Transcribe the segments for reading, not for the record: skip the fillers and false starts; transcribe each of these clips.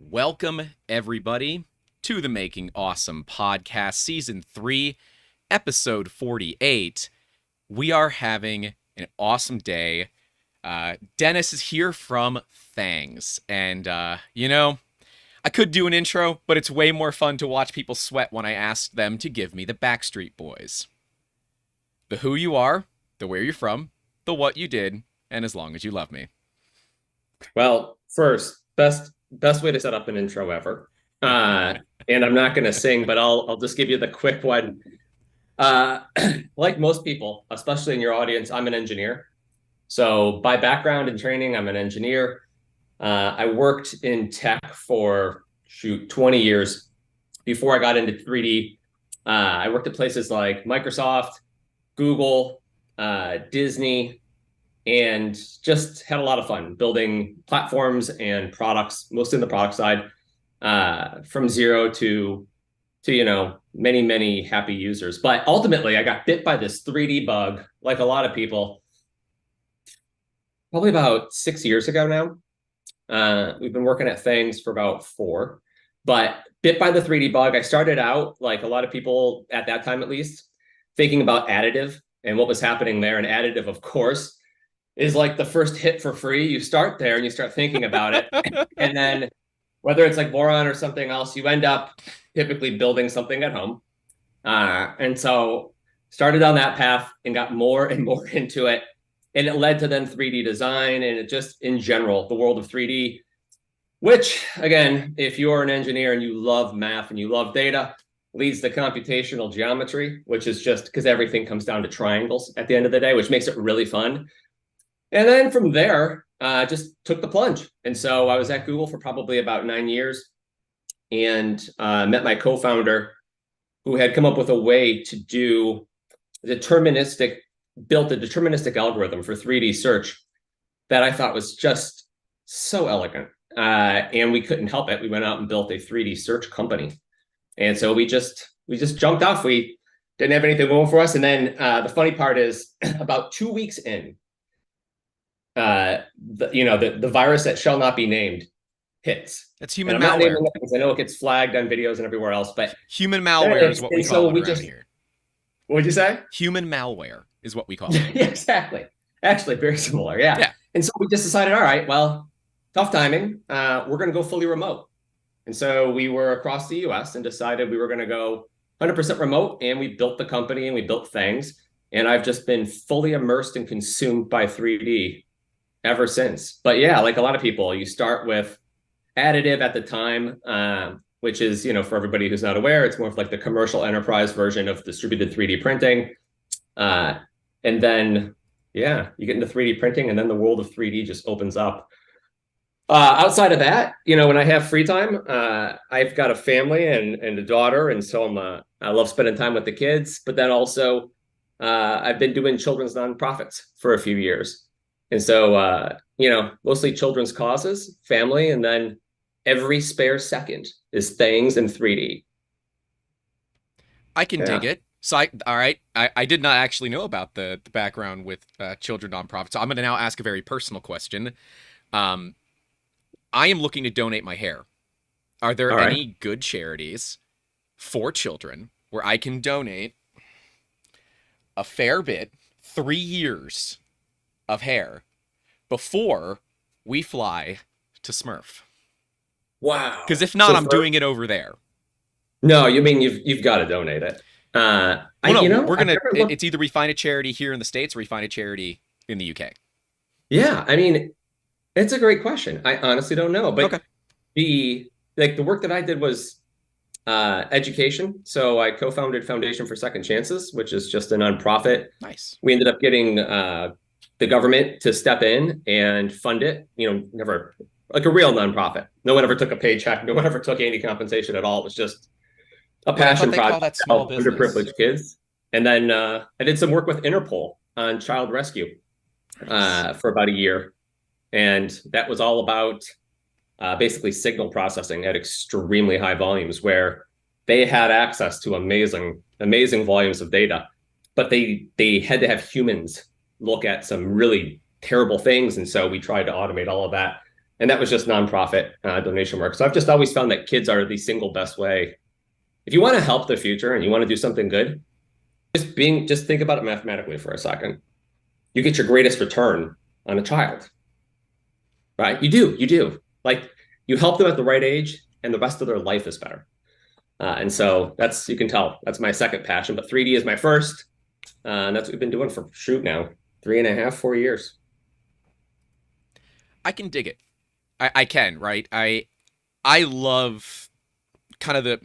Welcome, everybody, to the Making Awesome podcast, Season 3, Episode 48. We are having an awesome day. Dennis is here from Thangs, and, I could do an intro, but it's way more fun to watch people sweat when I ask them to give me the Backstreet Boys. The who you are, the where you're from, the what you did, and as long as you love me. Well, first, best way to set up an intro ever. And I'm not going to sing, but I'll just give you the quick one. Like most people, especially in your audience, I'm an engineer. So by background and training, I'm an engineer. I worked in tech for 20 years before I got into 3D. I worked at places like Microsoft, Google, Disney, and just had a lot of fun building platforms and products, mostly in the product side, from zero to many happy users. But ultimately, I got bit by this 3D bug, like a lot of people, probably about 6 years ago now. We've been working at Thangs for about 4, but bit by the 3D bug. I started out, like a lot of people at that time, at least, thinking about additive and what was happening there. And additive, of course, is like the first hit for free. You start there and you start thinking about it. And then whether it's like Boron or something else, you end up typically building something at home. And so started on that path and got more and more into it. And it led to then 3D design and it just in general, the world of 3D, which again, if you're an engineer and you love math and you love data, leads to computational geometry, which is just because everything comes down to triangles at the end of the day, which makes it really fun. And then from there, just took the plunge. And so I was at Google for probably about 9 years and met my co-founder who had come up with a way to do built a deterministic algorithm for 3D search that I thought was just so elegant. And we couldn't help it. We went out and built a 3D search company. And so we just jumped off. We didn't have anything going for us. And then the funny part is about 2 weeks in, the virus that shall not be named hits. That's human and I'm malware. Not naming it because I know it gets flagged on videos and everywhere else, but human malware is what we call it around here. What'd you say? Human malware is what we call it. Yeah, exactly. Actually, very similar. Yeah. And so we just decided, all right, well, tough timing. We're going to go fully remote. And so we were across the US and decided we were going to go 100% remote. And we built the company and we built Thangs. And I've just been fully immersed and consumed by 3D ever since. But yeah, like a lot of people, you start with additive at the time, which is, for everybody who's not aware, it's more of like the commercial enterprise version of distributed 3D printing. And then, you get into 3D printing and then the world of 3D just opens up. Outside of that, when I have free time, I've got a family and a daughter. And so I love spending time with the kids, but then also I've been doing children's nonprofits for a few years. And so, mostly children's causes, family, and then every spare second is Thangs in 3D. I can dig it. So, I did not actually know about the background with children nonprofits. So I'm going to now ask a very personal question. I am looking to donate my hair. Are there any good charities for children where I can donate a fair bit, 3 years of hair before we fly to Smurf? Wow. Because if not, I'm doing it over there. No, you mean you've got to donate it. It's either we find a charity here in the States or we find a charity in the UK. Yeah, I mean, it's a great question. I honestly don't know, but okay. the work that I did was education. So I co-founded Foundation for Second Chances, which is just a nonprofit. Nice. We ended up getting the government to step in and fund it. Never like a real nonprofit. No one ever took a paycheck. No one ever took any compensation at all. It was just a passion project to help underprivileged kids. And then I did some work with Interpol on child rescue for about a year. And that was all about basically signal processing at extremely high volumes where they had access to amazing volumes of data, but they had to have humans look at some really terrible things. And so we tried to automate all of that. And that was just nonprofit donation work. So I've just always found that kids are the single best way. If you want to help the future and you want to do something good, just think about it mathematically for a second. You get your greatest return on a child, right? You do. Like, you help them at the right age and the rest of their life is better. And so you can tell, that's my second passion, but 3D is my first. And that's what we've been doing for now, 3.5, 4 years. I can dig it. I can, right? I love kind of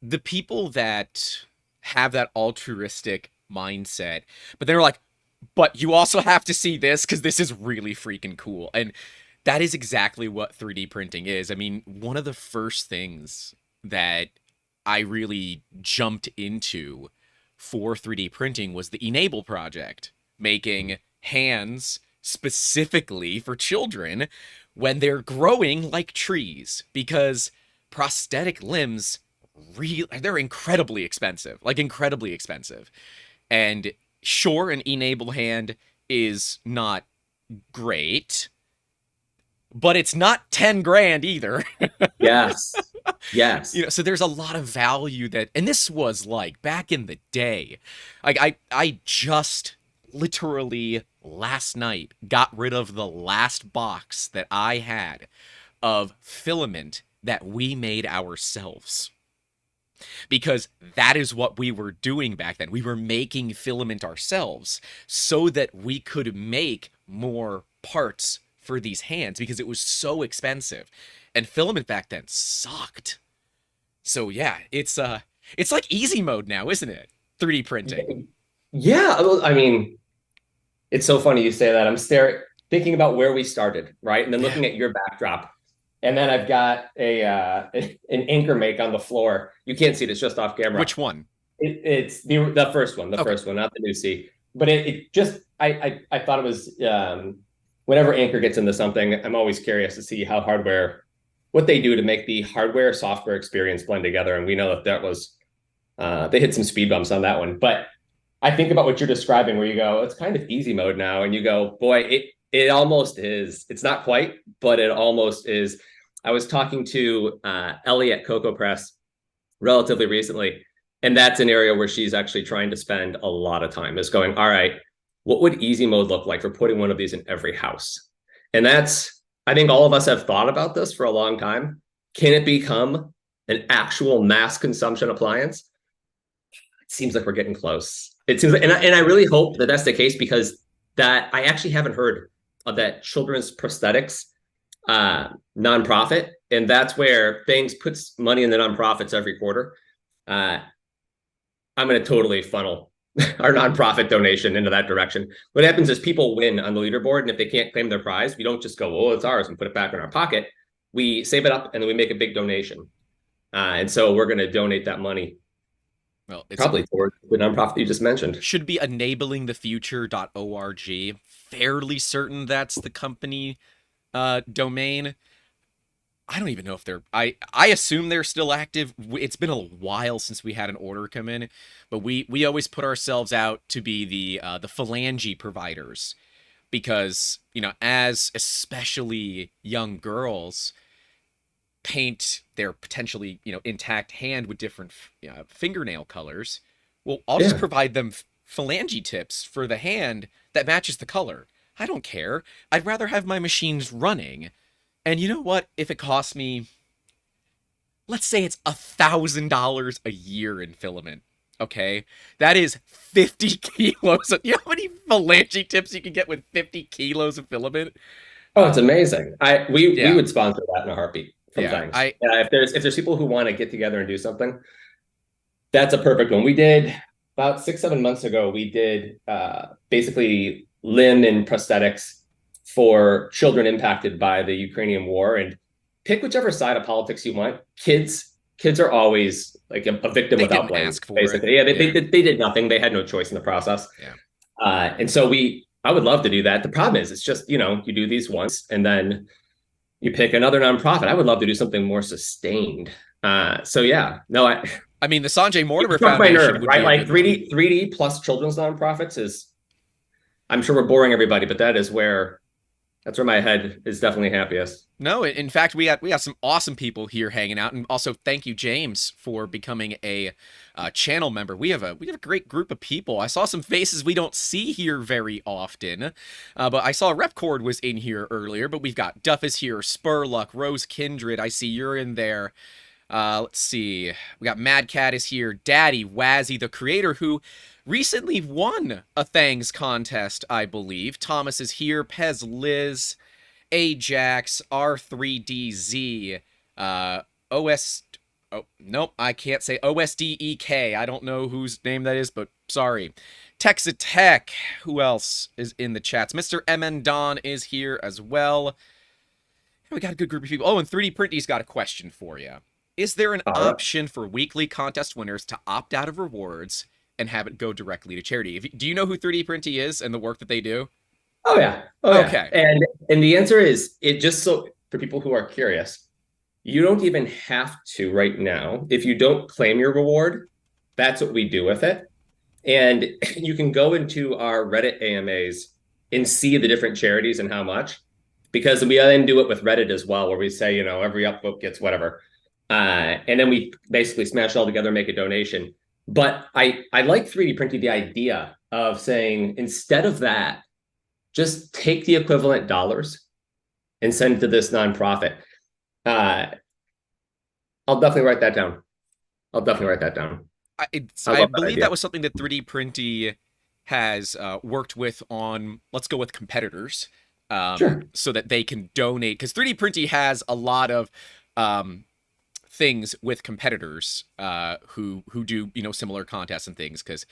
the people that have that altruistic mindset, but they're like, but you also have to see this because this is really freaking cool. And that is exactly what 3D printing is. I mean, one of the first things that I really jumped into for 3D printing was the Enable project, making hands specifically for children when they're growing like trees, because prosthetic limbs they're incredibly expensive, and sure, an Enable hand is not great, but it's not 10 grand either. Yes. So there's a lot of value and this was like back in the day. Like I just literally last night got rid of the last box that I had of filament that we made ourselves. Because that is what we were doing back then. We were making filament ourselves so that we could make more parts for these hands because it was so expensive. And filament back then sucked. So yeah, it's like easy mode now, isn't it? 3D printing. Yeah, I mean, it's so funny you say that. I'm thinking about where we started, right? And then looking at your backdrop. And then I've got an anchor make on the floor. You can't see it, it's just off camera. Which one? It's the first one, first one, not the new C. But it just, I thought it was, whenever Anchor gets into something, I'm always curious to see how what they do to make the hardware software experience blend together. And we know that was, they hit some speed bumps on that one. But I think about what you're describing where you go, it's kind of easy mode now. And you go, boy, it almost is. It's not quite, but it almost is. I was talking to Ellie at Cocoa Press relatively recently, and that's an area where she's actually trying to spend a lot of time, is going, all right, what would easy mode look like for putting one of these in every house? And I think all of us have thought about this for a long time. Can it become an actual mass consumption appliance? It seems like we're getting close. It seems like, and I really hope that that's the case, because that I actually haven't heard of that children's prosthetics nonprofit, and that's where Thangs puts money in the nonprofits every quarter. I'm going to totally funnel our nonprofit donation into that direction. What happens is people win on the leaderboard, and if they can't claim their prize, we don't just go, oh, it's ours, and put it back in our pocket. We save it up, and then we make a big donation. And so we're going to donate that money. Well, it's probably toward the nonprofit you just mentioned. Should be enablingthefuture.org. Fairly certain that's the company domain. I don't even know if they're, I assume they're still active. It's been a while since we had an order come in, but we always put ourselves out to be the phalange providers, because, as especially young girls paint their potentially, intact hand with different fingernail colors. Well, I'll just provide them phalange tips for the hand that matches the color. I don't care. I'd rather have my machines running. And you know what? If it costs me, let's say it's $1,000 a year in filament, okay? That is 50 kilos. You know how many phalange tips you can get with 50 kilos of filament? Oh, it's amazing. We would sponsor that in a heartbeat from Thangs. If there's people who want to get together and do something, that's a perfect one. We did about 6-7 months ago. We did basically limb and prosthetics for children impacted by the Ukrainian war, and pick whichever side of politics you want. Kids are always like a victim without blame. Basically, they did nothing. They had no choice in the process. And so I would love to do that. The problem is, it's just, you do these once and then you pick another nonprofit. I would love to do something more sustained. I mean, the Sanjay Mortimer Foundation, right? Like 3D plus children's nonprofits is, I'm sure we're boring everybody, but that is where That's where my head is definitely happiest. No, in fact, we have some awesome people here hanging out, and also thank you, James, for becoming a channel member. We have a great group of people. I saw some faces we don't see here very often, but I saw Repcord was in here earlier. But we've got Duff is here, Spurluck, Rose Kindred. I see you're in there. Let's see. We got Mad Cat is here, Daddy Wazzy, the creator who recently won a Thangs contest, I believe. Thomas is here, Pez Liz. Ajax, R3DZ, OS... Oh, nope, I can't say OSDEK. I don't know whose name that is, but sorry. Texatech, who else is in the chats? Mr. MN Don is here as well. We got a good group of people. Oh, and 3D Printy's got a question for you. Is there an option for weekly contest winners to opt out of rewards and have it go directly to charity? Do you know who 3D Printy is and the work that they do? Oh yeah. Okay. And the answer is, it just, so for people who are curious, you don't even have to right now. If you don't claim your reward, that's what we do with it. And you can go into our Reddit AMAs and see the different charities and how much, because we then do it with Reddit as well, where we say, every upvote gets whatever. And then we basically smash it all together, make a donation. But I like 3D Printing, the idea of saying, instead of that, just take the equivalent dollars and send it to this nonprofit. I'll definitely write that down. I believe that was something that 3D Printy has worked with on, let's go with competitors, Sure. so that they can donate. Because 3D Printy has a lot of things with competitors who do similar contests and things, because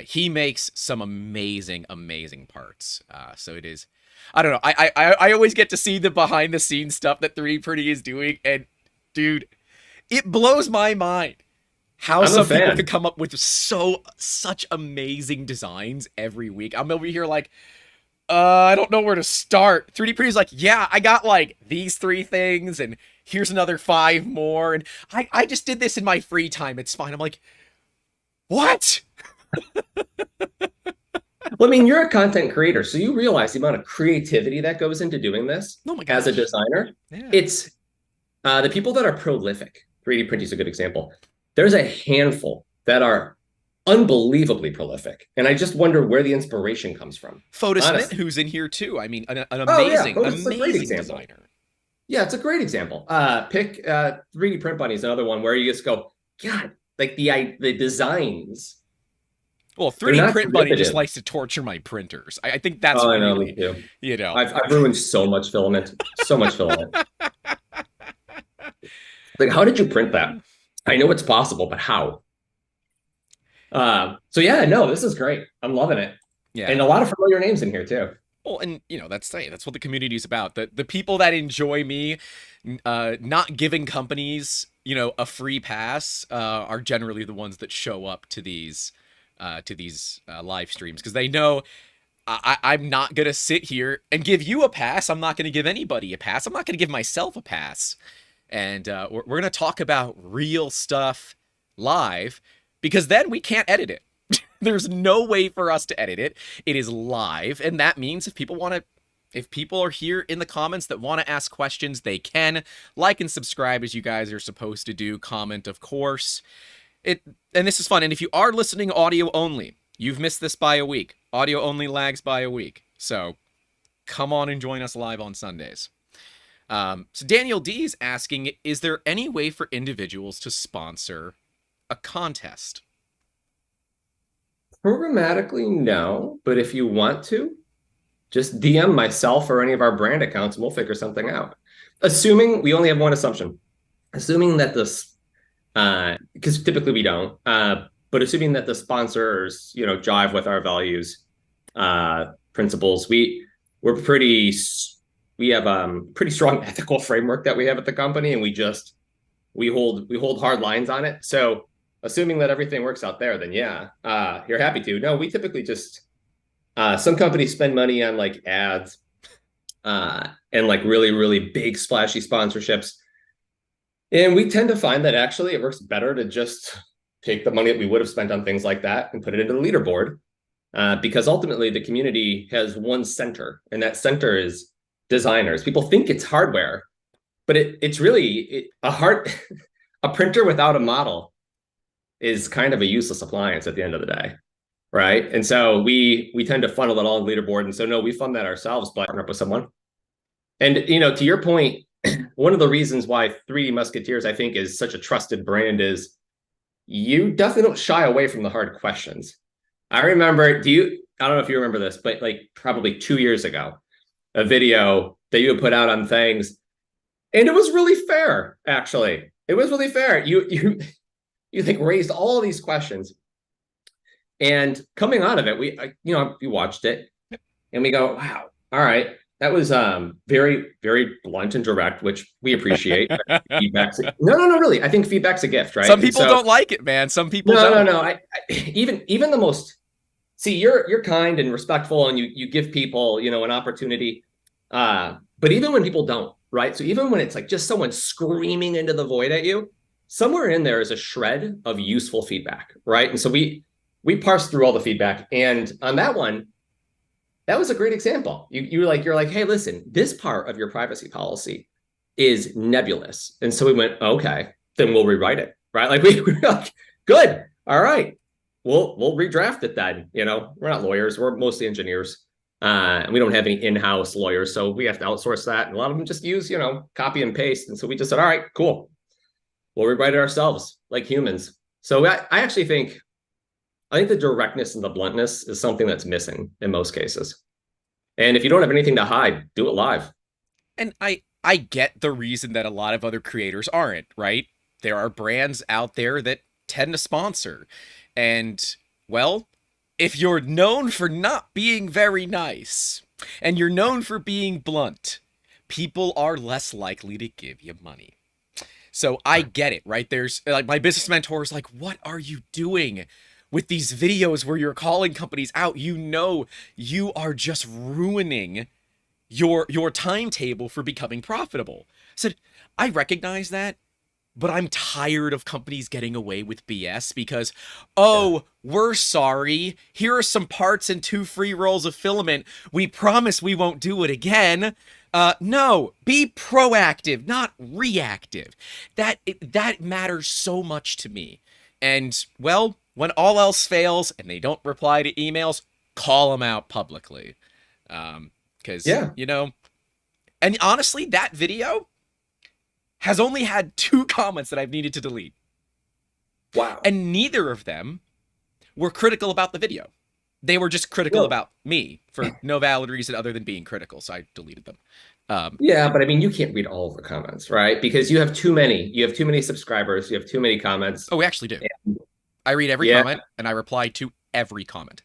he makes some amazing parts. So it is, I don't know, I always get to see the behind the scenes stuff that 3D Printy is doing, and dude, it blows my mind how some people can come up with such amazing designs every week. I'm over here like, I don't know where to start. 3D Printy's like, yeah, I got like these 3 things, and here's another 5 more, and I just did this in my free time. It's fine. I'm like, what? Well, I mean, you're a content creator, so you realize the amount of creativity that goes into doing this. Oh my gosh. As a designer. Yeah. It's the people that are prolific. 3D Printing is a good example. There's a handful that are unbelievably prolific, and I just wonder where the inspiration comes from. Photosmith, who's in here too. I mean, an amazing, amazing designer. Yeah, it's a great example. Pick 3D Print Bunny is another one where you just go, God, like the designs. Well, 3D Print Bunny just likes to torture my printers. I think that's really, I know, me too. I've ruined so much filament, Like, how did you print that? I know it's possible, but how? So yeah, no, this is great. I'm loving it. Yeah, and a lot of familiar names in here too. Well, and that's what the community is about. The people that enjoy me not giving companies a free pass are generally the ones that show up to these live streams, because they know I'm not gonna sit here and give you a pass. I'm not gonna give anybody a pass. I'm not gonna give myself a pass. And we're gonna talk about real stuff live, because then we can't edit it. There's no way for us to edit it. It is live, and that means if people are here in the comments that want to ask questions, they can. Like and subscribe, as you guys are supposed to do. Comment, of course. And this is fun. And if you are listening audio only, you've missed this by a week. Audio only lags by a week. So come on and join us live on Sundays. So Daniel D is asking, is there any way for individuals to sponsor a contest? Programmatically, no. But if you want to, just DM myself or any of our brand accounts, and we'll figure something out. Assuming we only have one assumption. Assuming that this, because typically we don't, but assuming that the sponsors, jive with our values, principles, we have pretty strong ethical framework that we have at the company, and we hold hard lines on it. So assuming that everything works out there, then yeah, you're happy to. No, we typically just, some companies spend money on like ads and like really, really big splashy sponsorships. And we tend to find that actually it works better to just take the money that we would have spent on things like that and put it into the leaderboard, because ultimately the community has one center, and that center is designers. People think it's hardware, but it's really a printer without a model is kind of a useless appliance at the end of the day, right? And so we tend to funnel it all in Leaderboard, and so no, we fund that ourselves, but partner up with someone. And to your point, one of the reasons why 3D Musketeers I think is such a trusted brand is you definitely don't shy away from the hard questions. I remember, I don't know if you remember this, but like probably 2 years ago, a video that you had put out on Thangs, and it was really fair, actually. It was really fair. You like raised all these questions, and coming out of it, we watched it, and we go, wow, all right, that was very, very blunt and direct, which we appreciate. Feedback's no, really. I think feedback's a gift, right? Some people don't like it, man. Some people don't. No. Even the most. See, you're kind and respectful, and you give people, an opportunity. But even when people don't, right? So even when it's like just someone screaming into the void at you, somewhere in there is a shred of useful feedback, right? And so we parse through all the feedback, and on that one, that was a great example. You're like, hey, listen, this part of your privacy policy is nebulous, and so we went, okay, then we'll rewrite it, right? Like we were like, good, all right. We'll redraft it then. We're not lawyers. We're mostly engineers. And we don't have any in-house lawyers. So we have to outsource that. And a lot of them just use, copy and paste. And so we just said, all right, cool. We'll rewrite it ourselves like humans. So I actually think the directness and the bluntness is something that's missing in most cases. And if you don't have anything to hide, do it live. And I get the reason that a lot of other creators aren't, right? There are brands out there that tend to sponsor. And, well, if you're known for not being very nice, and you're known for being blunt, people are less likely to give you money. So I get it, right? There's, like, my business mentor is like, what are you doing with these videos where you're calling companies out? You are just ruining your timetable for becoming profitable. I said, I recognize that. But I'm tired of companies getting away with BS because, we're sorry. Here are some parts and 2 free rolls of filament. We promise we won't do it again. No, be proactive, not reactive. That matters so much to me. And, well, when all else fails and they don't reply to emails, call them out publicly. Because, and honestly, that video has only had 2 comments that I've needed to delete. Wow. And neither of them were critical about the video. They were just critical about me for no valid reason other than being critical, so I deleted them. Yeah, but I mean, you can't read all of the comments, right? Because you have too many. You have too many subscribers. You have too many comments. Oh, we actually do. I read every comment, and I reply to every comment.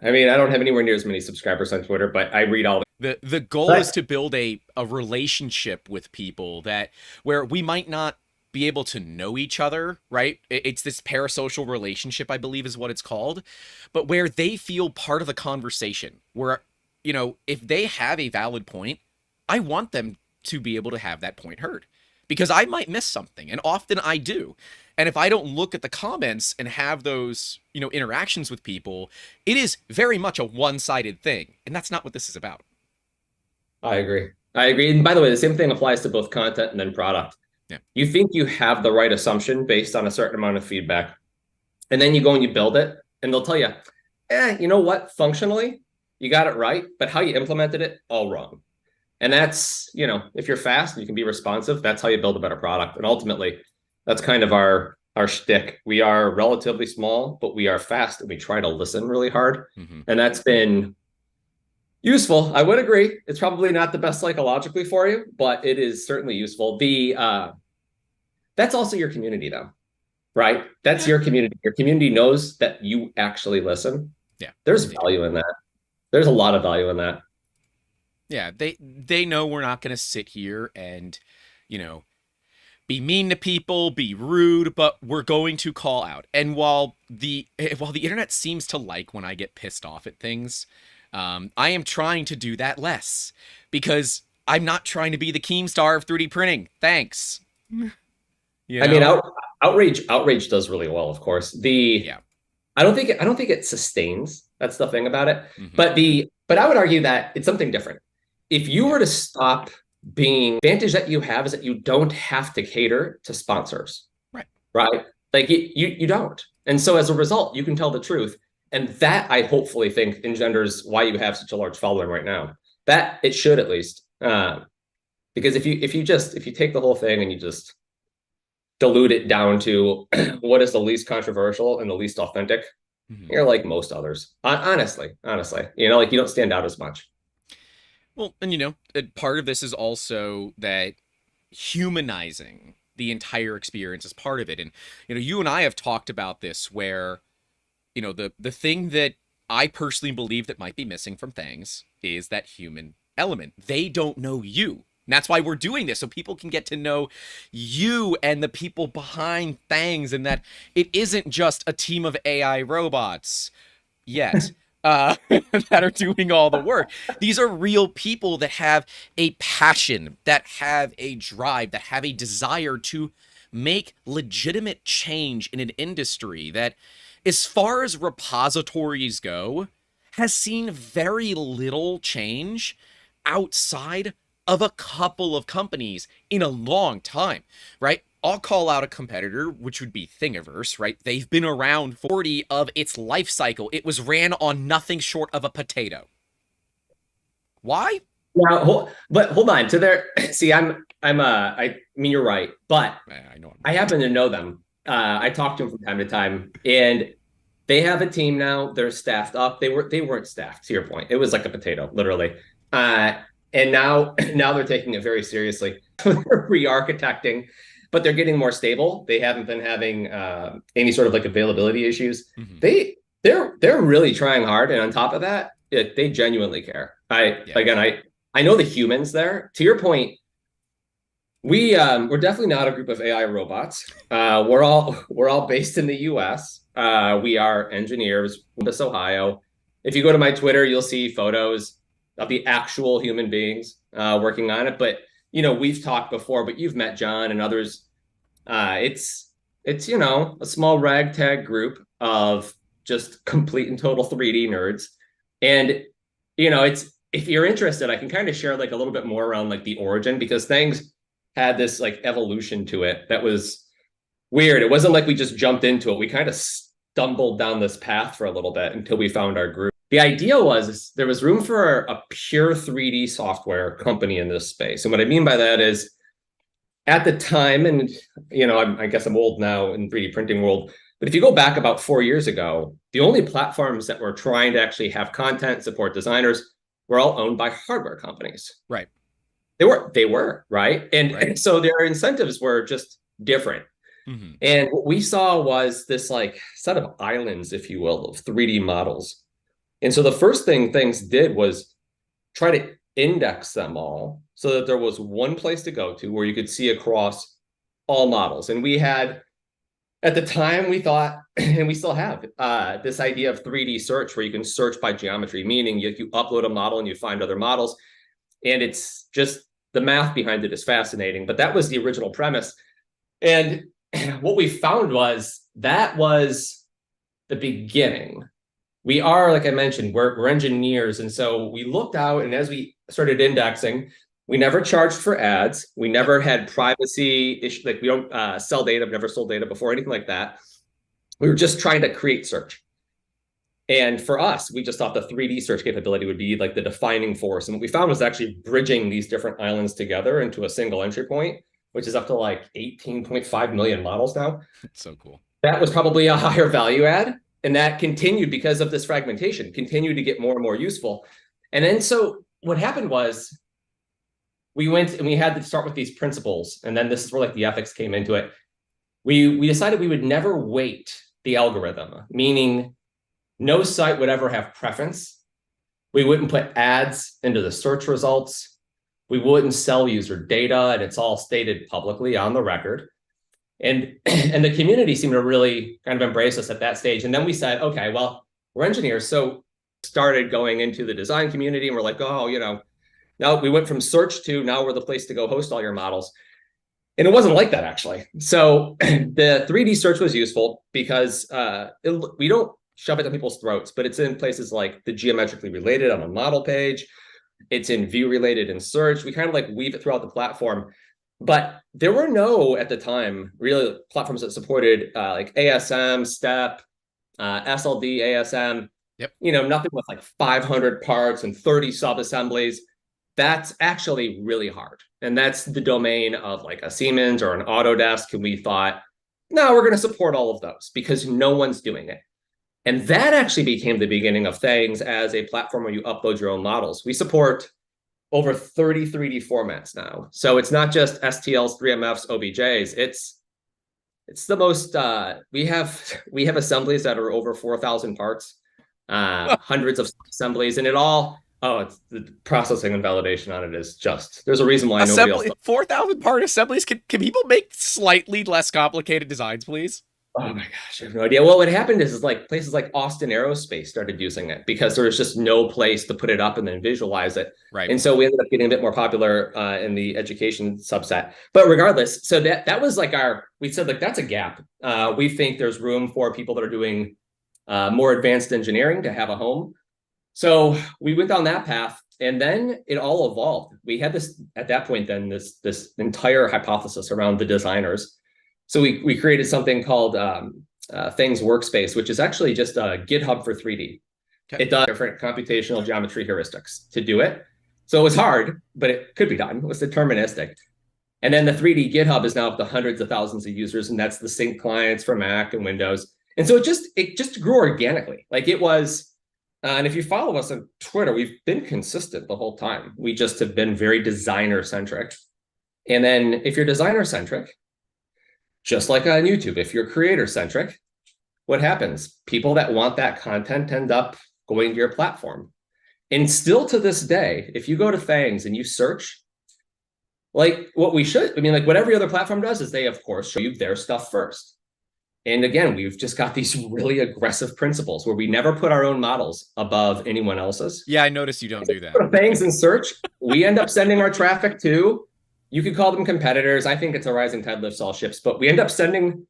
I mean, I don't have anywhere near as many subscribers on Twitter, but I read all the goal is to build a relationship with people where we might not be able to know each other, right? It's this parasocial relationship, I believe is what it's called, but where they feel part of the conversation, where, if they have a valid point, I want them to be able to have that point heard, because I might miss something, and often I do. And if I don't look at the comments and have those, interactions with people, it is very much a one-sided thing. And that's not what this is about. I agree. And by the way, the same thing applies to both content and then product. Yeah. You think you have the right assumption based on a certain amount of feedback, and then you go and you build it, and they'll tell you, you know what? Functionally, you got it right, but how you implemented it, all wrong. And that's, if you're fast and you can be responsive, that's how you build a better product. And ultimately, that's kind of our shtick. We are relatively small, but we are fast, and we try to listen really hard. Mm-hmm. And that's been useful. I would agree. It's probably not the best psychologically for you, but it is certainly useful. That's also your community, though, right? That's your community. Your community knows that you actually listen. Yeah. There's value in that. There's a lot of value in that. Yeah, they know we're not going to sit here and, be mean to people, be rude, but we're going to call out. And while the internet seems to like when I get pissed off at things, I am trying to do that less, because I'm not trying to be the Keemstar of 3D printing. Thanks. I mean, outrage does really well, of course. I don't think it sustains. That's the thing about it. Mm-hmm. But I would argue that it's something different. if you were to stop being, the advantage that you have is that you don't have to cater to sponsors. Right? Like you don't. And so as a result, you can tell the truth. And that I hopefully think engenders why you have such a large following right now. That it should at least. Because if you take the whole thing and you just dilute it down to what is the least controversial and the least authentic, you're like most others. Honestly, you know, like you don't stand out as much. Well, and you know, part of this is also that humanizing the entire experience is part of it. And, you know, you and I have talked about this where, you know, the thing that I personally believe that might be missing from Thangs is that human element. They don't know you. And that's why we're doing this, so people can get to know you and the people behind Thangs, and that it isn't just a team of AI robots yet. That are doing all the work. These are real people that have a passion, that have a drive, that have a desire to make legitimate change in an industry that, as far as repositories go, has seen very little change outside of a couple of companies in a long time, right? I'll call out a competitor, which would be Thingiverse, right? They've been around 40 of its life cycle. It was ran on nothing short of a potato. Why? Now, but hold on. To their see, I mean, you're right, but I know. I happen to know them. I talk to them from time to time, and they have a team now. They're staffed up. They weren't staffed. To your point, it was like a potato, literally. And now they're taking it very seriously. They're re-architecting. But they're getting more stable. They haven't been having any sort of like availability issues. They're really trying hard, and on top of that, they genuinely care. I know the humans there. To your point, we're definitely not a group of AI robots. We're all based in the U.S. We are engineers, Columbus, Ohio. If you go to my Twitter, you'll see photos of the actual human beings working on it. But you know, we've talked before, but you've met John and others. It's you know, a small ragtag group of just complete and total 3D nerds. And you know, it's, if you're interested, I can kind of share like a little bit more around like the origin, because Thangs had this like evolution to it that was weird. It wasn't like we just jumped into it. We kind of stumbled down this path for a little bit until we found our group. The idea was there was room for a pure 3D software company in this space. And what I mean by that is, at the time, and you know, I guess I'm old now in 3D printing world, but if you go back about 4 years ago, the only platforms that were trying to actually have content, support designers, were all owned by hardware companies. Right. They were, right? And so their incentives were just different. And what we saw was this like set of islands, if you will, of 3D models. And so the first thing Thangs did was try to index them all so that there was one place to go to where you could see across all models. And we had, at the time, we thought, and we still have, this idea of 3D search where you can search by geometry, meaning you upload a model and you find other models. And it's just, the math behind it is fascinating. But that was the original premise. And what we found was that was the beginning. We are, like I mentioned, we're engineers. And so we looked out, and as we started indexing, we never charged for ads. We never had privacy issues. Like we don't sell data, never sold data before, anything like that. We were just trying to create search. And for us, we just thought the 3D search capability would be like the defining force. And what we found was actually bridging these different islands together into a single entry point, which is up to like 18.5 million models now. It's so cool. That was probably a higher value add. And that continued because of this fragmentation, continued to get more and more useful. And then so what happened was we went and we had to start with these principles. And then this is where like the ethics came into it. We decided we would never weight the algorithm, meaning no site would ever have preference. We wouldn't put ads into the search results. We wouldn't sell user data, and it's all stated publicly on the record. And the community seemed to really kind of embrace us at that stage. And then we said, okay, well, we're engineers. So started going into the design community, and we're like, oh, you know, now we went from search to now we're the place to go host all your models. And it wasn't like that, actually. So the 3D search was useful because we don't shove it down people's throats, but it's in places like the geometrically related on a model page. It's in view related in search. We kind of like weave it throughout the platform. But there were no, at the time, really platforms that supported like ASM, STEP, SLD, ASM, Yep. Nothing with like 500 parts and 30 sub-assemblies. That's actually really hard. And that's the domain of like a Siemens or an Autodesk. And we thought, no, we're going to support all of those because no one's doing it. And that actually became the beginning of Thangs as a platform where you upload your own models. We support over 30 3D formats now. So it's not just STLs, 3MFs, OBJs. It's the most, we have assemblies that are over 4,000 parts, hundreds of assemblies, and it's the processing and validation on it is just, there's a reason why nobody else. 4,000 part assemblies. Can people make slightly less complicated designs, please? Oh my gosh, I have no idea. Well, what happened is like places like Austin Aerospace started using it because there was just no place to put it up and then visualize it. Right. And so we ended up getting a bit more popular in the education subset. But regardless, so that was like we said like that's a gap. We think there's room for people that are doing more advanced engineering to have a home. So we went down that path, and then it all evolved. We had this at that point then this entire hypothesis around the designers. So we created something called Thangs Workspace, which is actually just a GitHub for 3D. Okay. It does different computational geometry heuristics to do it. So it was hard, but it could be done. It was deterministic. And then the 3D GitHub is now up to hundreds of thousands of users, and that's the sync clients for Mac and Windows. And so it just grew organically. Like it was, and if you follow us on Twitter, we've been consistent the whole time. We just have been very designer-centric. And then if you're designer-centric, just like on YouTube, if you're creator-centric, what happens? People that want that content end up going to your platform. And still to this day, if you go to Thangs and you search, like what every other platform does is they, of course, show you their stuff first. And again, we've just got these really aggressive principles where we never put our own models above anyone else's. Yeah, I noticed you don't do that. Go to Thangs and search, we end up sending our traffic to, you could call them competitors. I think it's a rising tide lifts all ships, but we end up sending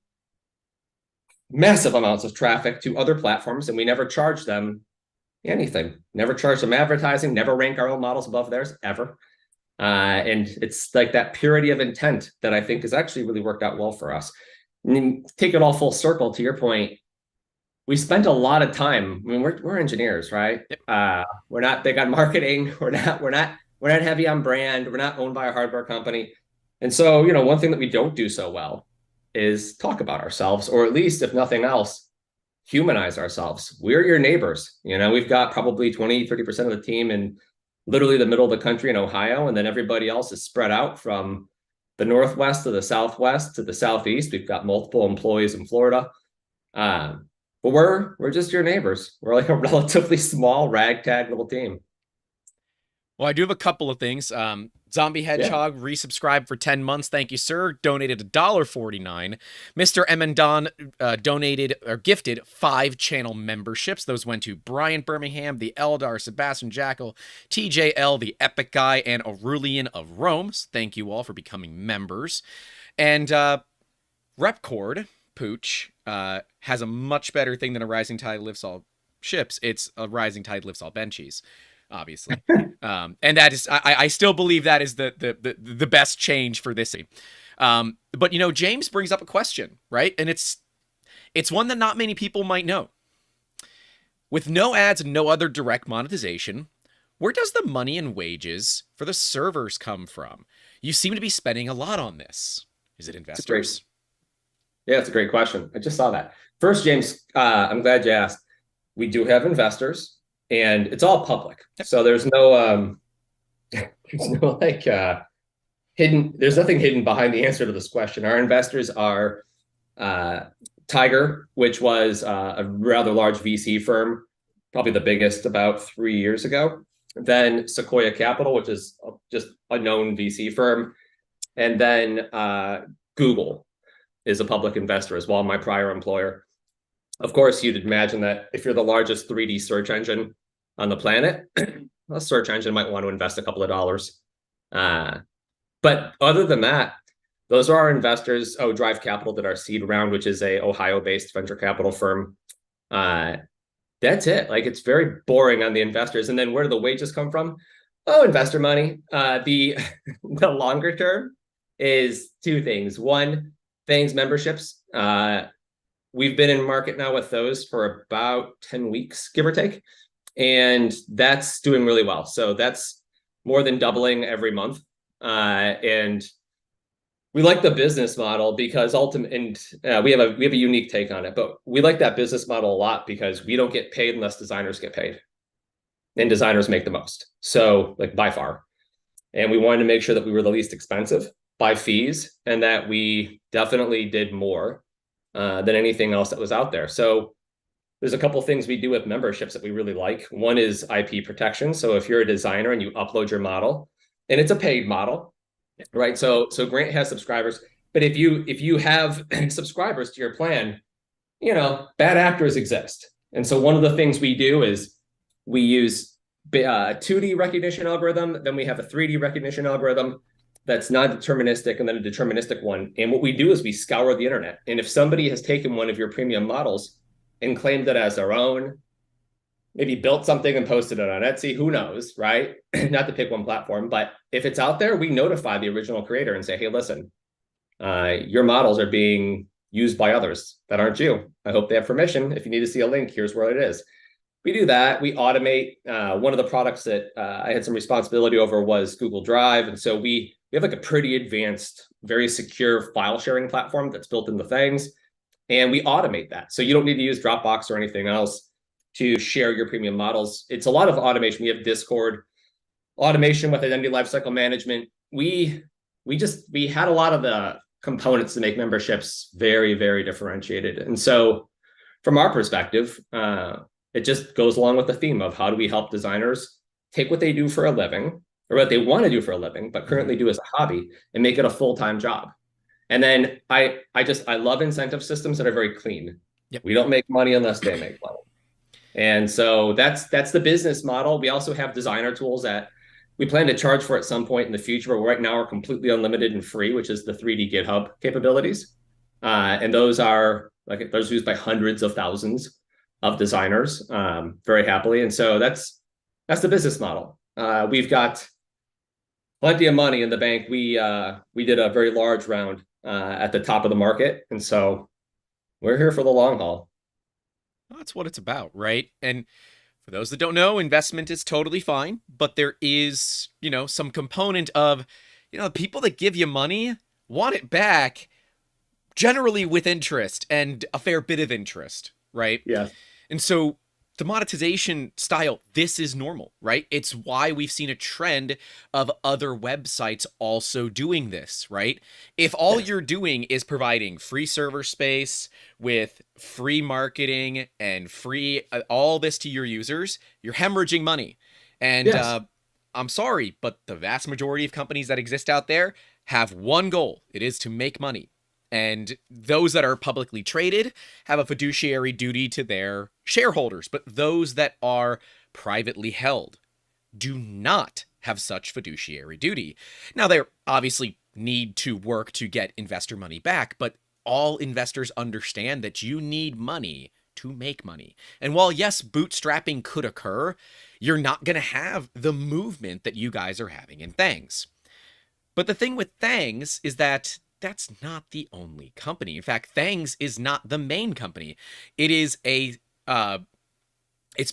massive amounts of traffic to other platforms, and we never charge them anything. Never charge them advertising, never rank our own models above theirs, ever. And it's like that purity of intent that I think has actually really worked out well for us. And take it all full circle to your point. We spent a lot of time. I mean, we're engineers, right? Yep. We're not big on marketing. We're not heavy on brand. We're not owned by a hardware company. And so, one thing that we don't do so well is talk about ourselves, or at least, if nothing else, humanize ourselves. We're your neighbors. We've got probably 20, 30% of the team in literally the middle of the country in Ohio. And then everybody else is spread out from the Northwest to the Southwest to the Southeast. We've got multiple employees in Florida. But we're just your neighbors. We're like a relatively small ragtag little team. Well, I do have a couple of things. Zombie Hedgehog resubscribed for 10 months. Thank you, sir. Donated $1.49. Mr. Emendon donated or gifted 5 channel memberships. Those went to Brian Birmingham, the Eldar, Sebastian Jackal, TJL, the Epic Guy, and Aurelian of Rome. So thank you all for becoming members. And Repcord, Pooch, has a much better thing than a rising tide lifts all ships. It's a rising tide lifts all benchies. Obviously. And that is, I still believe that is the best change for this scene. But, James brings up a question, right? And it's one that not many people might know. With no ads and no other direct monetization, where does the money and wages for the servers come from? You seem to be spending a lot on this. Is it investors? Yeah, it's a great question. I just saw that. First, James, I'm glad you asked. We do have investors. And it's all public. So there's no hidden, there's nothing hidden behind the answer to this question. Our investors are Tiger, which was a rather large VC firm, probably the biggest about 3 years ago. Then Sequoia Capital, which is just a known VC firm. And then Google is a public investor as well, my prior employer. Of course, you'd imagine that if you're the largest 3D search engine on the planet, a search engine might want to invest a couple of dollars. But other than that, those are our investors. Drive Capital did our seed round, which is a Ohio-based venture capital firm. That's it. Like, it's very boring on the investors. And then where do the wages come from? Oh, investor money. The the longer term is two things. One, Thangs memberships. We've been in market now with those for about 10 weeks, give or take. And that's doing really well. So that's more than doubling every month. And we like the business model because we have a unique take on it, but we like that business model a lot because we don't get paid unless designers get paid, and designers make the most. So like by far, and we wanted to make sure that we were the least expensive by fees and that we definitely did more than anything else that was out there. So there's a couple of things we do with memberships that we really like. One is IP protection. So if you're a designer and you upload your model, and it's a paid model, right? So Grant has subscribers, but if you have subscribers to your plan, bad actors exist. And so one of the things we do is we use a 2D recognition algorithm, then we have a 3D recognition algorithm that's not deterministic, and then a deterministic one. And what we do is we scour the internet. And if somebody has taken one of your premium models and claimed it as their own, maybe built something and posted it on Etsy, who knows, right? Not to pick one platform, but if it's out there, we notify the original creator and say, hey, listen, your models are being used by others that aren't you. I hope they have permission. If you need to see a link, here's where it is. We do that. We automate. One of the products that I had some responsibility over was Google Drive. And so we have like a pretty advanced, very secure file sharing platform that's built into Thangs. And we automate that. So you don't need to use Dropbox or anything else to share your premium models. It's a lot of automation. We have Discord, automation with identity lifecycle management. We had a lot of the components to make memberships very, very differentiated. And so from our perspective, it just goes along with the theme of how do we help designers take what they do for a living, or what they want to do for a living, but currently do as a hobby, and make it a full-time job. And then I love incentive systems that are very clean. Yep. We don't make money unless they make money. And so that's the business model. We also have designer tools that we plan to charge for at some point in the future, but right now are completely unlimited and free, which is the 3D GitHub capabilities. And those are used by hundreds of thousands of designers very happily. And so that's the business model. We've got plenty of money in the bank. We did a very large round at the top of the market. And so we're here for the long haul. That's what it's about, right? And for those that don't know, investment is totally fine, but there is, some component of, people that give you money want it back, generally with interest and a fair bit of interest, right? Yeah. And so the monetization style, this is normal, right? It's why we've seen a trend of other websites also doing this, right? If all you're doing is providing free server space with free marketing and free all this to your users, you're hemorrhaging money. And I'm sorry, but the vast majority of companies that exist out there have one goal. It is to make money. And those that are publicly traded have a fiduciary duty to their shareholders. But those that are privately held do not have such fiduciary duty. Now, they obviously need to work to get investor money back, but all investors understand that you need money to make money. And while, yes, bootstrapping could occur, you're not going to have the movement that you guys are having in Thangs. But the thing with Thangs is that that's not the only company. In fact, Thangs is not the main company. It is its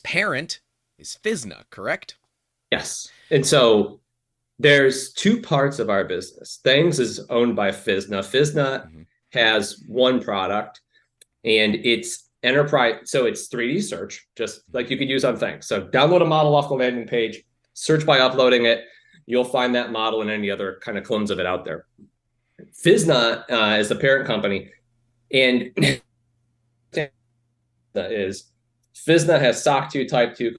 parent is Physna, correct? Yes. And so there's two parts of our business. Thangs is owned by Physna. Physna has one product, and it's enterprise. So it's 3D search, just like you could use on Thangs. So download a model off the landing page, search by uploading it. You'll find that model and any other kind of clones of it out there. Physna is the parent company, and Physna has SOC 2 Type 2.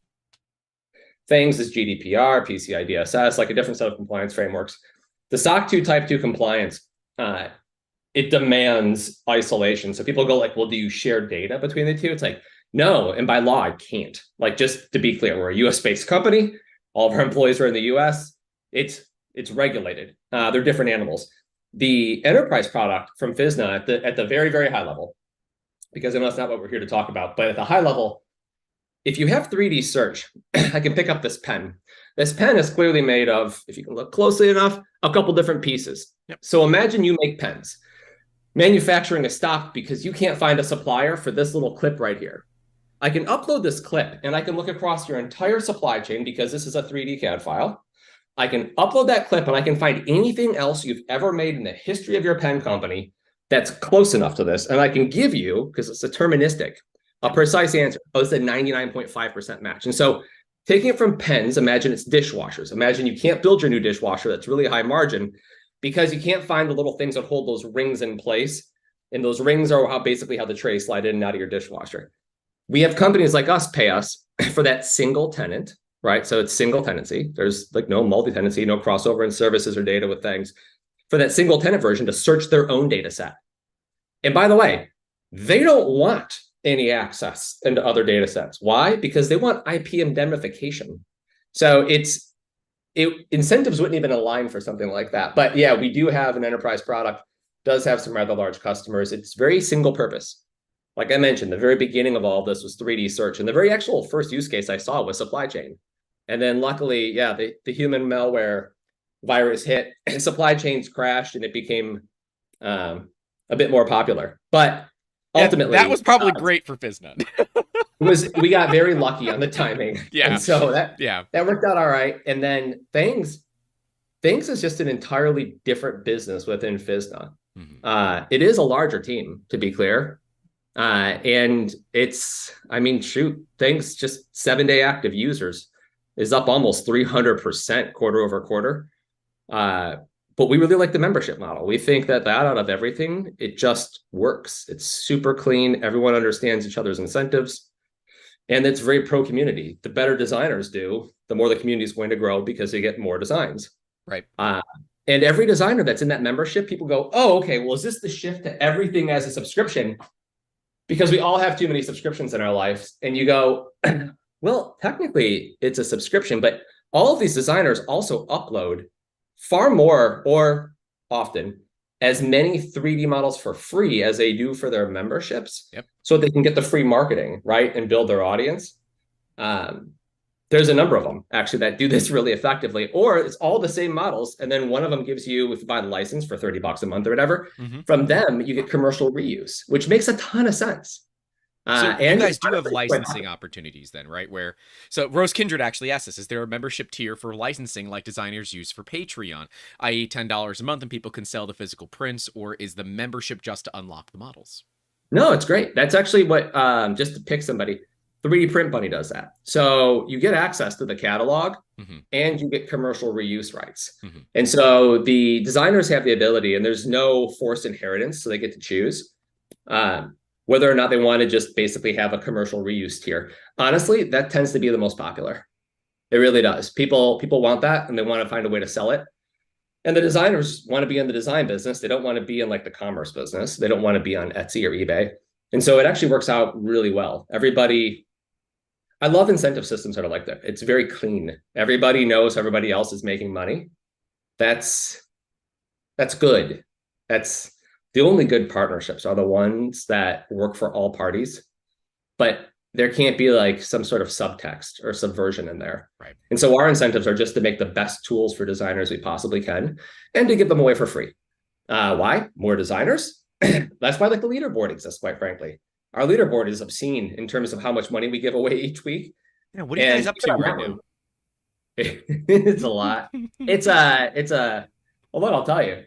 Thangs is GDPR, PCI DSS, like a different set of compliance frameworks. The SOC 2 Type 2 compliance, it demands isolation. So people go like, well, do you share data between the two? It's like, no, and by law, I can't. Like, just to be clear, we're a US-based company. All of our employees are in the US. It's regulated. They're different animals. The enterprise product from Physna at the very, very high level, because I know that's not what we're here to talk about, but at the high level, if you have 3D search, I can pick up this pen. This pen is clearly made of, if you can look closely enough, a couple different pieces. Yep. So imagine you make pens. Manufacturing is stopped because you can't find a supplier for this little clip right here. I can upload this clip and I can look across your entire supply chain because this is a 3D CAD file. I can upload that clip and I can find anything else you've ever made in the history of your pen company that's close enough to this. And I can give you, because it's deterministic, a precise answer. Oh, it's a 99.5% match. And so taking it from pens, imagine it's dishwashers. Imagine you can't build your new dishwasher that's really high margin because you can't find the little things that hold those rings in place. And those rings are basically how the trays slide in and out of your dishwasher. We have companies like us pay us for that single tenant, right? So it's single tenancy. There's like no multi-tenancy, no crossover in services or data with things. For that single tenant version to search their own data set. And by the way, they don't want any access into other data sets. Why? Because they want IP indemnification. So incentives wouldn't even align for something like that. But yeah, we do have an enterprise product, does have some rather large customers. It's very single purpose. Like I mentioned, the very beginning of all of this was 3D search. And the very actual first use case I saw was supply chain. And then luckily, yeah, the human malware virus hit and supply chains crashed and it became a bit more popular. But ultimately, that was probably great for Physna. We got very lucky on the timing. Yeah. And so that worked out all right. And then Thangs is just an entirely different business within Physna. Mm-hmm. It is a larger team, to be clear. And it's, Thangs just 7-day active users is up almost 300% quarter over quarter. But we really like the membership model. We think that out of everything, it just works. It's super clean. Everyone understands each other's incentives. And it's very pro community. The better designers do, the more the community is going to grow because they get more designs. Right. And every designer that's in that membership, people go, oh, okay, well, is this the shift to everything as a subscription? Because we all have too many subscriptions in our lives. And you go, well, technically it's a subscription, but all of these designers also upload far more or often as many 3D models for free as they do for their memberships. Yep. So they can get the free marketing, right, and build their audience. There's a number of them actually that do this really effectively, or it's all the same models. And then one of them gives you, if you buy the license for $30 a month or whatever, from them, you get commercial reuse, which makes a ton of sense. So and you guys do have licensing opportunities then, right? So Rose Kindred actually asked us, is there a membership tier for licensing like designers use for Patreon, i.e. $10 a month and people can sell the physical prints, or is the membership just to unlock the models? No, it's great. That's actually what, just to pick somebody, 3D Print Bunny does that. So you get access to the catalog and you get commercial reuse rights. And so the designers have the ability, and there's no forced inheritance, so they get to choose whether or not they want to just basically have a commercial reuse tier. Honestly, that tends to be the most popular. It really does. People want that and they want to find a way to sell it. And the designers want to be in the design business. They don't want to be in like the commerce business. They don't want to be on Etsy or eBay. And so it actually works out really well. I love incentive systems that are like that. It's very clean. Everybody knows everybody else is making money. That's good. That's the only good partnerships are the ones that work for all parties, but there can't be like some sort of subtext or subversion in there. Right. And so our incentives are just to make the best tools for designers we possibly can and to give them away for free. Why? More designers? That's why like the leaderboard exists, quite frankly. Our leaderboard is obscene in terms of how much money we give away each week. Yeah, what are you guys up to right now? It's a lot. Well, what I'll tell you,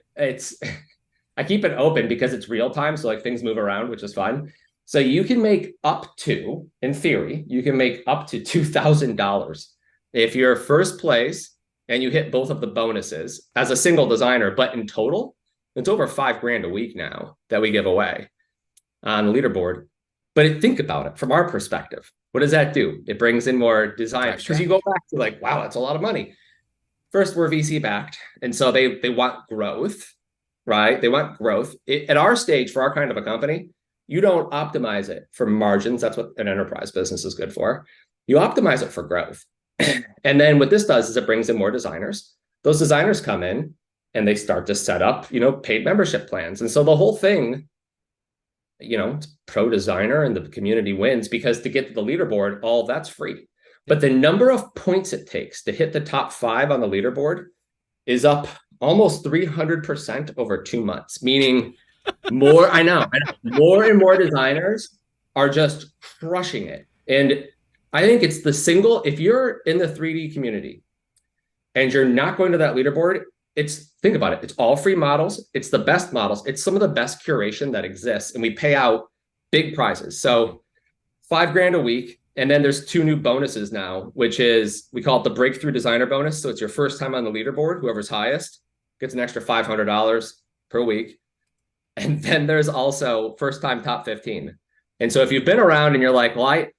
I keep it open because it's real time. So like things move around, which is fun. So you can make up to, in theory, you can make up to $2,000 if you're first place and you hit both of the bonuses as a single designer. But in total, it's over $5,000 a week now that we give away on the leaderboard. But think about it from our perspective. What does that do? It brings in more design because you go back to like, wow, that's a lot of money. First, we're VC backed. And so they want growth. Right? They want growth. At our stage, for our kind of a company, you don't optimize it for margins. That's what an enterprise business is good for. You optimize it for growth. And then what this does is it brings in more designers. Those designers come in and they start to set up, paid membership plans. And so the whole thing it's pro designer and the community wins, because to get to the leaderboard, all that's free. But the number of points it takes to hit the top 5 on the leaderboard is up almost 300% over 2 months, meaning I know, more and more designers are just crushing it. And I think it's if you're in the 3D community and you're not going to that leaderboard, think about it. It's all free models. It's the best models. It's some of the best curation that exists. And we pay out big prizes. So $5,000 a week. And then there's 2 new bonuses now, which is, we call it the breakthrough designer bonus. So it's your first time on the leaderboard. Whoever's highest gets an extra $500 per week. And then there's also first time top 15. And so if you've been around and you're like, well, I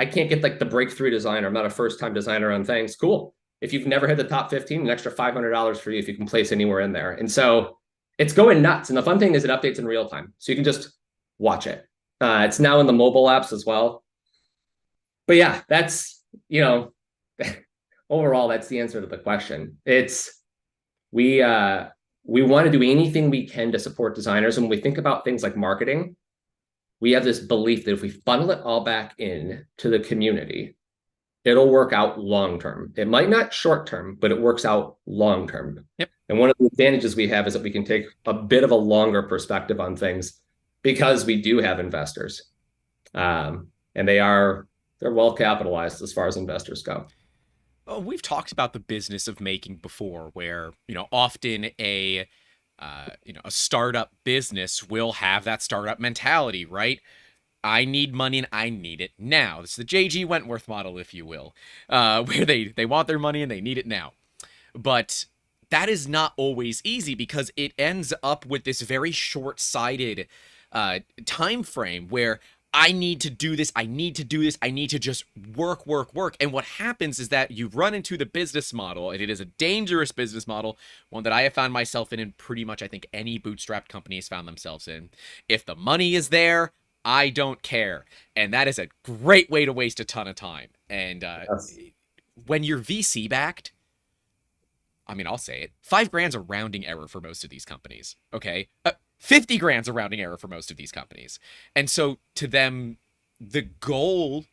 can't get like the breakthrough designer, I'm not a first time designer on Thangs. Cool. If you've never hit the top 15, an extra $500 for you if you can place anywhere in there. And so it's going nuts. And the fun thing is it updates in real time. So you can just watch it. It's now in the mobile apps as well. But yeah, that's, overall, that's the answer to the question. We want to do anything we can to support designers. And when we think about things like marketing, we have this belief that if we funnel it all back in to the community, it'll work out long-term. It might not short-term, but it works out long-term. Yep. And one of the advantages we have is that we can take a bit of a longer perspective on things because we do have investors. And they're well capitalized as far as investors go. Oh, we've talked about the business of making before, where, often a startup business will have that startup mentality, right? I need money and I need it now. It's the J.G. Wentworth model, if you will, where they want their money and they need it now. But that is not always easy, because it ends up with this very short-sighted time frame where I need to do this, I need to just work. And what happens is that you run into the business model, and it is a dangerous business model, one that I have found myself in pretty much, I think, any bootstrapped company has found themselves in. If the money is there, I don't care. And that is a great way to waste a ton of time. And Yes. When you're VC backed, I'll say it, $5,000's a rounding error for most of these companies. Okay. $50,000's a rounding error for most of these companies. And so to them, the goal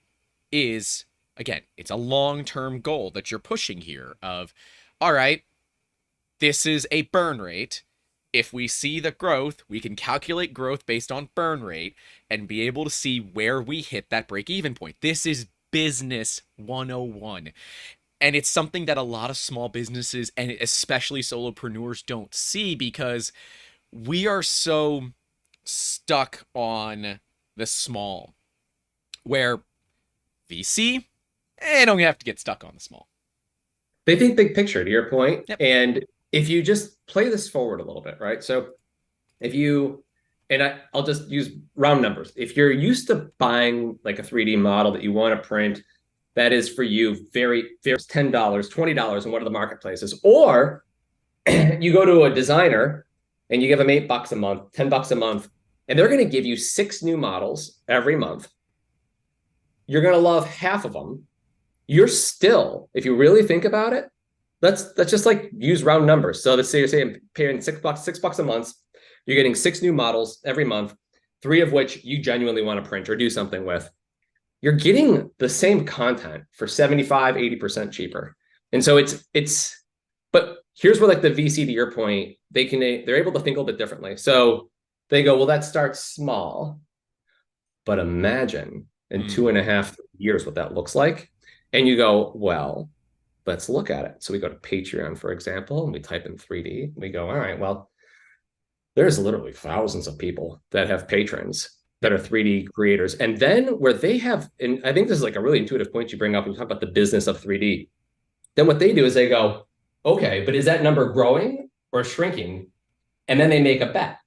is, again, it's a long-term goal that you're pushing here of, all right, this is a burn rate. If we see the growth, we can calculate growth based on burn rate and be able to see where we hit that break-even point. This is business 101. And it's something that a lot of small businesses and especially solopreneurs don't see, because we are so stuck on the small, where VC, don't have to get stuck on the small. They think big picture, to your point. Yep. And if you just play this forward a little bit, right? So I'll just use round numbers. If you're used to buying like a 3D model that you want to print, that is for you very, very $10, $20 in one of the marketplaces, or you go to a designer and you give them $8 a month, $10 a month, and they're going to give you 6 new models every month. You're going to love half of them. You're still, if you really think about it, let's just like use round numbers. So let's say you're saying paying $6 a month. You're getting 6 new models every month, 3 of which you genuinely want to print or do something with. You're getting the same content for 75, 80% cheaper. And so but here's where, like, the VC, to your point, they're able to think a little bit differently. So they go, well, that starts small, but imagine in 2.5 years what that looks like. And you go, well, let's look at it. So we go to Patreon, for example, and we type in 3D. And we go, all right, well, there's literally thousands of people that have patrons that are 3D creators. And then where they have, and I think this is like a really intuitive point you bring up when you talk about the business of 3D. Then what they do is they go, okay, but is that number growing or shrinking? And then they make a bet.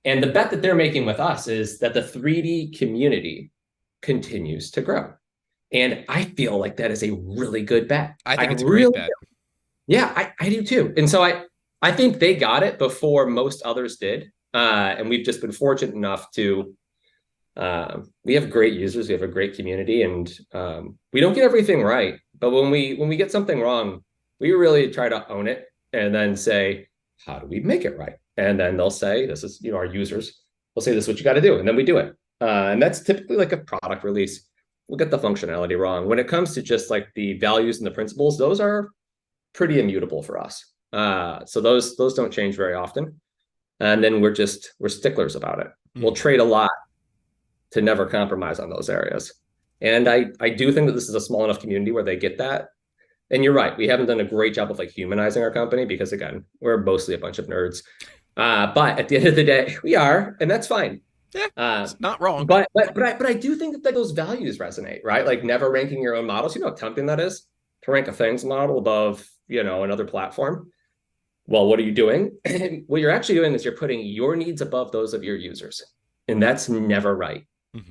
And the bet that they're making with us is that the 3D community continues to grow. And I feel like that is a really good bet. I think it's a great bet. Yeah, I do too. And so I think they got it before most others did. And we've just been fortunate enough to, we have great users, we have a great community, and we don't get everything right. But when we get something wrong, we really try to own it and then say, how do we make it right? And then they'll say, this is, our users, We'll say, this is what you got to do. And then we do it. And that's typically like a product release. We'll get the functionality wrong. When it comes to just like the values and the principles, those are pretty immutable for us. So those don't change very often. And then we're sticklers about it. We'll trade a lot to never compromise on those areas. And I do think that this is a small enough community where they get that. And you're right, we haven't done a great job of like humanizing our company because, again, we're mostly a bunch of nerds. But at the end of the day, we are, and that's fine. Yeah, it's not wrong. But I do think that those values resonate, right? Like never ranking your own models. You know how tempting that is to rank a Thangs model above, another platform. Well, what are you doing? What you're actually doing is you're putting your needs above those of your users. And that's never right.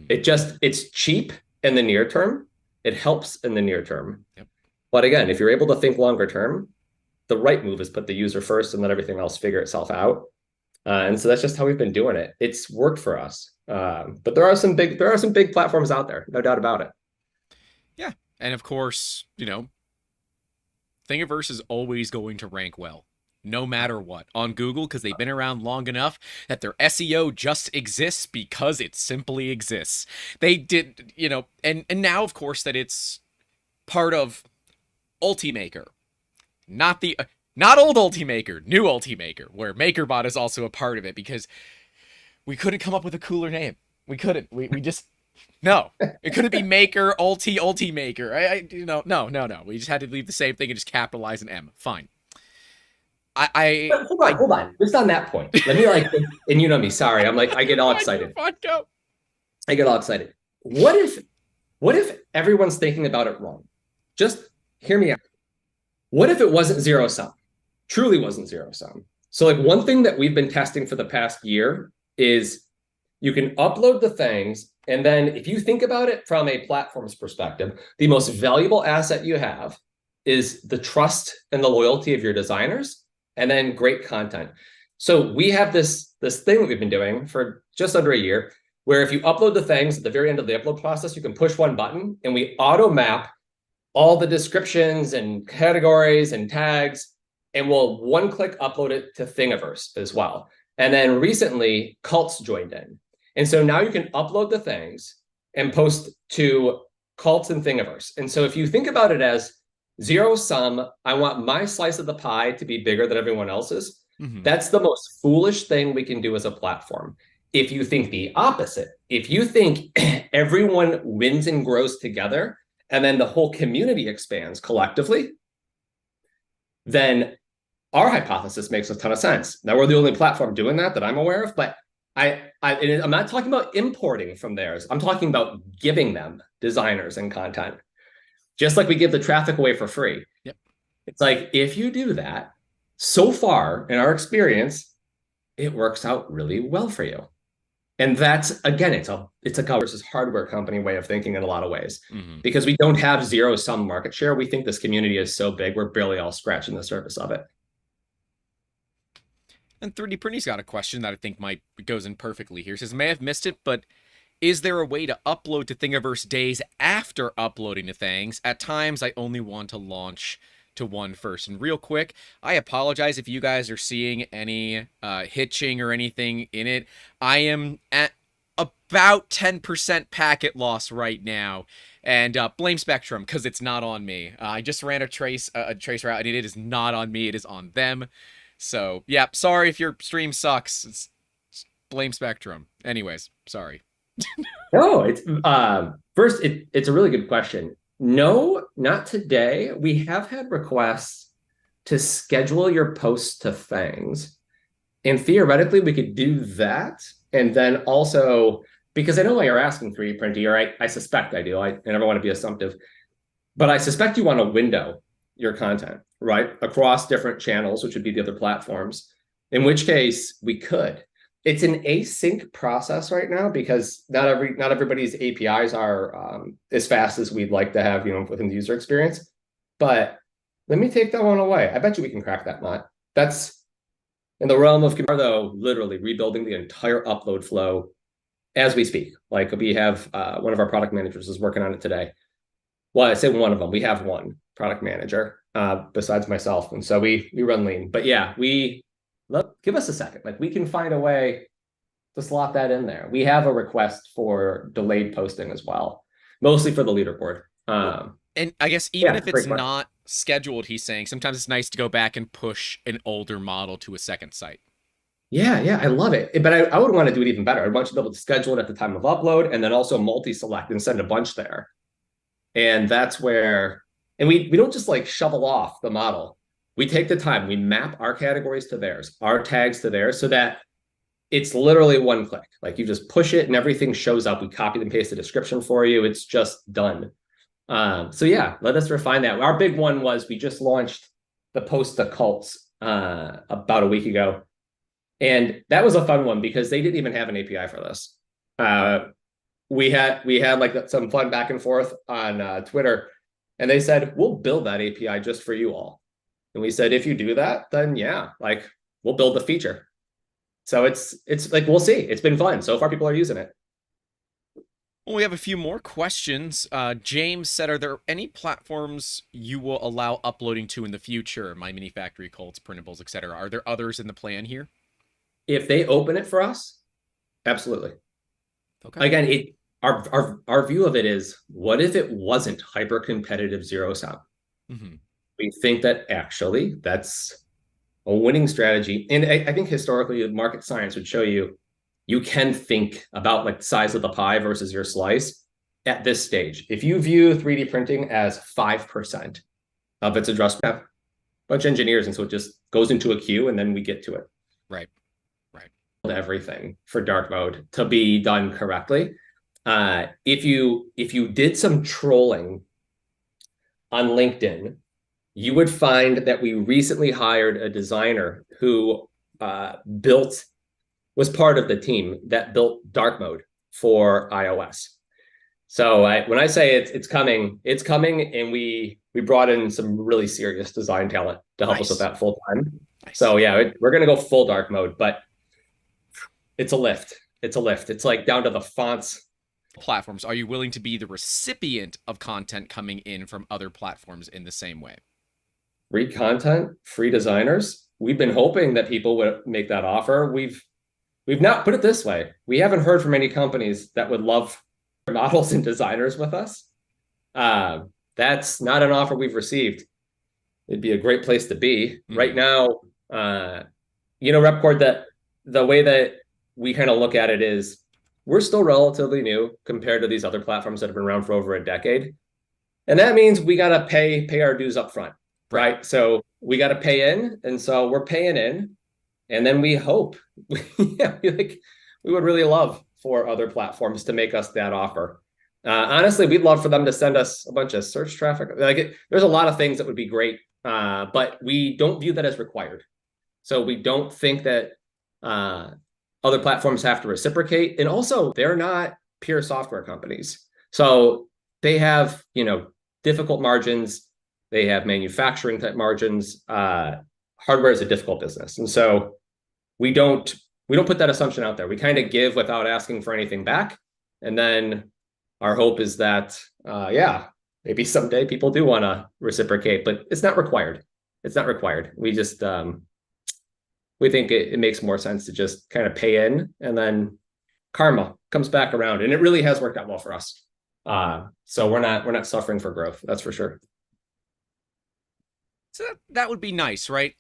It's cheap in the near term. It helps in the near term. Yep. But again, if you're able to think longer term, the right move is put the user first and let everything else figure itself out. And so that's just how we've been doing it. It's worked for us. But there are some big platforms out there, no doubt about it. Yeah. And of course, Thingiverse is always going to rank well, no matter what, on Google, because they've been around long enough that their SEO just exists because it simply exists. They did, and now, of course, that it's part of Ultimaker, not old Ultimaker, new Ultimaker, where MakerBot is also a part of it, because we couldn't come up with a cooler name. We couldn't. We just no. It couldn't be Maker Ultimaker. No. We just had to leave the same thing and just capitalize an M. Fine. Hold on. Just on that point, let me and you know me. Sorry, I'm like I get all excited. Go. I get all excited. What if everyone's thinking about it wrong? Just hear me out. What if it wasn't zero sum? Truly wasn't zero sum. So like one thing that we've been testing for the past year is you can upload the things, and then if you think about it from a platform's perspective, the most valuable asset you have is the trust and the loyalty of your designers, and then great content. So we have this thing that we've been doing for just under a year, where if you upload the things at the very end of the upload process, you can push one button and we auto map all the descriptions and categories and tags, and we'll one-click upload it to Thingiverse as well. And then recently, Cults joined in. And so now you can upload the things and post to Cults and Thingiverse. And so if you think about it as zero sum, I want my slice of the pie to be bigger than everyone else's, that's the most foolish thing we can do as a platform. If you think the opposite, if you think everyone wins and grows together, and then the whole community expands collectively, then our hypothesis makes a ton of sense. Now, we're the only platform doing that I'm aware of, but I'm not talking about importing from theirs. I'm talking about giving them designers and content, just like we give the traffic away for free. Yep. It's like, if you do that, so far in our experience, it works out really well for you. And that's, again, it's a versus hardware company way of thinking in a lot of ways, because we don't have zero sum market share. We think this community is so big, we're barely all scratching the surface of it. And 3D Printing's got a question that I think goes in perfectly here. It says, may have missed it, but is there a way to upload to Thingiverse days after uploading to Thangs? At times, I only want to launch to one first. And real quick, I apologize if you guys are seeing any hitching or anything in it. I am at about 10% packet loss right now, and blame Spectrum because it's not on me. I just ran a trace route, and it is not on me. It is on them. So yeah, sorry if your stream sucks. Blame Spectrum. Anyways, sorry. No, it's first. It's a really good question. No, not today. We have had requests to schedule your posts to Thangs. And theoretically, we could do that. And then also, because I know why you're asking 3D Printing, or I suspect I do. I never want to be assumptive. But I suspect you want to window your content, right? Across different channels, which would be the other platforms. In which case, we could. It's an async process right now because not everybody's APIs are as fast as we'd like to have, within the user experience. But let me take that one away. I bet you we can crack that nut. That's in the realm of, though, literally rebuilding the entire upload flow as we speak. Like we have one of our product managers is working on it today. Well, I say one of them. We have one product manager besides myself, and so we run lean. But yeah, give us a second. Like we can find a way to slot that in there. We have a request for delayed posting as well, mostly for the leaderboard. And I guess even if it's great question. not scheduled, he's saying sometimes it's nice to go back and push an older model to a second site. Yeah, I love it. But I would want to do it even better. I'd want you to be able to schedule it at the time of upload and then also multi-select and send a bunch there. And that's where, and we don't just like shovel off the model. We take the time, we map our categories to theirs, our tags to theirs, so that it's literally one click. Like you just push it and everything shows up. We copy and paste the description for you. It's just done. So yeah, let us refine that. Our big one was we just launched the post to cults about a week ago. And that was a fun one because they didn't even have an API for this. We had like some fun back and forth on Twitter, and they said, we'll build that API just for you all. And we said, if you do that, then yeah, like we'll build the feature. So it's like, we'll see. It's been fun. So far, people are using it. Well, we have a few more questions. James said, are there any platforms you will allow uploading to in the future? My Mini Factory, Cults, Printables, etc. Are there others in the plan here? If they open it for us, absolutely. Okay. Again, our view of it is, what if it wasn't hyper competitive zero sum? Mm-hmm. We think that actually that's a winning strategy. And I think historically, market science would show you can think about like the size of the pie versus your slice at this stage. If you view 3D printing as 5% of its addressable, a bunch of engineers, and so it just goes into a queue and then we get to it. Right. Everything for dark mode to be done correctly. If you did some trolling on LinkedIn, you would find that we recently hired a designer who was part of the team that built dark mode for iOS. So when I say it's coming, and we brought in some really serious design talent to help us with that full time. Nice. So yeah, we're gonna go full dark mode, but it's a lift. It's like down to the fonts. Platforms. Are you willing to be the recipient of content coming in from other platforms in the same way? Free content, free designers. We've been hoping that people would make that offer. We've not, put it this way, we haven't heard from any companies that would love models and designers with us. That's not an offer we've received. It'd be a great place to be. Mm-hmm. Right now, Repcord, that the way that we kind of look at it is we're still relatively new compared to these other platforms that have been around for over a decade. And that means we got to pay our dues up front, right? So we got to pay in. And so we're paying in. And then we hope, we would really love for other platforms to make us that offer. Honestly, we'd love for them to send us a bunch of search traffic. There's a lot of things that would be great, but we don't view that as required. So we don't think that other platforms have to reciprocate. And also, they're not pure software companies. So they have, difficult margins. They have manufacturing type margins. Hardware is a difficult business. And so we don't put that assumption out there. We kind of give without asking for anything back. And then our hope is that, maybe someday people do want to reciprocate, but it's not required. It's not required. We just, we think it makes more sense to just kind of pay in, and then karma comes back around. And it really has worked out well for us. So we're not suffering for growth. That's for sure. So that would be nice, right?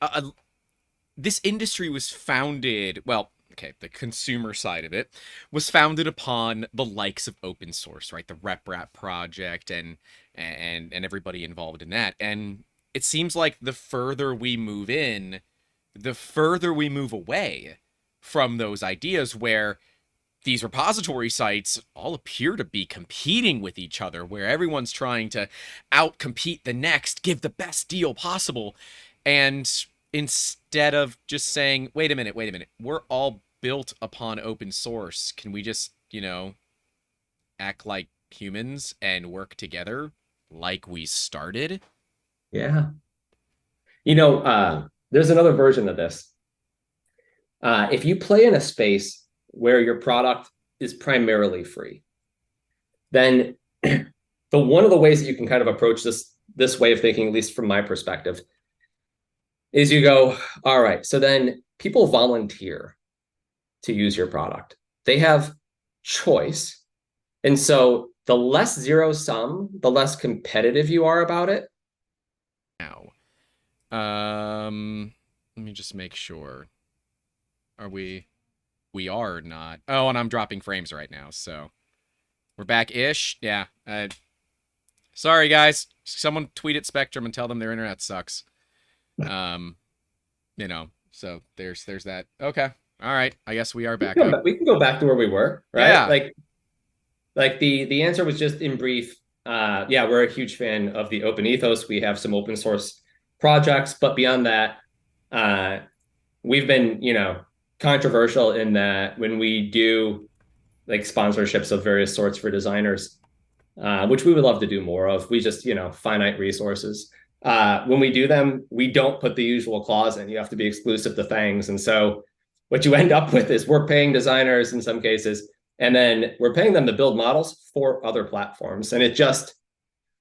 This industry was founded, the consumer side of it was founded upon the likes of open source, right? The RepRap project and everybody involved in that. And it seems like the further we move in, the further we move away from those ideas, where these repository sites all appear to be competing with each other, where everyone's trying to outcompete the next, give the best deal possible. And instead of just saying, wait a minute, we're all built upon open source. Can we just, act like humans and work together like we started? Yeah. There's another version of this. If you play in a space where your product is primarily free, then one of the ways that you can kind of approach this way of thinking, at least from my perspective, is you go, all right, so then people volunteer to use your product. they have choice. And so the less zero sum, the less competitive you are about it. Now, let me just make sure. Are we? We are not. Oh, and I'm dropping frames right now, so we're back-ish. Yeah. Sorry, guys. Someone tweet at Spectrum and tell them their internet sucks. So there's that. Okay. All right. I guess we are back up. We can go back to where we were, right? Yeah. Like the answer was just in brief. Yeah, we're a huge fan of the open ethos. We have some open source projects, but beyond that, we've been, controversial in that when we do like sponsorships of various sorts for designers, which we would love to do more of. We just, finite resources. When we do them, we don't put the usual clause in. You have to be exclusive to Thangs. And so what you end up with is we're paying designers in some cases, and then we're paying them to build models for other platforms. And it just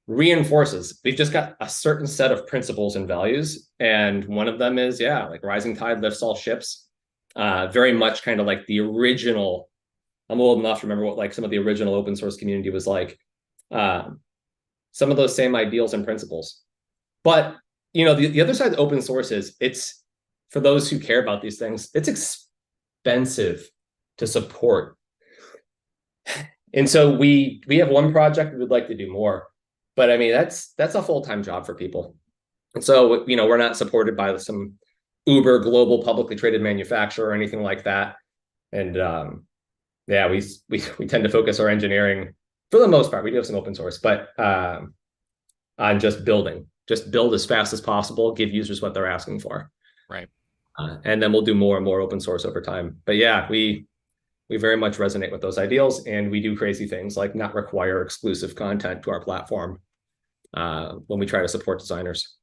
reinforces, we've just got a certain set of principles and values. And one of them is, like rising tide lifts all ships. Very much kind of like the original, I'm old enough to remember what like some of the original open source community was like. Some of those same ideals and principles. But, the other side of open source is it's, for those who care about these things, it's expensive to support. And so we have one project we would like to do more, but I mean, that's a full-time job for people. And so, we're not supported by some uber global publicly traded manufacturer or anything like that. And we tend to focus our engineering, for the most part, we do have some open source, but on just building. Just build as fast as possible, give users what they're asking for. Right. And then we'll do more and more open source over time. But yeah, we very much resonate with those ideals, and we do crazy things like not require exclusive content to our platform when we try to support designers.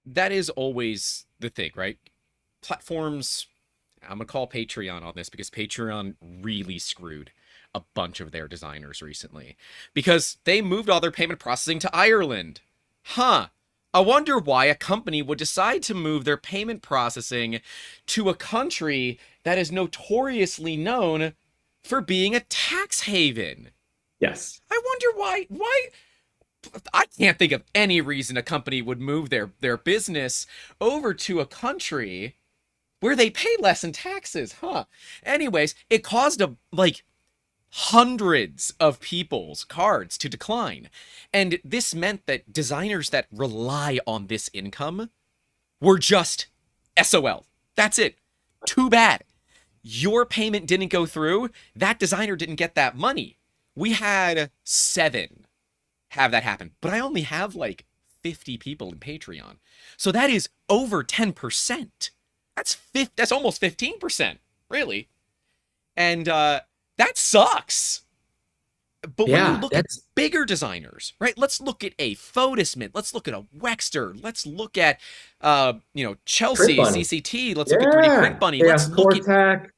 That is always the thing, right? Platforms, I'm going to call Patreon on this because Patreon really screwed a bunch of their designers recently because they moved all their payment processing to Ireland. I wonder why a company would decide to move their payment processing to a country that is notoriously known for being a tax haven. Yes. I wonder why I can't think of any reason a company would move their business over to a country where they pay less in taxes, Anyways, it caused hundreds of people's cards to decline. And this meant that designers that rely on this income were just SOL. That's it. Too bad. Your payment didn't go through. That designer didn't get that money. We had 7 have that happen, but I only have 50 people in Patreon. So that is over 10%. That's almost 15%, really. And that sucks. But when you look at bigger designers, right? Let's look at a Photismint. Let's look at a Wexter. Let's look at, Chelsea, CCT. Let's look at 3D Print Bunny. Let's look at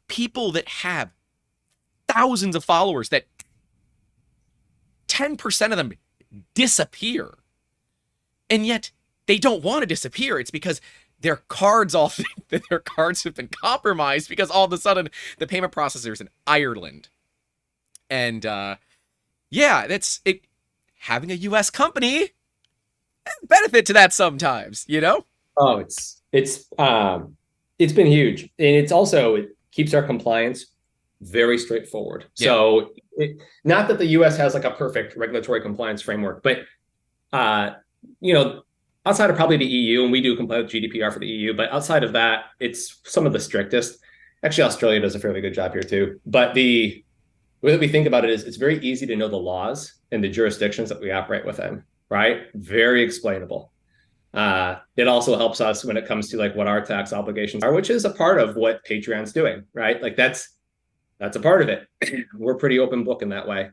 people that have thousands of followers that 10% of them disappear. And yet they don't want to disappear. It's because their cards have been compromised because all of a sudden the payment processors in Ireland. And that's it. Having a US company, benefit to that sometimes, Oh, it's been huge. And it keeps our compliance very straightforward. Yeah. So not that the US has a perfect regulatory compliance framework, but outside of probably the EU, and we do comply with GDPR for the EU, but outside of that, it's some of the strictest. Actually, Australia does a fairly good job here too. But the way that we think about it is it's very easy to know the laws and the jurisdictions that we operate within, right? Very explainable. It also helps us when it comes to what our tax obligations are, which is a part of what Patreon's doing, right? That's a part of it. We're pretty open book in that way.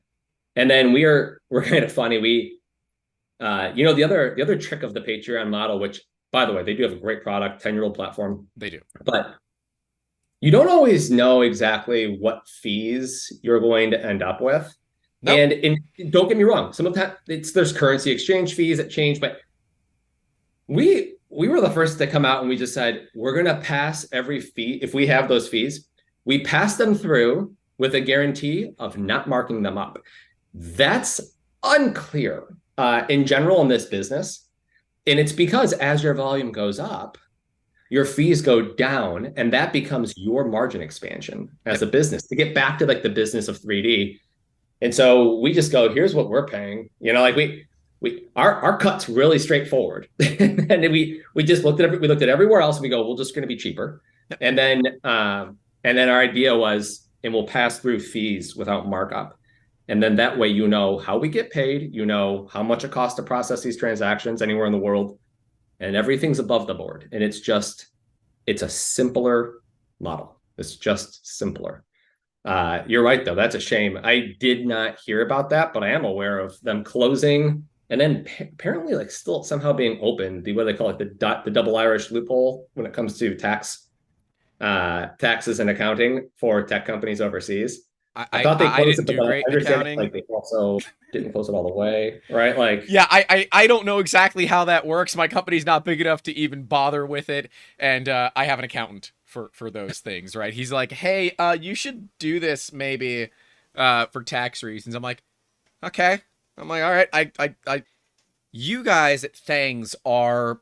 And then we're kind of funny. The other trick of the Patreon model, which, by the way, they do have a great product, 10-year-old platform. They do. But you don't always know exactly what fees you're going to end up with. Nope. And don't get me wrong, some of that, there's currency exchange fees that change, but we were the first to come out and we just said, we're going to pass every fee. If we have those fees, We pass them through with a guarantee of not marking them up. That's unclear in general in this business. And it's because as your volume goes up, your fees go down, and that becomes your margin expansion as a business to get back to like the business of 3D. And so we just go, here's what we're paying. You know, like our cut's really straightforward. And then we just looked at everywhere else and we go, we're just going to be cheaper. And then our idea was, and we'll pass through fees without markup. And then that way, you know how we get paid, you know how much it costs to process these transactions anywhere in the world, and everything's above the board. And it's a simpler model. It's just simpler. You're right, though. That's a shame. I did not hear about that, but I am aware of them closing and then apparently like still somehow being open, the what they call it, the double Irish loophole when it comes to taxes and accounting for tech companies overseas. I thought they closed it, but I understand like they also didn't close it all the way, right? Like, yeah, I don't know exactly how that works. My company's not big enough to even bother with it, and I have an accountant for those things, right? He's like, hey, you should do this maybe for tax reasons. I'm like, okay. I'm like, all right. I you guys at Thangs are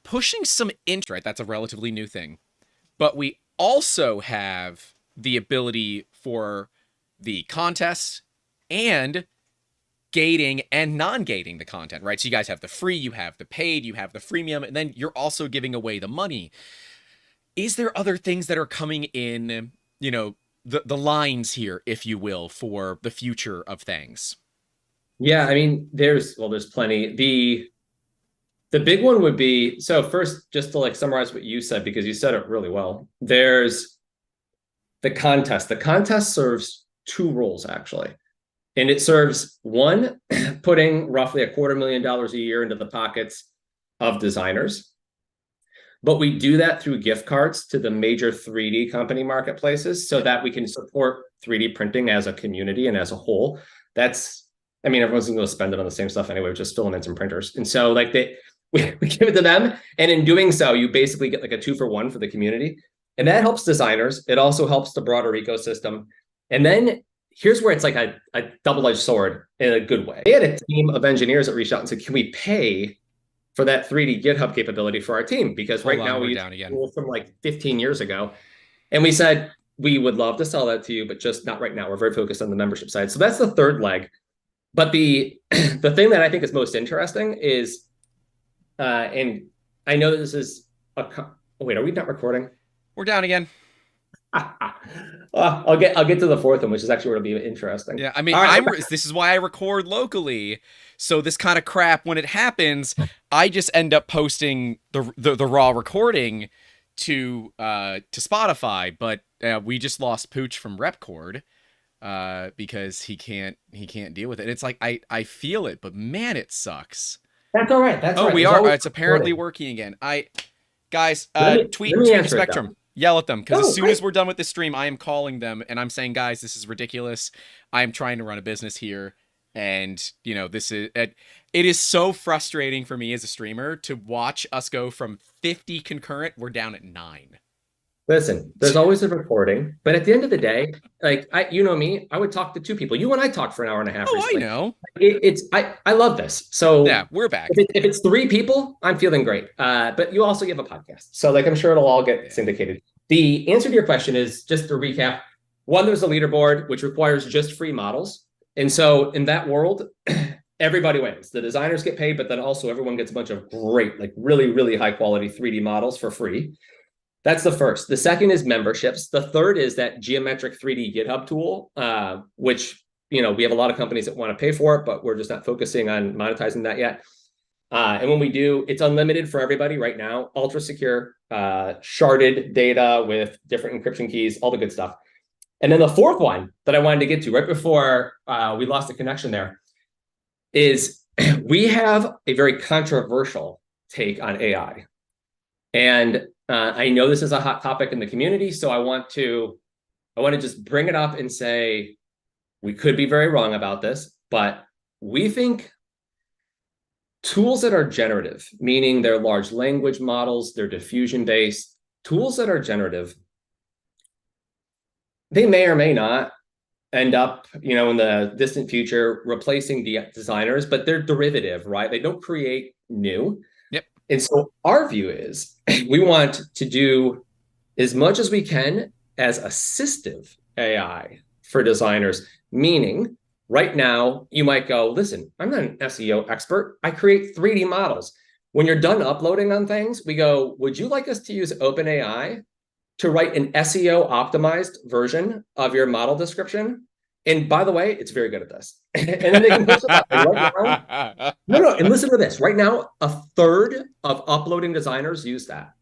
pushing some right? That's a relatively new thing, but we also have the ability for the contests and gating and non-gating the content, right? So you guys have the free, you have the paid, you have the freemium, and then you're also giving away the money. Is there other things that are coming in, you know, the lines here, if you will, for the future of Thangs? Yeah, I mean, there's plenty. The big one would be, so first, just to like summarize what you said, because you said it really well, there's the contest. The contest serves two roles, actually. And it serves one, putting roughly $250,000 a year into the pockets of designers. But we do that through gift cards to the major 3D company marketplaces so that we can support 3D printing as a community and as a whole. I mean, everyone's going to spend it on the same stuff anyway, just filaments and printers. And so like we give it to them. And in doing so, you basically get like a 2-for-1 for the community. And that helps designers. It also helps the broader ecosystem. And then here's where it's like a double-edged sword in a good way. They had a team of engineers that reached out and said, can we pay for that 3D GitHub capability for our team? Because right now we use tools from like 15 years ago. And we said, we would love to sell that to you, but just not right now. We're very focused on the membership side. So that's the third leg. But the thing that I think is most interesting is, and I know that this is wait, are we not recording? We're down again. I'll get to the fourth one, which is actually where it'll be interesting. Yeah, I mean, this is why I record locally. So this kind of crap, when it happens, I just end up posting the raw recording to Spotify. But we just lost Pooch from Repcord because he can't deal with it. And it's like I feel it, but man, it sucks. That's all right. That's all right. We are. It's apparently working again. Guys, tweet the Spectrum. Yell at them, because as soon as we're done with this stream, I am calling them and I'm saying, guys, this is ridiculous. I am trying to run a business here, and you know, it is so frustrating for me as a streamer to watch us go from 50 concurrent. We're down at 9. Listen, there's always a recording, but at the end of the day, like you know me, I would talk to 2 people. You and I talked for an hour and a half. Recently. I know. I love this. So yeah, we're back. If it's 3 people, I'm feeling great. But you also give a podcast, so like I'm sure it'll all get syndicated. The answer to your question is, just to recap: 1, there's a leaderboard which requires just free models, and so in that world, everybody wins. The designers get paid, but then also everyone gets a bunch of great, like really, really high quality 3D models for free. That's the first. The second is memberships. The third is that geometric 3D GitHub tool, which, you know, we have a lot of companies that want to pay for it, but we're just not focusing on monetizing that yet. And when we do, it's unlimited for everybody right now, ultra secure, sharded data with different encryption keys, all the good stuff. And then the fourth one that I wanted to get to right before we lost the connection there is we have a very controversial take on AI. And I know this is a hot topic in the community, so I want to just bring it up and say, we could be very wrong about this, but we think tools that are generative, meaning they're large language models, they're diffusion-based, tools that are generative They may or may not end up, in the distant future, replacing the designers, but they're derivative, right? They don't create new. Yep. And so our view is we want to do as much as we can as assistive AI for designers, meaning right now you might go, listen, I'm not an SEO expert. I create 3D models. When you're done uploading on things, we go, would you like us to use OpenAI to write an SEO optimized version of your model description? And by the way, it's very good at this. And then they can push it up. And right now, no, and listen to this. Right now, a third of uploading designers use that.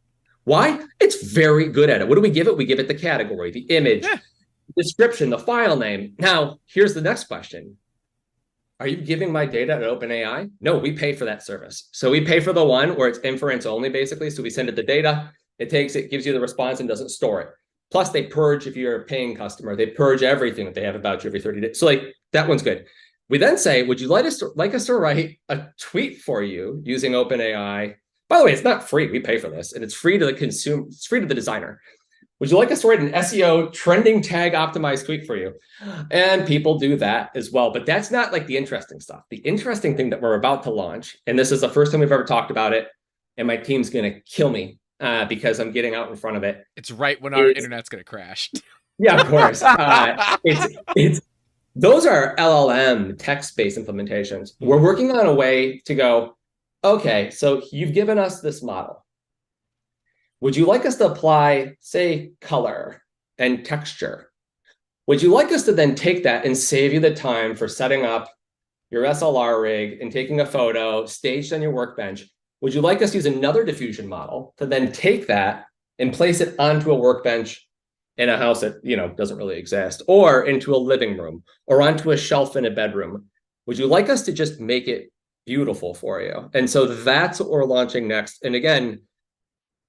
Why? It's very good at it. What do we give it? We give it the category, the image, description, the file name. Now, here's the next question. Are you giving my data to OpenAI? No, we pay for that service. So we pay for the one where it's inference only, basically. So we send it the data, it takes it, gives you the response, and doesn't store it. Plus, they purge, if you're a paying customer, they purge everything that they have about you every 30 days. So like that one's good. We then say, would you like us to write a tweet for you using OpenAI? By the way, it's not free. We pay for this, and it's free to the consumer. It's free to the designer. Would you like us to write an SEO trending tag optimized tweet for you? And people do that as well. But that's not like the interesting stuff. The interesting thing that we're about to launch, and this is the first time we've ever talked about it, and my team's going to kill me because I'm getting out in front of it. It's right when our internet's going to crash. Yeah, of course. It's those are LLM text-based implementations. We're working on a way to go, okay, so you've given us this model. Would you like us to apply, say, color and texture? Would you like us to then take that and save you the time for setting up your SLR rig and taking a photo staged on your workbench? Would you like us to use another diffusion model to then take that and place it onto a workbench in a house that doesn't really exist, or into a living room, or onto a shelf in a bedroom? Would you like us to just make it beautiful for you? And so that's what we're launching next. And again,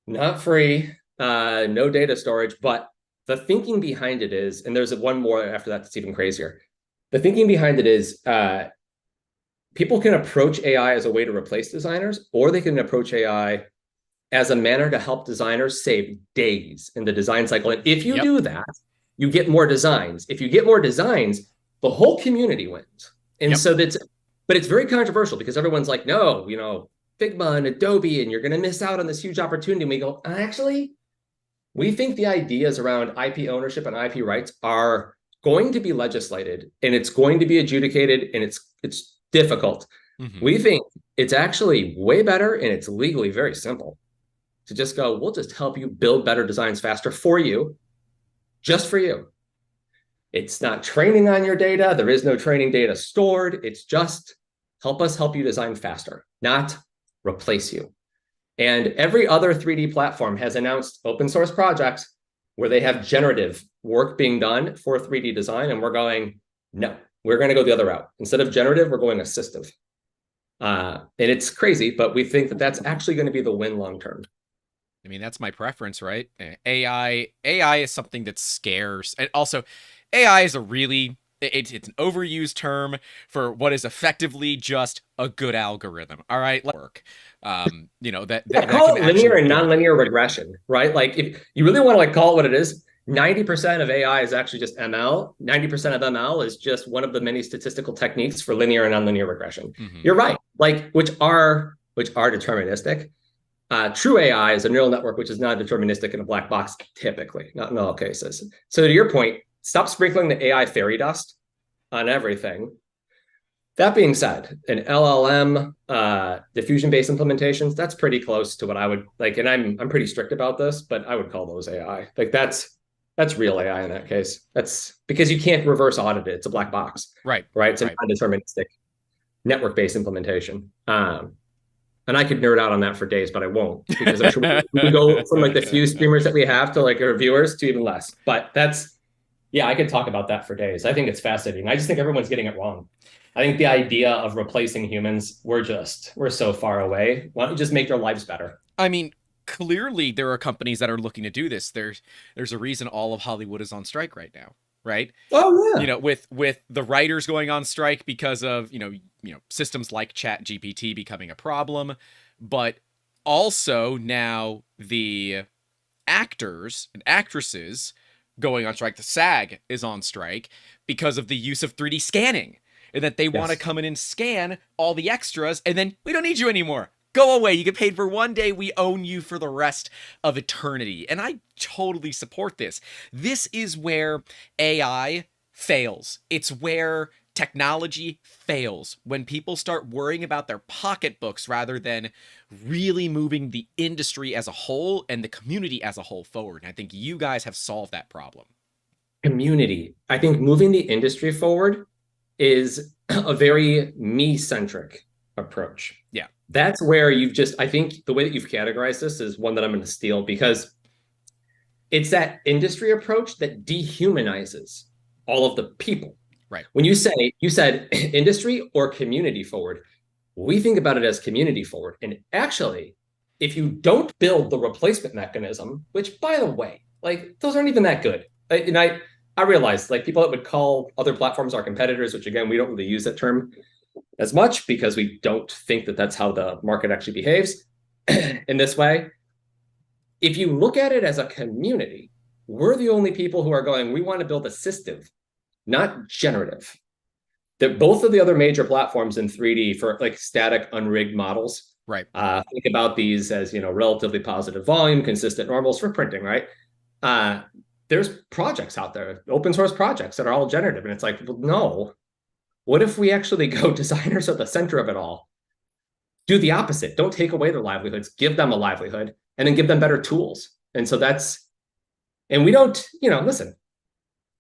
not free, no data storage, but the thinking behind it is, and there's one more after that that's even crazier. The thinking behind it is people can approach AI as a way to replace designers, or they can approach AI as a manner to help designers save days in the design cycle. And if you do that, you get more designs. If you get more designs, the whole community wins. And so but it's very controversial because everyone's like, no, Figma and Adobe, and you're going to miss out on this huge opportunity. And we go, actually, we think the ideas around IP ownership and IP rights are going to be legislated, and it's going to be adjudicated, and it's difficult. We think it's actually way better, and it's legally very simple to just go, we'll just help you build better designs faster for you, just for you. It's not training on your data. There is no training data stored. It's just help us help you design faster, not replace you. And every other 3D platform has announced open source projects where they have generative work being done for 3D design. And we're going, no, we're going to go the other route. Instead of generative, we're going assistive. And it's crazy, but we think that that's actually going to be the win long term. I mean, that's my preference, right? AI is something that's scarce. And also, AI is it's an overused term for what is effectively just a good algorithm. All right, let's work. Call it linear and nonlinear regression, right? Like if you really want to call it what it is, 90% of AI is actually just ML. 90% of ML is just one of the many statistical techniques for linear and nonlinear regression. You're right, which are deterministic. True AI is a neural network which is not deterministic in a black box, typically, not in all cases. So to your point, stop sprinkling the AI fairy dust on everything. That being said, an LLM, diffusion-based implementations, that's pretty close to what I would like. And I'm pretty strict about this, but I would call those AI. That's real AI in that case. That's because you can't reverse audit it. It's a black box. Right. It's a non-deterministic network-based implementation. And I could nerd out on that for days, but I won't, because I'm sure we can go from the few streamers that we have to our viewers to even less. But I could talk about that for days. I think it's fascinating. I just think everyone's getting it wrong. I think the idea of replacing humans, we're so far away. Why don't you just make their lives better? I mean, clearly there are companies that are looking to do this. There's a reason all of Hollywood is on strike right now, right? Oh yeah. With the writers going on strike because of systems like ChatGPT becoming a problem, but also now the actors and actresses going on strike. The SAG is on strike because of the use of 3D scanning, and that they want to come in and scan all the extras, and then we don't need you anymore. Go away. You get paid for one day. We own you for the rest of eternity. And I totally support this. This is where AI fails. It's where technology fails, when people start worrying about their pocketbooks rather than really moving the industry as a whole and the community as a whole forward. And I think you guys have solved that problem. Community. I think moving the industry forward is a very me-centric approach. Yeah. That's where I think the way that you've categorized this is one that I'm going to steal, because it's that industry approach that dehumanizes all of the people. Right. When you said industry or community forward, we think about it as community forward. And actually, if you don't build the replacement mechanism, which by the way, like those aren't even that good. And I realize like people that would call other platforms our competitors, which again, we don't really use that term as much because we don't think that that's how the market actually behaves in this way. If you look at it as a community, we're the only people who are going, we want to build assistive, not generative. That both of the other major platforms in 3D for like static unrigged models, right? Think about these as, relatively positive volume, consistent normals for printing, right? There's projects out there, open source projects that are all generative. And it's like, well, no, what if we actually go designers at the center of it all? Do the opposite. Don't take away their livelihoods, give them a livelihood, and then give them better tools. And so and we don't, listen,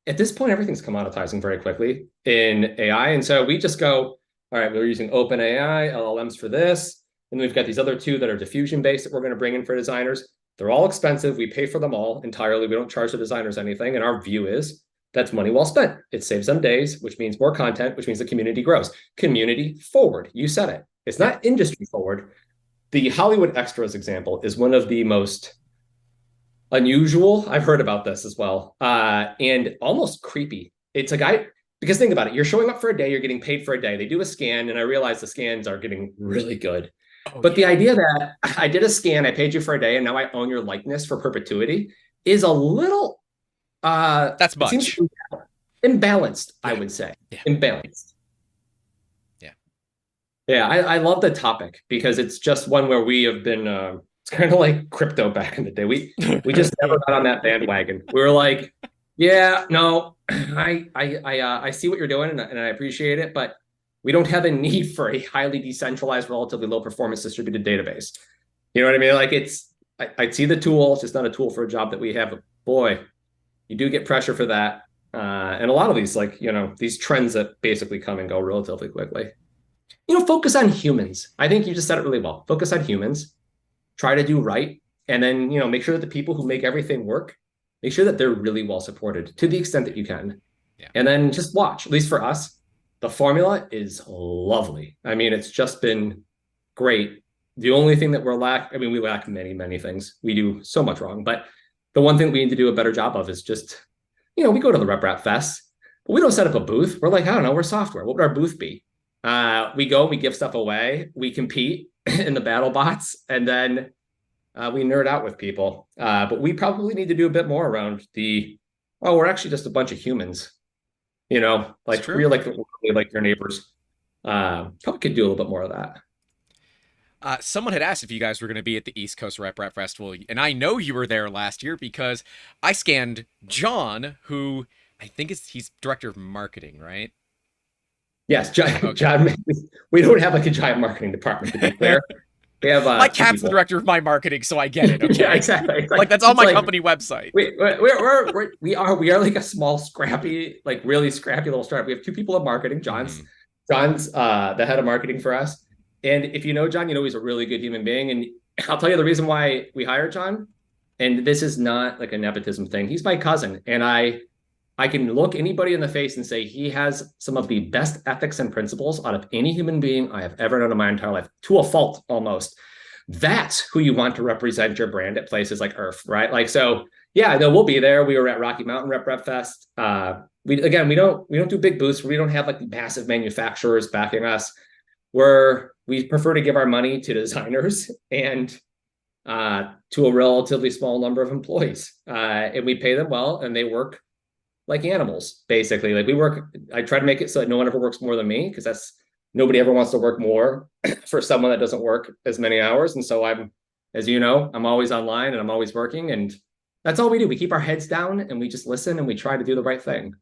at this point, everything's commoditizing very quickly in AI. And so we just go, all right, we're using OpenAI, LLMs for this. And we've got these other two that are diffusion based that we're going to bring in for designers. They're all expensive. We pay for them all entirely. We don't charge the designers anything. And our view is that's money well spent. It saves them days, which means more content, which means the community grows. Community forward. You said it. It's not industry forward. The Hollywood Extras example is one of the most unusual. I've heard about this as well. And almost creepy. It's a guy, because think about it. You're showing up for a day. You're getting paid for a day. They do a scan. And I realize the scans are getting really good. But the idea that I did a scan, I paid you for a day, and now I own your likeness for perpetuity is a little that's much. Seems imbalanced, I would say. Yeah. Imbalanced. Yeah, I love the topic because it's just one where we have been it's kind of like crypto back in the day. We just never got on that bandwagon. We were like, yeah, no, I see what you're doing and I appreciate it, but we don't have a need for a highly decentralized, relatively low performance distributed database. You know what I mean? Like I see the tool, it's just not a tool for a job that we have. But boy, you do get pressure for that. And a lot of these, these trends that basically come and go relatively quickly. Focus on humans. I think you just said it really well. Focus on humans, try to do right. And then, make sure that the people who make everything work, make sure that they're really well supported to the extent that you can. Yeah. And then just watch, at least for us, the formula is lovely. I mean, it's just been great. The only thing that we lack many, many things. We do so much wrong. But the one thing we need to do a better job of is just, we go to the RepRap Fest, but we don't set up a booth. We're like, I don't know, we're software. What would our booth be? We go, we give stuff away, we compete in the battle bots, and then we nerd out with people. But we probably need to do a bit more around we're actually just a bunch of humans. We're like your neighbors. Probably could do a little bit more of that. Someone had asked if you guys were going to be at the East Coast RepRap Festival, and I know you were there last year because I scanned John, who I think he's director of marketing, right? Yes, John. We don't have a giant marketing department, to be clear. We have my cat's the director of my marketing, so I get it. Okay, yeah, exactly. Like that's on my company website. We are like a small, scrappy, like really scrappy little startup. We have two people in marketing. John's the head of marketing for us. And if you know John, he's a really good human being. And I'll tell you the reason why we hired John. And this is not like a nepotism thing. He's my cousin, and I can look anybody in the face and say he has some of the best ethics and principles out of any human being I have ever known in my entire life, to a fault almost. That's who you want to represent your brand at places like Earth, right? We'll be there. We were at Rocky Mountain RepRap Fest. We don't do big booths. We don't have like massive manufacturers backing us. We prefer to give our money to designers and to a relatively small number of employees. And we pay them well, and they work like animals, basically. Like I try to make it so that no one ever works more than me, because nobody ever wants to work more for someone that doesn't work as many hours. And so as you know, I'm always online and I'm always working, and that's all we do. We keep our heads down and we just listen and we try to do the right thing.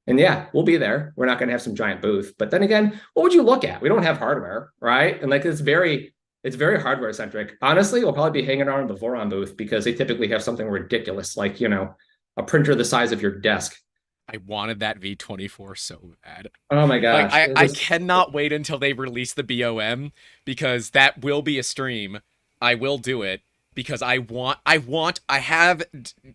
And yeah, we'll be there. We're not going to have some giant booth, but then again, what would you look at? We don't have hardware, right? And like, it's very hardware centric. Honestly, we'll probably be hanging around the Voron booth because they typically have something ridiculous, like, a printer the size of your desk. I wanted that V24 so bad. Oh my gosh. Like, I cannot wait until they release the BOM, because that will be a stream. I will do it because I have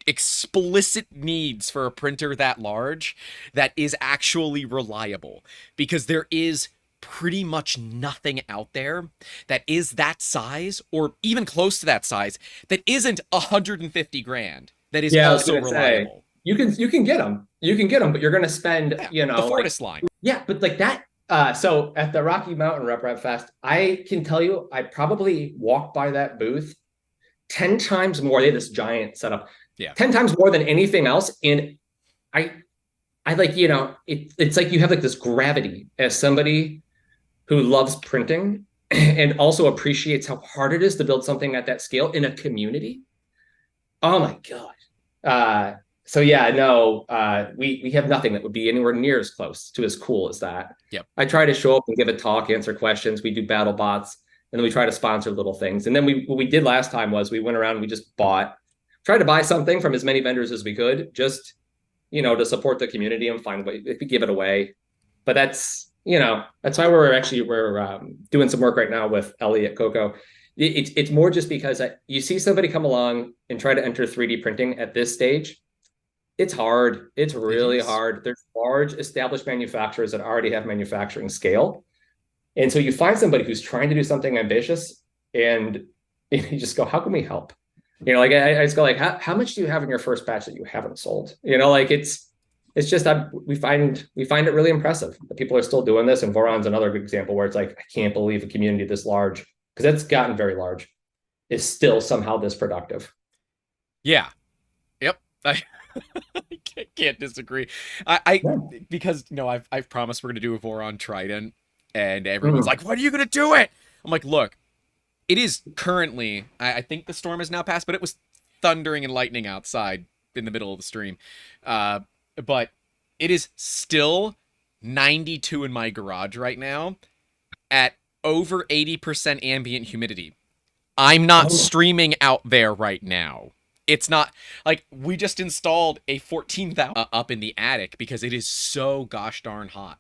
explicit needs for a printer that large that is actually reliable, because there is pretty much nothing out there that is that size or even close to that size that isn't 150 grand that is also reliable. You can get them, but you're going to spend, the Fortis line. Yeah, but like that. So at the Rocky Mountain RepRap Fest, I can tell you, I probably walked by that booth 10 times more. They had this giant setup, 10 times more than anything else. And I like, it's like you have like this gravity as somebody who loves printing and also appreciates how hard it is to build something at that scale in a community. Oh my God. So yeah, no, we have nothing that would be anywhere near as close to as cool as that. Yep. I try to show up and give a talk, answer questions. We do battle bots, and then we try to sponsor little things. And then what we did last time was we went around and we just tried to buy something from as many vendors as we could, just, to support the community and find a way to give it away. But that's why we're doing some work right now with Ellie at Coco. It's more just because you see somebody come along and try to enter 3D printing at this stage. It's hard. It's really hard. There's large established manufacturers that already have manufacturing scale. And so you find somebody who's trying to do something ambitious, and you just go, how can we help? I just go like, how much do you have in your first batch that you haven't sold? It's just we find it really impressive that people are still doing this. And Voron's another good example where it's like, I can't believe a community this large, because it's gotten very large, is still somehow this productive. Yeah. Yep. I can't disagree. Because I've promised we're gonna do a Voron Trident, and everyone's like, "When are you gonna do it?" I'm like, look, it is currently. I think the storm has now passed, but it was thundering and lightning outside in the middle of the stream. But it is still 92 in my garage right now, at over 80% ambient humidity. I'm not streaming out there right now. It's not like we just installed a 14,000 up in the attic because it is so gosh darn hot.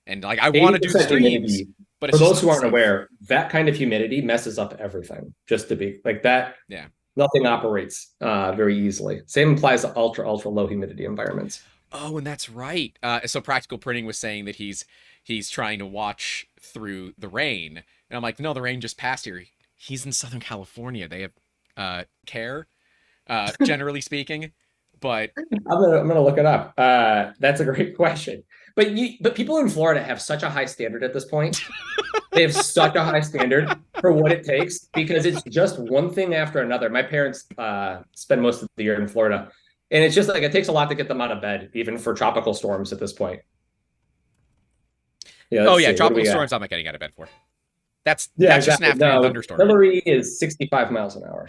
And like, I want to do streams, but for those who aren't aware, that kind of humidity messes up everything. Just to be like that. Yeah. Nothing operates very easily. Same applies to ultra low humidity environments. Oh, and that's right. So Practical Printing was saying that he's trying to watch through the rain. And I'm like, no, the rain just passed here. He's in Southern California. They have care. Generally speaking, but I'm gonna look it up. That's a great question. But people in Florida have such a high standard at this point. They have such a high standard for what it takes, because it's just one thing after another. My parents spend most of the year in Florida, and it's just like it takes a lot to get them out of bed, even for tropical storms at this point. Yeah, tropical storms I'm not getting out of bed for. That's exactly. Just an afternoon thunderstorm. Hillary is 65 miles an hour,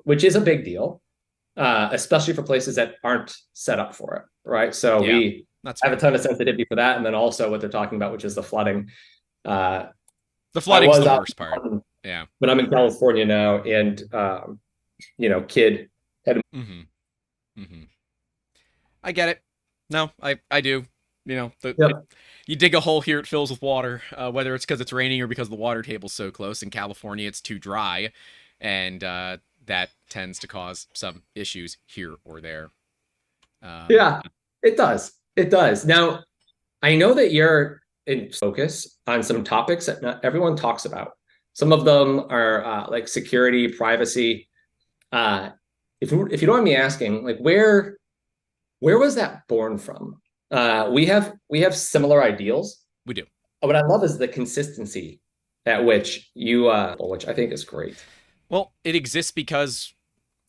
which is a big deal. Especially for places that aren't set up for it, right? So we have a ton of sensitivity for that, and then also what they're talking about, which is the flooding. The flooding is the worst part. Yeah, but I'm in California now, and kid had. I get it. No, I do. You dig a hole here, it fills with water. Whether it's because it's raining or because the water table's so close. In California, it's too dry, and that tends to cause some issues here or there. Yeah, it does. It does. Now, I know that you're in focus on some topics that not everyone talks about. Some of them are like security, privacy. If you don't mind me asking, like where was that born from? We have similar ideals. We do. What I love is the consistency at which you, which I think is great. Well, it exists because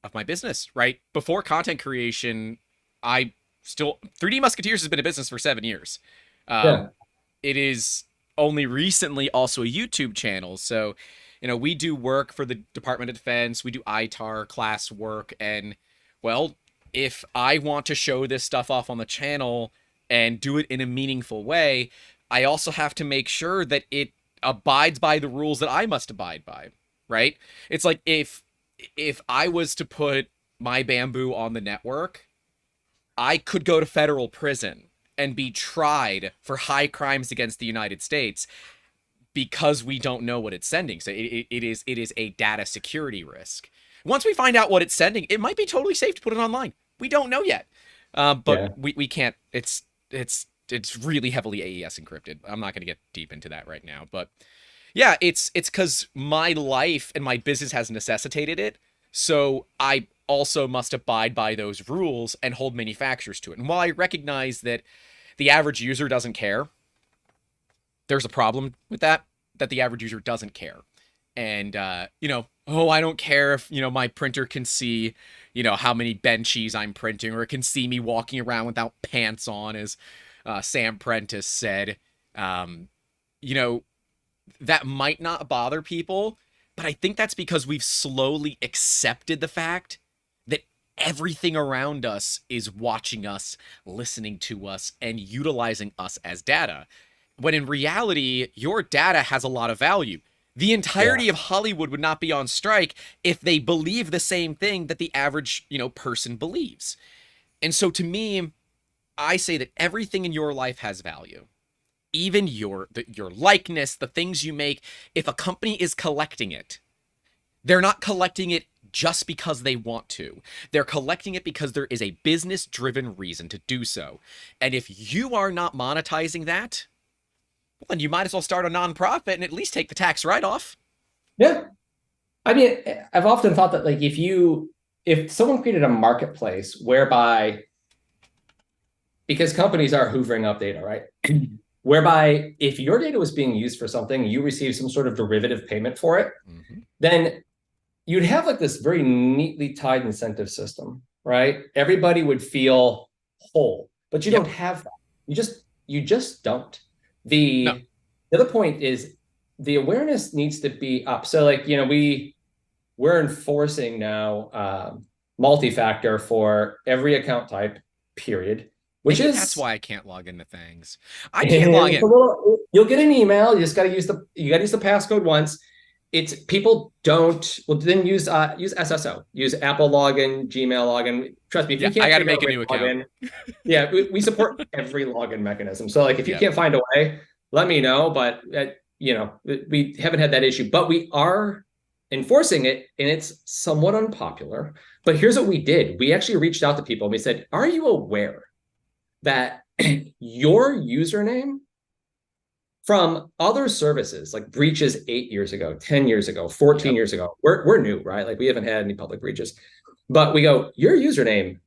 of my business, right? Before content creation, I still 3D Musketeers has been a business for 7 years. Yeah. It is only recently also a YouTube channel. So, we do work for the Department of Defense, we do ITAR class work, and well, if I want to show this stuff off on the channel and do it in a meaningful way, I also have to make sure that it abides by the rules that I must abide by, right? It's like if I was to put my bamboo on the network, I could go to federal prison and be tried for high crimes against the United States because we don't know what it's sending. So it is a data security risk. Once we find out what it's sending, it might be totally safe to put it online. We don't know yet, but we can't. It's really heavily AES encrypted. I'm not going to get deep into that right now, but yeah, it's because my life and my business has necessitated it. So I also must abide by those rules and hold manufacturers to it. And while I recognize that the average user doesn't care, there's a problem with that the average user doesn't care. And, oh, I don't care if, my printer can see, how many benchies I'm printing, or it can see me walking around without pants on, as Sam Prentice said. That might not bother people, but I think that's because we've slowly accepted the fact that everything around us is watching us, listening to us, and utilizing us as data. When in reality, your data has a lot of value. The entirety of Hollywood would not be on strike if they believe the same thing that the average, person believes. And so to me, I say that everything in your life has value. Even your likeness, the things you make. If a company is collecting it, they're not collecting it just because they want to. They're collecting it because there is a business-driven reason to do so. And if you are not monetizing that, well, then you might as well start a nonprofit and at least take the tax write-off. Yeah. I mean, I've often thought that, like, if someone created a marketplace whereby, because companies are hoovering up data, right? Whereby if your data was being used for something, you receive some sort of derivative payment for it, then you'd have like this very neatly tied incentive system, right? Everybody would feel whole, but you don't have that. You just don't. The other point is the awareness needs to be up. So, like, we're enforcing now multi-factor for every account type, period. That's why I can't log into Thangs. I can't log in. You'll get an email. You just got to use the passcode once. It's people don't. Well, then use SSO. Use Apple login, Gmail login. Trust me, if you can't, I got to make a new account. We support every login mechanism. So, like, if you can't find a way, let me know. But we haven't had that issue. But we are enforcing it, and it's somewhat unpopular. But here's what we did: we actually reached out to people and we said, "Are you aware that your username from other services, like breaches 8 years ago, 10 years ago, 14 years ago, we're new, right? Like, we haven't had any public breaches, but we go, your username,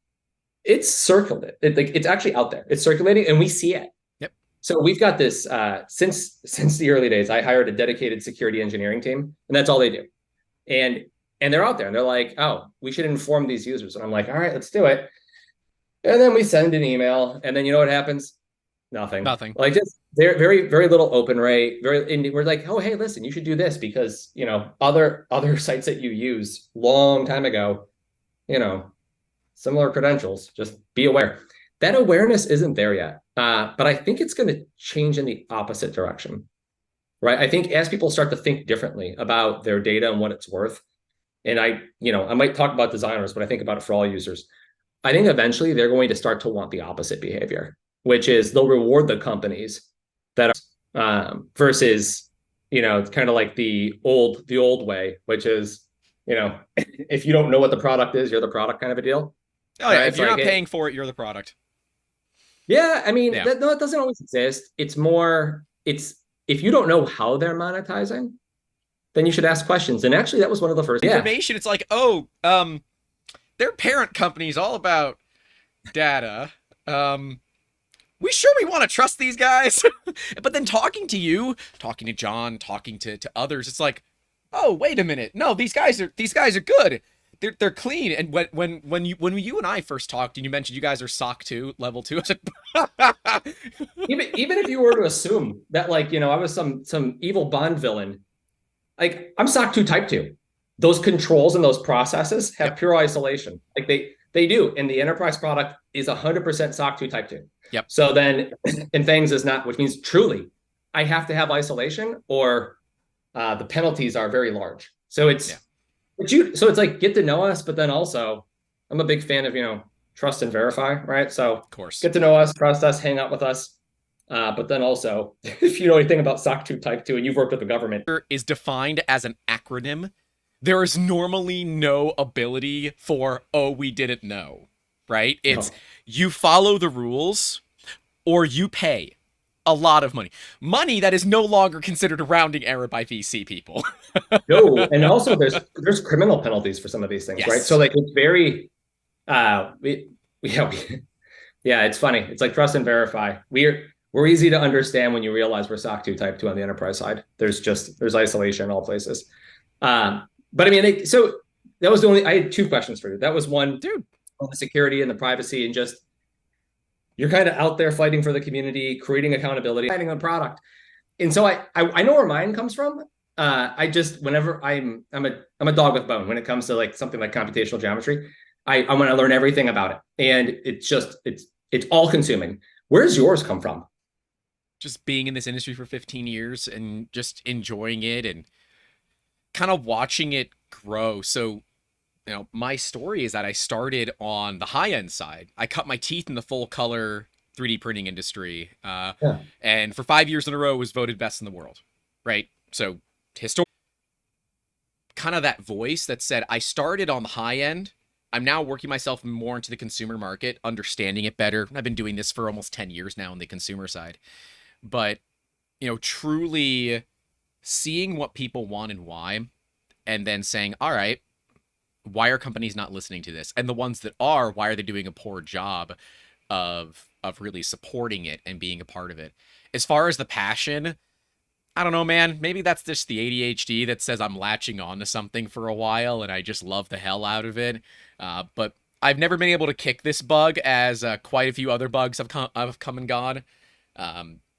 it's circulated. It's actually out there. It's circulating, and we see it. Yep. So we've got this since the early days. I hired a dedicated security engineering team, and that's all they do. And they're out there, and they're like, oh, we should inform these users. And I'm like, all right, let's do it. And then we send an email, and then you know what happens? Nothing. Like, just very, very little open rate. And we're like, oh, hey, listen, you should do this because, other sites that you use long time ago, similar credentials. Just be aware. That awareness isn't there yet, but I think it's going to change in the opposite direction, right? I think as people start to think differently about their data and what it's worth, and I might talk about designers, but I think about it for all users. I think eventually they're going to start to want the opposite behavior, which is they'll reward the companies that are versus, it's kind of like the old way, which is, if you don't know what the product is, you're the product kind of a deal. Oh yeah, right? If you're not paying for it, you're the product. Yeah, I mean, that doesn't always exist. It's if you don't know how they're monetizing, then you should ask questions. And actually, that was one of the first information. It's like, their parent company's all about data. We sure we want to trust these guys? But then talking to you, talking to John, talking to others, it's like, oh, wait a minute. No, these guys are good. They're clean. And when you and I first talked and you mentioned you guys are SOC 2 level 2, I said, Even if you were to assume that, like, I was some evil Bond villain, like, I'm SOC 2 type 2. Those controls and those processes have pure isolation. Like they do. And the enterprise product is 100% SOC 2 type 2. Yep. So then in Thangs is not, which means truly I have to have isolation, or the penalties are very large. So it's like, get to know us, but then also I'm a big fan of, trust and verify, right? So of course, get to know us, trust us, hang out with us. But then also, if you know anything about SOC 2 type 2 and you've worked with the government, is defined as an acronym. There is normally no ability for, oh, we didn't know, right? It's you follow the rules or you pay a lot of money. Money that is no longer considered a rounding error by VC people. No, and also there's criminal penalties for some of these things, right? So like it's very, it's funny. It's like trust and verify. We're easy to understand when you realize we're SOC 2 type 2 on the enterprise side. There's isolation in all places. But I mean, so that was I had two questions for you. That was one, dude, on the security and the privacy, and just, you're kind of out there fighting for the community, creating accountability, fighting on product. And so I know where mine comes from. I just, whenever I'm a dog with bone when it comes to like something like computational geometry. I want to learn everything about it. And it's all consuming. Where's yours come from? Just being in this industry for 15 years and just enjoying it and kind of watching it grow. So, my story is that I started on the high-end side. I cut my teeth in the full-color 3D printing industry. And for 5 years in a row was voted best in the world, right? So, kind of that voice that said, I started on the high end. I'm now working myself more into the consumer market, understanding it better. I've been doing this for almost 10 years now on the consumer side. But, truly seeing what people want and why, and then saying, all right, why are companies not listening to this? And the ones that are, why are they doing a poor job of really supporting it and being a part of it? As far as the passion, I don't know, man. Maybe that's just the ADHD that says I'm latching on to something for a while and I just love the hell out of it. But I've never been able to kick this bug, as quite a few other bugs have come and gone.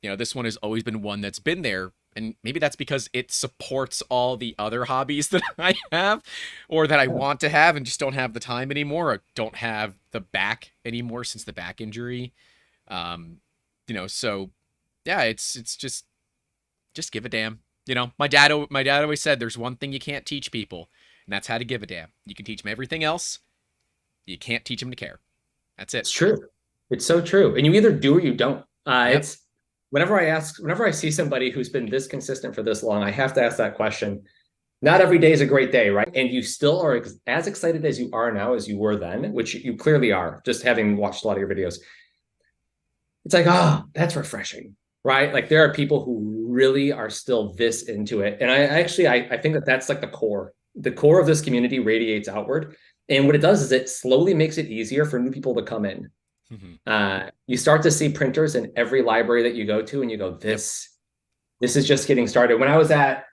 This one has always been one that's been there. And maybe that's because it supports all the other hobbies that I have or that I want to have and just don't have the time anymore, or don't have the back anymore since the back injury. So yeah, it's just give a damn. My dad always said there's one thing you can't teach people, and that's how to give a damn. You can teach them everything else. You can't teach them to care. That's it. It's true. It's so true. And you either do or you don't. It's whenever I see somebody who's been this consistent for this long, I have to ask that question. Not every day is a great day, right? And you still are as excited as you are now as you were then, which you clearly are, just having watched a lot of your videos. It's like, that's refreshing, right? Like, there are people who really are still this into it. And I think that's like the core. The core of this community radiates outward. And what it does is it slowly makes it easier for new people to come in. Mm-hmm. You start to see printers in every library that you go to, and you go, this is just getting started. When I was I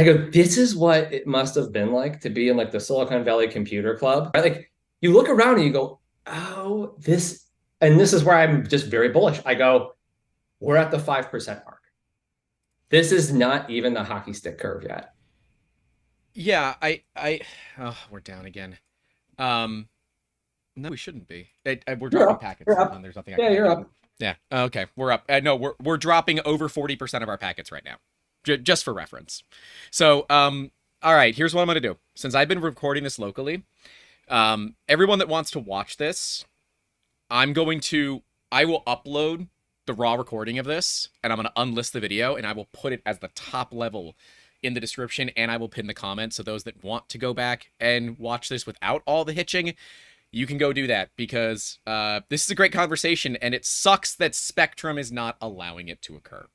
go, this is what it must have been like to be in like the Silicon Valley Computer Club. Right? Like, you look around and you go, oh, this is where I'm just very bullish. I go, we're at the 5% mark. This is not even the hockey stick curve yet. Yeah, we're down again. No, we shouldn't be. We're dropping packets. And there's nothing. You're up. Yeah. Okay, we're up. No, we're dropping over 40% of our packets right now, just for reference. So, all right. Here's what I'm gonna do. Since I've been recording this locally, everyone that wants to watch this, I will upload the raw recording of this, and I'm gonna unlist the video, and I will put it as the top level in the description, and I will pin the comment. So those that want to go back and watch this without all the hitching, you can go do that, because this is a great conversation, and it sucks that Spectrum is not allowing it to occur.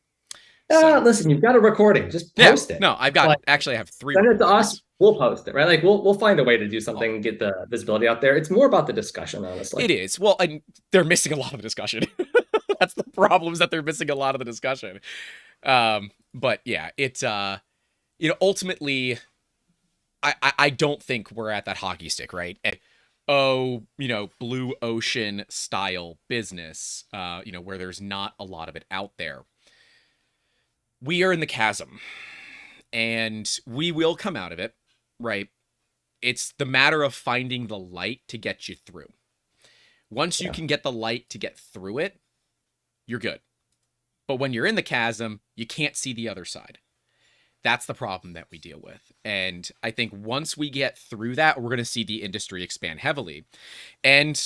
Listen, you've got a recording. Just post it. No, I have 3. Send it to us. We'll post it, right? Like, we'll find a way to do something and get the visibility out there. It's more about the discussion, honestly. It is. Well, and they're missing a lot of the discussion. That's the problem, is that they're missing a lot of the discussion. But yeah, it's ultimately, I don't think we're at that hockey stick, right? Oh, blue ocean style business, where there's not a lot of it out there. We are in the chasm, and we will come out of it, right? It's the matter of finding the light to get you through. Once you can get the light to get through it, you're good. But when you're in the chasm, you can't see the other side. That's the problem that we deal with. And I think once we get through that, we're going to see the industry expand heavily. And,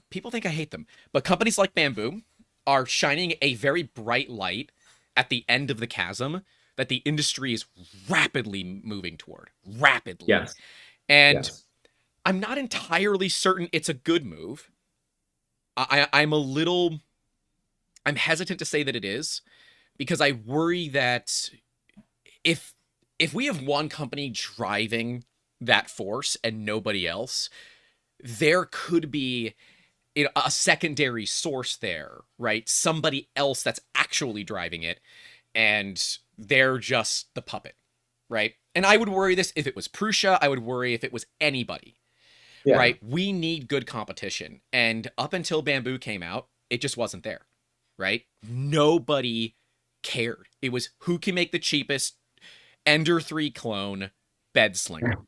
people think I hate them, but companies like Bamboo are shining a very bright light at the end of the chasm that the industry is rapidly moving toward. Rapidly. Yes. And I'm not entirely certain it's a good move. I'm hesitant to say that it is, because I worry that if we have one company driving that force and nobody else, there could be a secondary source there, right? Somebody else that's actually driving it, and they're just the puppet, right? And I would worry this if it was Prusa. I would worry if it was anybody, right? We need good competition. And up until Bamboo came out, it just wasn't there, right? Nobody cared. It was who can make the cheapest Ender 3 clone bed slinger.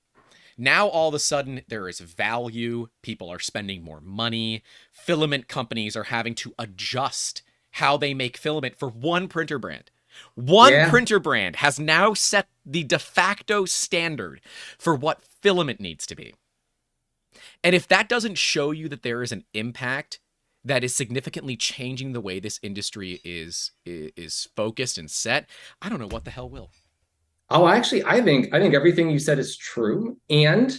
Now all of a sudden there is value. People are spending more money. Filament companies are having to adjust how they make filament for one printer brand. One printer brand has now set the de facto standard for what filament needs to be. And if that doesn't show you that there is an impact that is significantly changing the way this industry is focused and set, I don't know what the hell will. Oh, actually, I think everything you said is true. And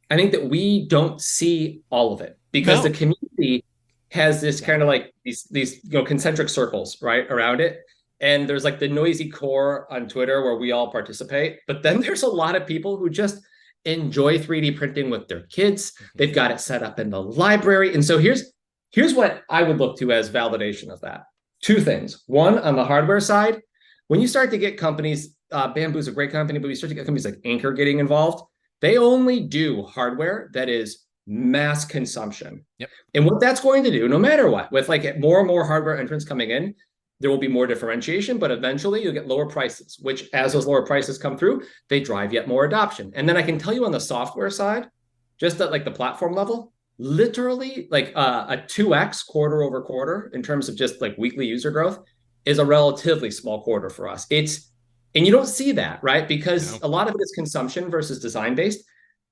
I think that we don't see all of it, because the community has this kind of like these concentric circles, right, around it. And there's like the noisy core on Twitter where we all participate. But then there's a lot of people who just enjoy 3D printing with their kids. They've got it set up in the library. And so here's what I would look to as validation of that. Two things. One, on the hardware side, when you start to get companies, Bamboo's a great company, but we start to get companies like Anchor getting involved. They only do hardware that is mass consumption. Yep. And what that's going to do, no matter what, with like more and more hardware entrants coming in, there will be more differentiation, but eventually you'll get lower prices, which as those lower prices come through, they drive yet more adoption. And then I can tell you on the software side, just at like the platform level, literally like a 2x quarter over quarter in terms of just like weekly user growth is a relatively small quarter for us. And you don't see that, right? Because a lot of it is consumption versus design based,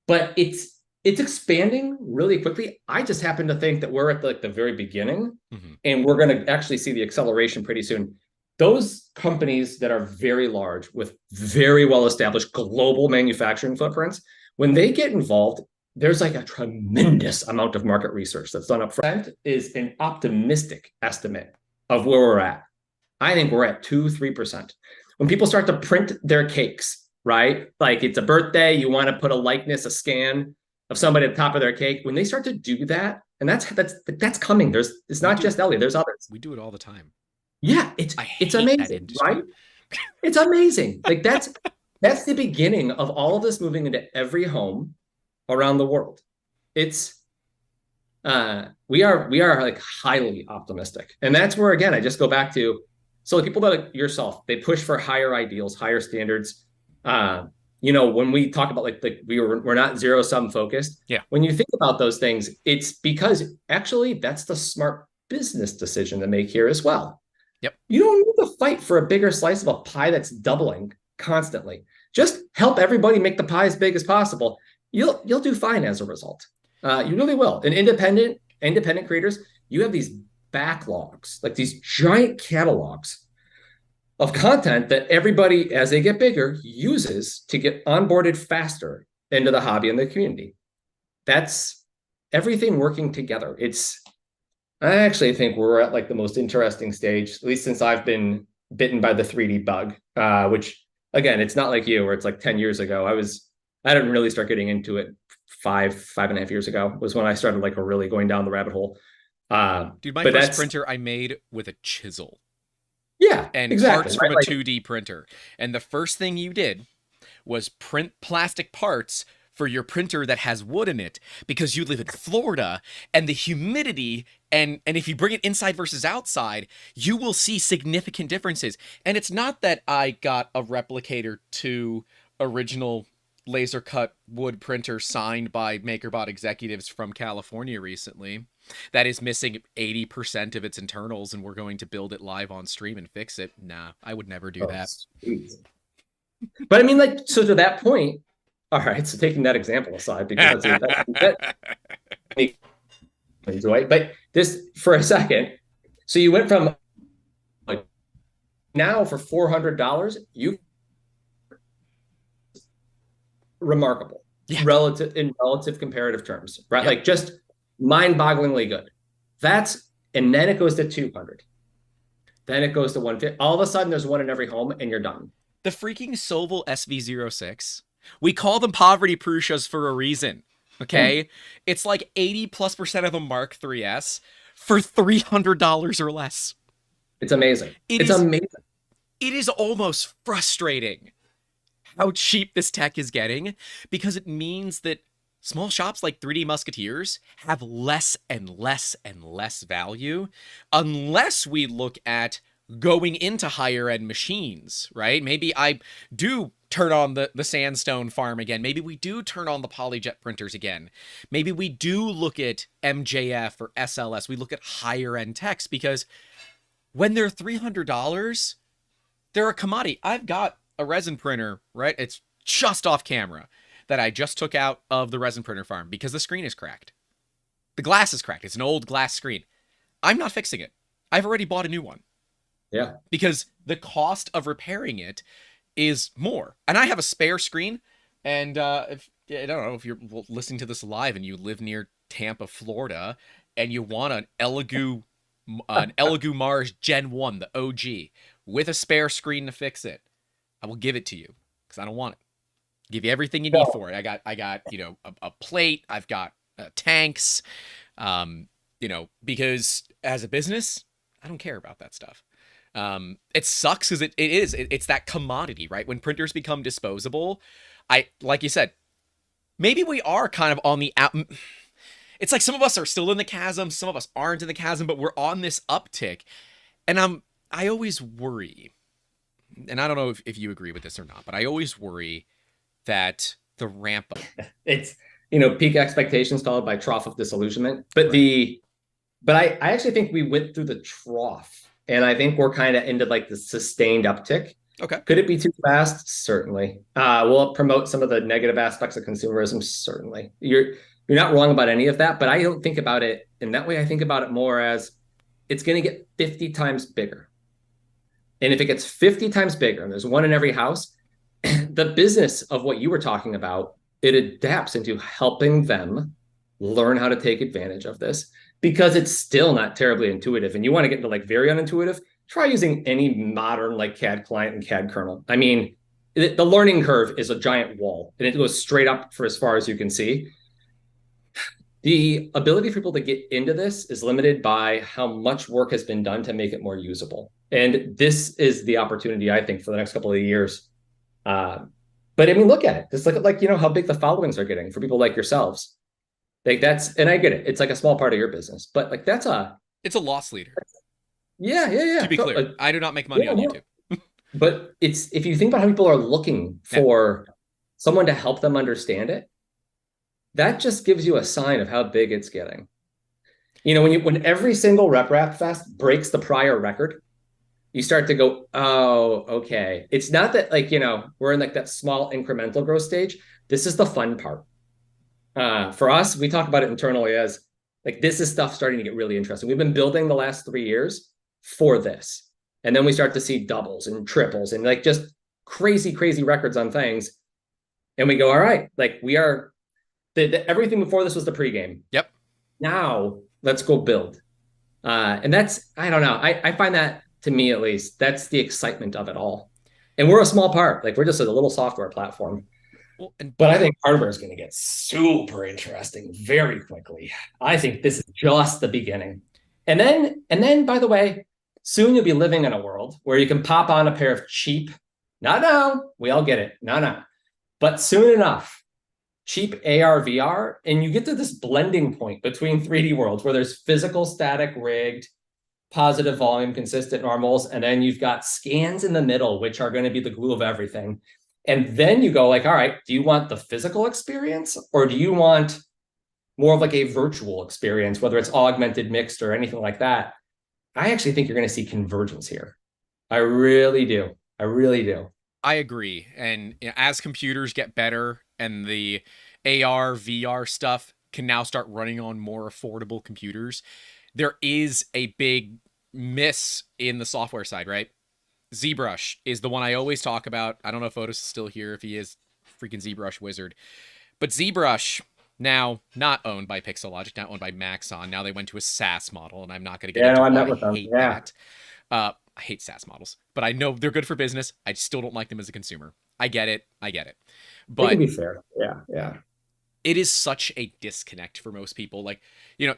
but it's expanding really quickly. I just happen to think that we're at the very beginning, and we're going to actually see the acceleration pretty soon. Those companies that are very large with very well-established global manufacturing footprints, when they get involved, there's like a tremendous amount of market research that's done up front. Is an optimistic estimate of where we're at. I think we're at 2-3%. When people start to print their cakes, right? Like it's a birthday, you want to put a likeness, a scan of somebody at the top of their cake. When they start to do that, and that's coming. It's not just Elliot, there's others. We do it all the time. Yeah, it's amazing, right? It's amazing. Like that's the beginning of all of this moving into every home around the world. It's we are like highly optimistic. And that's where, again, I just go back to, so people like yourself, they push for higher ideals, higher standards. When we talk about like we're not zero sum focused. Yeah. When you think about those things, it's because actually that's the smart business decision to make here as well. Yep. You don't need to fight for a bigger slice of a pie that's doubling constantly. Just help everybody make the pie as big as possible. You'll do fine as a result. You really will. And independent creators, you have these backlogs, like these giant catalogs of content that everybody, as they get bigger, uses to get onboarded faster into the hobby and the community. That's everything working together. I actually think we're at like the most interesting stage, at least since I've been bitten by the 3D bug, which again, it's not like you, where it's like 10 years ago. I didn't really start getting into it 5.5 years ago was when I started like really going down the rabbit hole. Dude, my first printer I made with a chisel. Yeah, and exactly. parts from Right? a Like, 2D printer. And the first thing you did was print plastic parts for your printer that has wood in it, because you live in Florida and the humidity, and if you bring it inside versus outside, you will see significant differences. And it's not that I got a Replicator 2 original laser cut wood printer signed by MakerBot executives from California recently that is missing 80% of its internals, and we're going to build it live on stream and fix it. Nah, I would never do that. Sweet. But I mean, like, so to that point, all right, so taking that example aside, because but this for a second, so you went from like now for $400, you remarkable, Yeah. relative comparative terms, right? Like just mind-bogglingly good. And then it goes to 200. Then it goes to 150. All of a sudden, there's one in every home, and you're done. The freaking Soval SV06. We call them poverty Prushas for a reason. Okay? It's like 80+% of a Mark 3S for $300 or less. It's amazing. It's amazing. It is almost frustrating how cheap this tech is getting, because it means that small shops like 3D Musketeers have less and less and less value unless we look at going into higher end machines, right? Maybe I do turn on the sandstone farm again. Maybe we do turn on the polyjet printers again. Maybe we do look at MJF or SLS. We look at higher end techs, because when they're $300, they're a commodity. I've got a resin printer, right? It's just off camera, that I just took out of the resin printer farm because the screen is cracked. The glass is cracked. It's an old glass screen. I'm not fixing it. I've already bought a new one. Yeah. Because the cost of repairing it is more. And I have a spare screen. And I don't know if you're listening to this live and you live near Tampa, Florida, and you want an Elegoo Mars Gen 1, the OG, with a spare screen to fix it, I will give it to you, because I don't want it. Give you everything you need for it. I got a plate. I've got tanks. Because as a business, I don't care about that stuff. It sucks because it's that commodity, right? When printers become disposable, like you said, maybe we are kind of on the out. It's like some of us are still in the chasm, some of us aren't in the chasm, but we're on this uptick. And I always worry, and I don't know if you agree with this or not, but I always worry that the ramp up. It's, peak expectations followed by trough of disillusionment. But I actually think we went through the trough, and I think we're kind of into like the sustained uptick. Okay. Could it be too fast? Certainly. Will it promote some of the negative aspects of consumerism? Certainly. You're not wrong about any of that, but I don't think about it in that way. I think about it more as it's going to get 50 times bigger. And if it gets 50 times bigger, and there's one in every house, the business of what you were talking about, it adapts into helping them learn how to take advantage of this, because it's still not terribly intuitive. And you want to get into like very unintuitive, try using any modern like CAD client and CAD kernel. I mean, the learning curve is a giant wall, and it goes straight up for as far as you can see. The ability for people to get into this is limited by how much work has been done to make it more usable. And this is the opportunity, I think, for the next couple of years. But I mean, look at it. Just look at like, how big the followings are getting for people like yourselves. Like and I get it. It's like a small part of your business, but like it's a loss leader. Yeah. To be clear, I do not make money on YouTube. But if you think about how people are looking for someone to help them understand it, that just gives you a sign of how big it's getting. When every single RepRap Fest breaks the prior record, you start to go, oh, okay. It's not that like, we're in like that small incremental growth stage. This is the fun part. For us, we talk about it internally as like, this is stuff starting to get really interesting. We've been building the last 3 years for this. And then we start to see doubles and triples and like just crazy, crazy records on things. And we go, all right, like we are, everything before this was the pregame. Yep. Now let's go build. And that's, I don't know. I find that, to me at least, that's the excitement of it all. And we're a small part. Like we're just a little software platform. Well, but I think hardware is going to get super interesting very quickly. I think this is just the beginning. And then, by the way, Soon you'll be living in a world where you can pop on a pair of cheap, not now, we all get it, no, but soon enough, cheap AR, VR, and you get to this blending point between 3D worlds where there's physical, static, rigged, positive volume, consistent normals, and then you've got scans in the middle, which are going to be the glue of everything. And then you go like, all right, do you want the physical experience or do you want more of like a virtual experience, whether it's augmented, mixed, or anything like that? I actually think you're going to see convergence here. I really do. I really do. I agree. And as computers get better and the AR, VR stuff can now start running on more affordable computers, there is a big miss in the software side, right? ZBrush is the one I always talk about. I don't know if Otis is still here, if he is freaking ZBrush wizard. But ZBrush, now not owned by Pixelogic, not owned by Maxon. Now they went to a SaaS model, and I'm not going to get into why I hate that. I hate SaaS models, but I know they're good for business. I still don't like them as a consumer. I get it. But to be fair, yeah. It is such a disconnect for most people. Like, you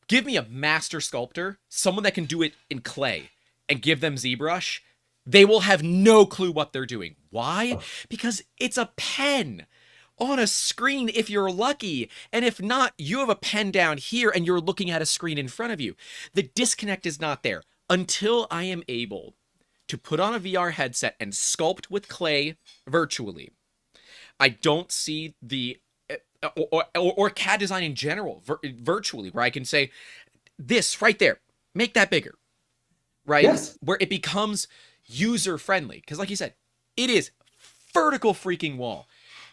give me a master sculptor, someone that can do it in clay, and give them ZBrush. They will have no clue what they're doing. Why? Because it's a pen on a screen if you're lucky. And if not, you have a pen down here and you're looking at a screen in front of you. The disconnect is not there. Until I am able to put on a VR headset and sculpt with clay virtually, I don't see the, or CAD design in general, virtually, where I can say, this right there, make that bigger, right? Yes. Where it becomes user-friendly. Because like you said, it is vertical freaking wall.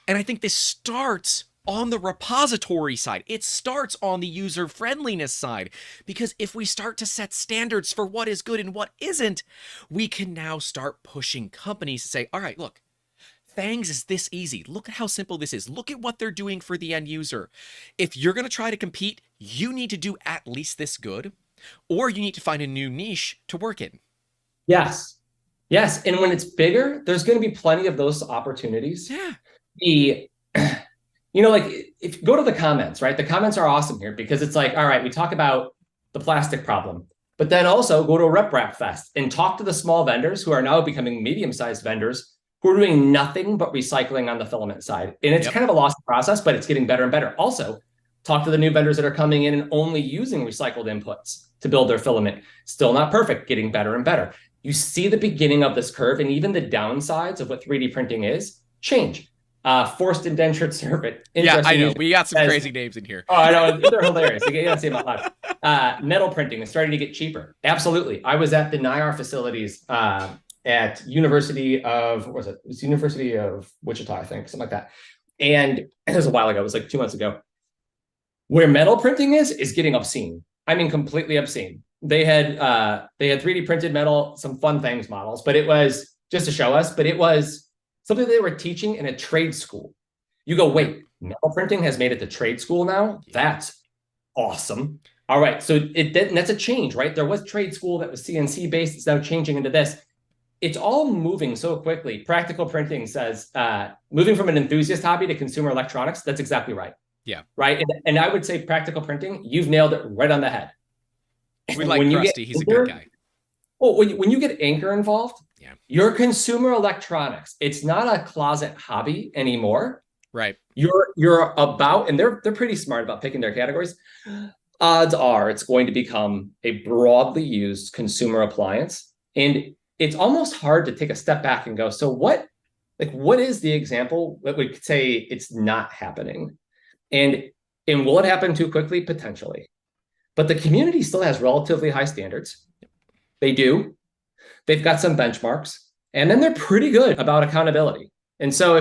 And I think this starts on the repository side. It starts on the user-friendliness side. Because if we start to set standards for what is good and what isn't, we can now start pushing companies to say, all right, look, Thangs is this easy. Look at how simple this is. Look at what they're doing for the end user. If you're going to try to compete, you need to do at least this good, or you need to find a new niche to work in. Yes. And when it's bigger, there's going to be plenty of those opportunities. Yeah. Like if you go to the comments, right? The comments are awesome here because it's like, all right, we talk about the plastic problem, but then also go to a RepRap Fest and talk to the small vendors who are now becoming medium-sized vendors who are doing nothing but recycling on the filament side. And it's kind of a lost process, but it's getting better and better. Also, talk to the new vendors that are coming in and only using recycled inputs to build their filament. Still not perfect, getting better and better. You see the beginning of this curve and even the downsides of what 3D printing is change. Forced indentured circuit. Yeah, I know. We got some crazy names in here. Oh, I know. They're hilarious. You can't say them out loud. Metal printing is starting to get cheaper. Absolutely. I was at the DeMeyere facilities at University of, what was it? It was University of Wichita, I think, something like that. And it was a while ago. It was like 2 months ago. Where metal printing is getting obscene. I mean, completely obscene. They had 3D printed metal, some fun Thangs models, but it was just to show us, but it was something they were teaching in a trade school. You go, wait, metal printing has made it to trade school now? That's awesome. All right, so that's a change, right? There was trade school that was CNC based. It's now changing into this. It's all moving so quickly. Practical printing says, moving from an enthusiast hobby to consumer electronics, that's exactly right. Yeah. Right, and I would say practical printing, you've nailed it right on the head. We like Krusty, he's a good guy. Well, when you get Anchor involved, yeah, your consumer electronics, it's not a closet hobby anymore. Right. You're about, and they're pretty smart about picking their categories. Odds are it's going to become a broadly used consumer appliance. And it's almost hard to take a step back and go, so what is the example that we could say it's not happening? And will it happen too quickly? Potentially. But the community still has relatively high standards. They do. They've got some benchmarks, and then they're pretty good about accountability. And so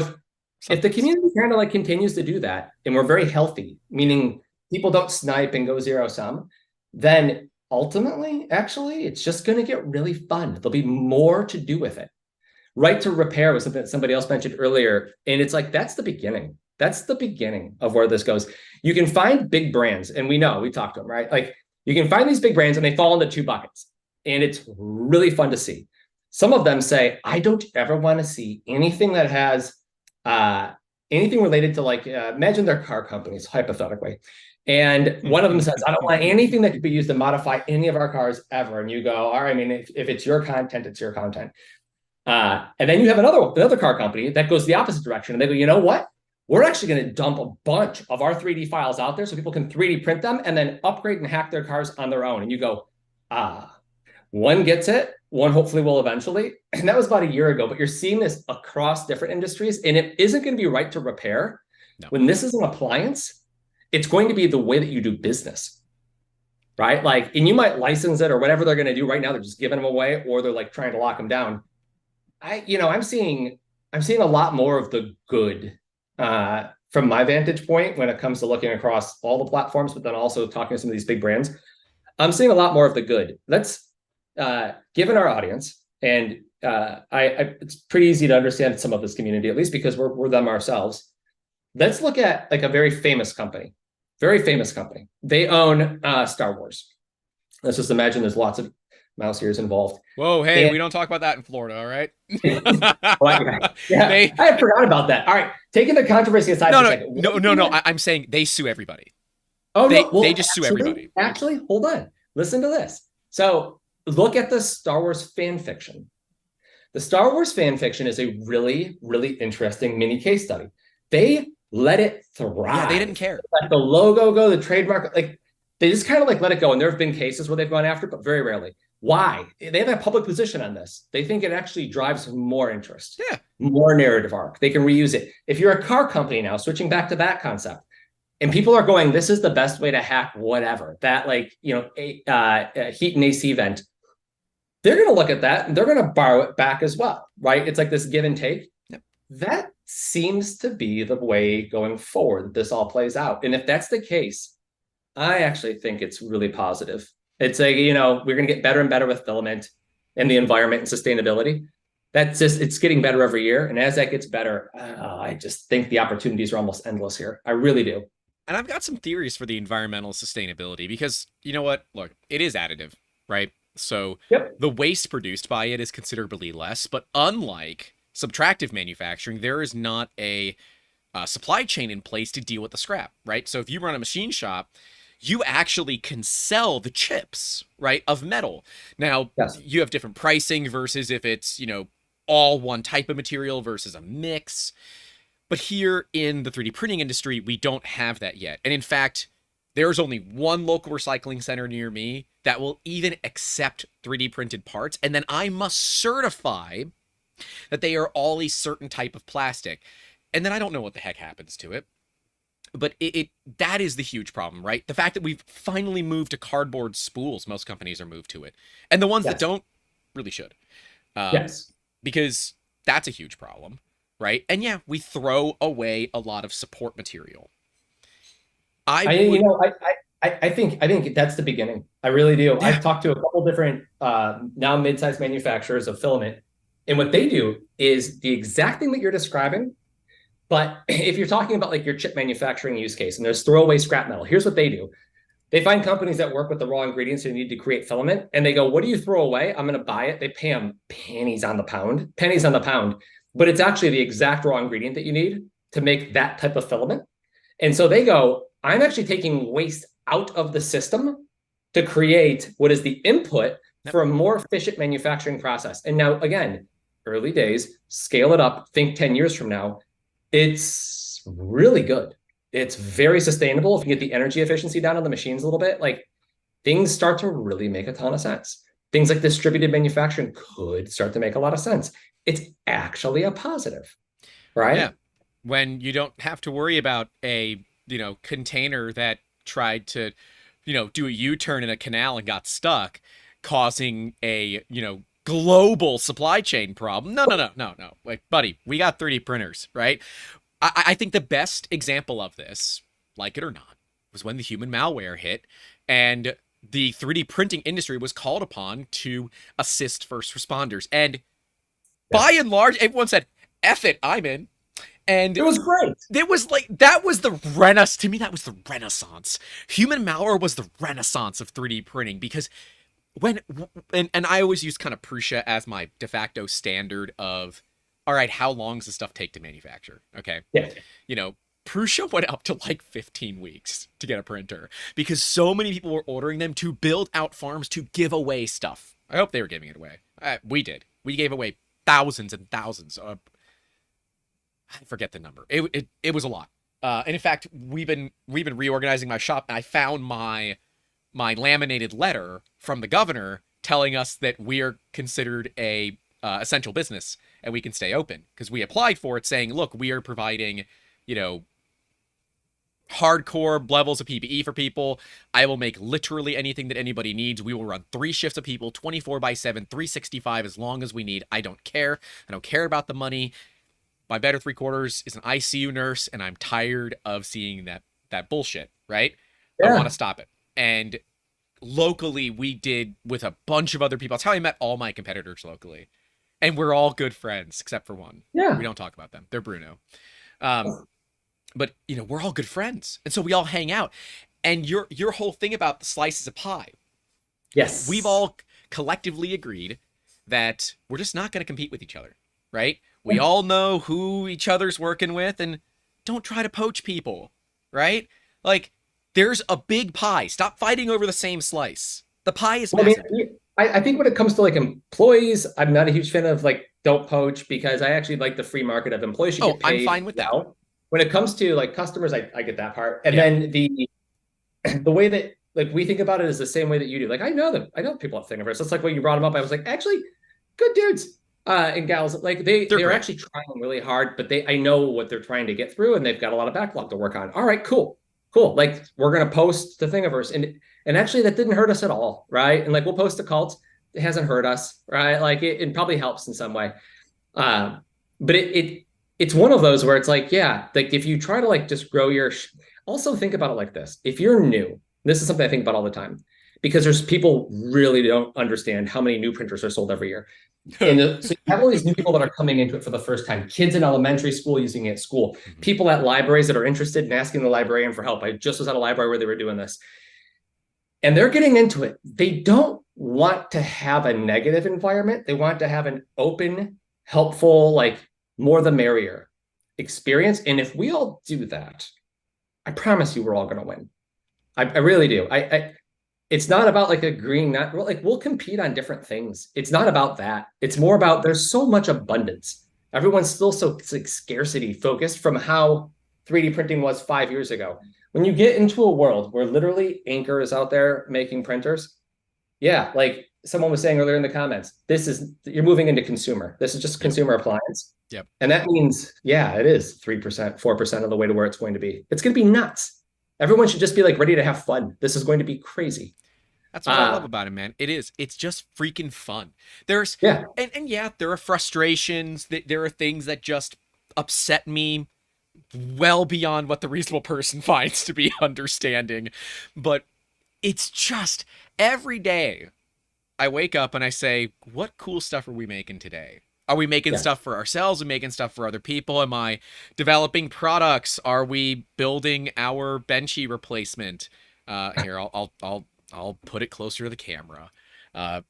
if the community kind of like continues to do that, and we're very healthy, meaning people don't snipe and go zero sum, then ultimately, actually, it's just going to get really fun. There'll be more to do with it. Right to repair was something that somebody else mentioned earlier, and it's like that's the beginning. That's the beginning of where this goes. You can find big brands, and we talked to them, right? Like you can find these big brands, and they fall into two buckets. And it's really fun to see. Some of them say, I don't ever want to see anything that has anything related to like, imagine their car companies, hypothetically. And one of them says, I don't want anything that could be used to modify any of our cars ever. And you go, all right, I mean, if it's your content, it's your content. And then you have another car company that goes the opposite direction. And they go, you know what? We're actually going to dump a bunch of our 3D files out there so people can 3D print them and then upgrade and hack their cars on their own. And you go, one gets it, one hopefully will eventually. And that was about a year ago, but you're seeing this across different industries, and it isn't going to be right to repair. No. When this is an appliance, it's going to be the way that you do business, right? Like, and you might license it or whatever they're going to do right now. They're just giving them away, or they're like trying to lock them down. I'm seeing a lot more of the good from my vantage point when it comes to looking across all the platforms, but then also talking to some of these big brands. I'm seeing a lot more of the good. Let's, given our audience, and it's pretty easy to understand some of this community, at least because we're them ourselves. Let's look at like a very famous company. They own Star Wars. Let's just imagine there's lots of mouse ears involved. Whoa, hey, we don't talk about that in Florida, all right? I forgot about that. All right, taking the controversy aside for a second. No. I'm saying they sue everybody. Oh, they just sue everybody. Actually, hold on. Listen to this. So look at the Star Wars fan fiction. The Star Wars fan fiction is a really, really interesting mini case study. They let it thrive. Yeah, they didn't care. Let the logo go, the trademark, like they just kind of like let it go. And there have been cases where they've gone after it, but very rarely. Why? They have a public position on this. They think it actually drives more interest. Yeah. More narrative arc. They can reuse it. If you're a car company now, switching back to that concept, and people are going, this is the best way to hack whatever, that like, heat and AC vent. They're going to look at that and they're going to borrow it back as well, right? It's like this give and take. Yep. That seems to be the way going forward that this all plays out. And if that's the case, I actually think it's really positive. It's like, we're going to get better and better with filament and the environment and sustainability. It's getting better every year. And as that gets better, I just think the opportunities are almost endless here. I really do. And I've got some theories for the environmental sustainability because, you know what? Look, it is additive, right? So The waste produced by it is considerably less. But unlike subtractive manufacturing, there is not a supply chain in place to deal with the scrap, right? So if you run a machine shop, you actually can sell the chips, right, of metal. Now, You have different pricing versus if it's, all one type of material versus a mix. But here in the 3D printing industry, we don't have that yet. And in fact, there's only one local recycling center near me that will even accept 3D printed parts. And then I must certify that they are all a certain type of plastic. And then I don't know what the heck happens to it. But that is the huge problem, right? The fact that we've finally moved to cardboard spools. Most companies are moved to it. And the ones that don't really should. Because that's a huge problem, right? And yeah, we throw away a lot of support material. I think that's the beginning. I really do. Yeah. I've talked to a couple different now mid-sized manufacturers of filament. And what they do is the exact thing that you're describing. But if you're talking about like your chip manufacturing use case and there's throwaway scrap metal, here's what they do. They find companies that work with the raw ingredients they need to create filament. And they go, what do you throw away? I'm going to buy it. They pay them pennies on the pound. But it's actually the exact raw ingredient that you need to make that type of filament. And so they go, I'm actually taking waste out of the system to create what is the input for a more efficient manufacturing process. And now, again, early days, scale it up, think 10 years from now. It's really good. It's very sustainable. If you get the energy efficiency down on the machines a little bit, like things start to really make a ton of sense. Things like distributed manufacturing could start to make a lot of sense. It's actually a positive, right? Yeah. When you don't have to worry about a, container that tried to, do a U-turn in a canal and got stuck, causing a, global supply chain problem. No. Like, buddy, we got 3D printers, right? I think the best example of this, like it or not, was when the human malware hit and the 3D printing industry was called upon to assist first responders. And by and large, everyone said, F it, I'm in. And it was great. It was like, that was the renaissance. To me, that was the renaissance. Human malware was the renaissance of 3D printing because and I always use kind of Prusa as my de facto standard of, all right, how long does this stuff take to manufacture? Okay. Yeah. Prusa went up to like 15 weeks to get a printer because so many people were ordering them to build out farms to give away stuff. I hope they were giving it away. We did. We gave away thousands and thousands. I forget the number. It was a lot. And in fact, we've been reorganizing my shop, and I found my laminated letter from the governor telling us that we are considered a essential business and we can stay open because we applied for it, saying, look, we are providing, hardcore levels of PPE for people. I will make literally anything that anybody needs. We will run 3 shifts of people, 24/7, 365, as long as we need. I don't care. I don't care about the money. My better 3/4 is an ICU nurse, and I'm tired of seeing that bullshit, right? Yeah. I want to stop it. And locally, we did with a bunch of other people. That's how I met all my competitors locally. And we're all good friends, except for one. Yeah. We don't talk about them. They're Bruno. But, we're all good friends. And so we all hang out. And your whole thing about the slices of pie. Yes. We've all collectively agreed that we're just not going to compete with each other, right? We all know who each other's working with, and don't try to poach people, right? Like, there's a big pie. Stop fighting over the same slice. The pie is massive. I think when it comes to like employees, I'm not a huge fan of like don't poach, because I actually like the free market of employees should get paid. I'm fine with that. When it comes to like customers, I get that part. And then the way that like we think about it is the same way that you do. Like I know people at Thingiverse. That's like when you brought them up. I was like, actually, good dudes and gals. Like they're actually trying really hard, but I know what they're trying to get through, and they've got a lot of backlog to work on. All right, cool. Like we're gonna post the Thingiverse, and actually that didn't hurt us at all, right? And like we'll post a cult. It hasn't hurt us, right? Like it probably helps in some way. But it's one of those where it's like, yeah, like if you try to like just grow your, also think about it like this. If you're new, this is something I think about all the time, because there's people really don't understand how many new printers are sold every year. And so you have all these new people that are coming into it for the first time, kids in elementary school using it at school, people at libraries that are interested in asking the librarian for help. I just was at a library where they were doing this. And they're getting into it. They don't want to have a negative environment. They want to have an open, helpful, like more the merrier experience. And if we all do that, I promise you we're all going to win. I really do. It's not about like agreeing, not like we'll compete on different things. It's not about that. It's more about there's so much abundance. Everyone's still so like scarcity focused from how 3D printing was 5 years ago. When you get into a world where literally Anchor is out there making printers, yeah, like someone was saying earlier in the comments, you're moving into consumer. This is just consumer appliance. Yep. And that means, yeah, it is 3%, 4% of the way to where it's going to be. It's going to be nuts. Everyone should just be like ready to have fun. This is going to be crazy. That's what I love about it, man. It is. It's just freaking fun. And there are frustrations. There are things that just upset me well beyond what the reasonable person finds to be understanding. But it's just every day I wake up and I say, what cool stuff are we making today? Are we making stuff for ourselves? Are we making stuff for other people? Am I developing products? Are we building our benchy replacement? Here, I'll put it closer to the camera.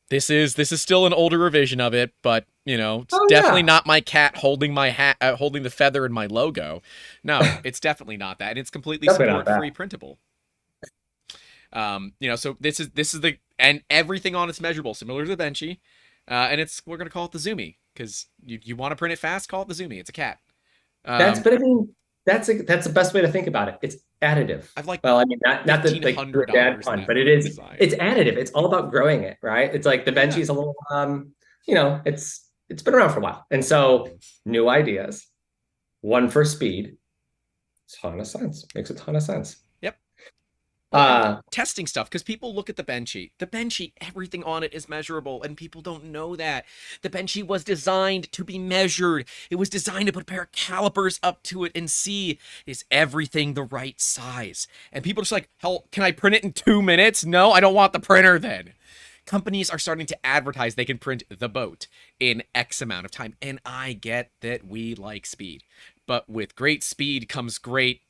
This is still an older revision of it, but it's definitely not my cat holding my hat, holding the feather in my logo. No, it's definitely not that, and it's completely support-free printable. So this is and everything on it's measurable, similar to the benchy, and we're gonna call it the Zoomy because you want to print it fast, call it the Zoomy. It's a cat. That's the best way to think about it. It's additive. I've like, well, I mean, not the like bad pun, but it is. It's additive. It's all about growing it, right? It's like the benchy is a little, it's been around for a while, and so new ideas, one for speed, ton of sense. Makes a ton of sense. Testing stuff, because people look at the benchy, everything on it is measurable, and people don't know that the benchy was designed to be measured. It was designed to put a pair of calipers up to it and see, is everything the right size? And people are just like, hell, can I print it in 2 minutes? No, I don't want the printer then. Companies are starting to advertise they can print the boat in X amount of time, and I get that we like speed, but with great speed comes great,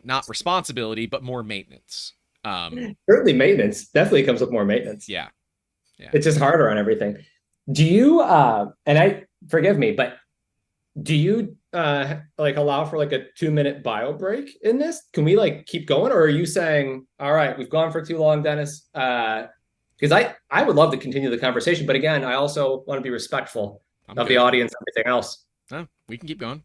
not responsibility, but more maintenance. Certainly maintenance definitely comes with more maintenance. Yeah. It's just harder on everything. Do you, and forgive me, but do you like allow for like a 2-minute bio break in this? Can we like keep going, or are you saying, all right, we've gone for too long, Dennis? Because I would love to continue the conversation, but again, I also want to be respectful of the audience and everything else. No, we can keep going.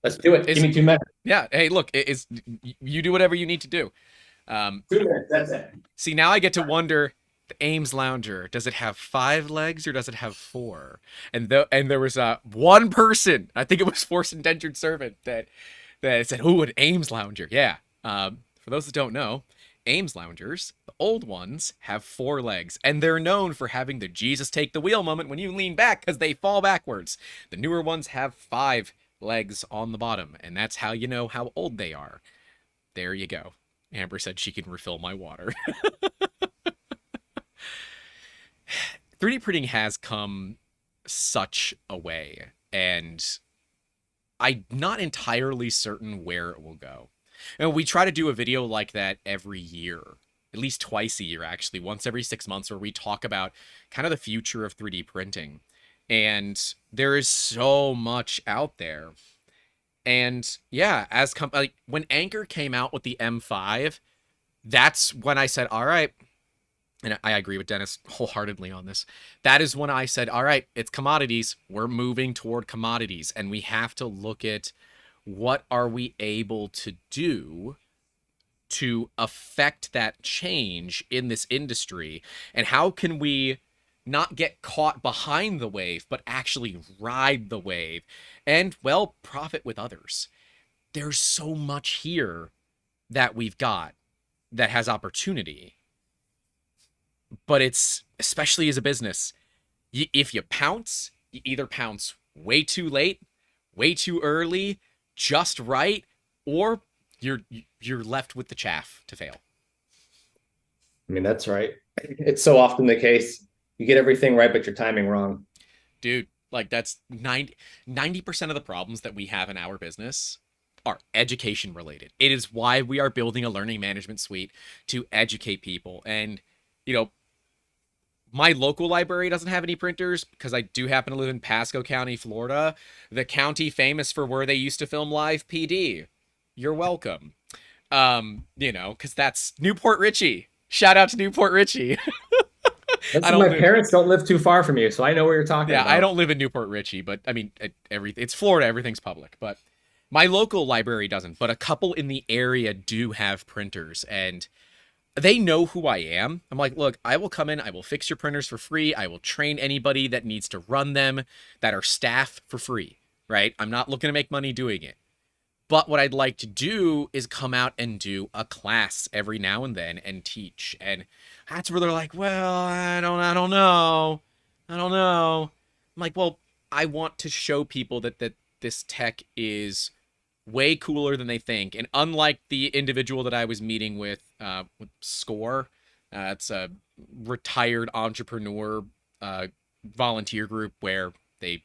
Let's do it. Give me 2 minutes. Yeah. Hey, look, you do whatever you need to do. 2 minutes. That's it. See, now I get to wonder, the Ames Lounger, does it have 5 legs or does it have 4? And there was one person, I think it was Forced Indentured Servant, that said, "Ooh, an Ames Lounger." Yeah. For those that don't know, Ames Loungers, the old ones, have 4 legs, and they're known for having the Jesus take the wheel moment when you lean back because they fall backwards. The newer ones have 5 legs on the bottom, and that's how you know how old they are. There you go. Amber said she can refill my water. 3D printing has come such a way, and I'm not entirely certain where it will go. And we try to do a video like that every year, at least twice a year, actually, once every 6 months, where we talk about kind of the future of 3D printing. And there is so much out there. And yeah, like when Anchor came out with the M5, that's when I said, all right, and I agree with Dennis wholeheartedly on this. That is when I said, all right, it's commodities. We're moving toward commodities, and we have to look at what are we able to do to affect that change in this industry, and how can we not get caught behind the wave, but actually ride the wave and, well, profit with others. There's so much here that we've got that has opportunity. But it's, especially as a business, if you pounce, you either pounce way too late, way too early, just right, or you're left with the chaff to fail. I mean, that's right. It's so often the case. You get everything right, but your timing wrong. Dude, like that's 90% of the problems that we have in our business are education related. It is why we are building a learning management suite to educate people. And, you know, my local library doesn't have any printers because I do happen to live in Pasco County, Florida, the county famous for where they used to film live PD. You're welcome. You know, because that's Newport Richey. Shout out to Newport Richey. My parents don't live too far from you, so I know where you're talking about. Yeah, I don't live in Newport Richey, but I mean, it's Florida, everything's public. But my local library doesn't, but a couple in the area do have printers, and they know who I am. I'm like, look, I will come in, I will fix your printers for free, I will train anybody that needs to run them, that are staff, for free, right? I'm not looking to make money doing it. But what I'd like to do is come out and do a class every now and then and teach. And that's where they're like, well, I don't know. I'm like, well, I want to show people that this tech is way cooler than they think. And unlike the individual that I was meeting with SCORE, it's a retired entrepreneur volunteer group where they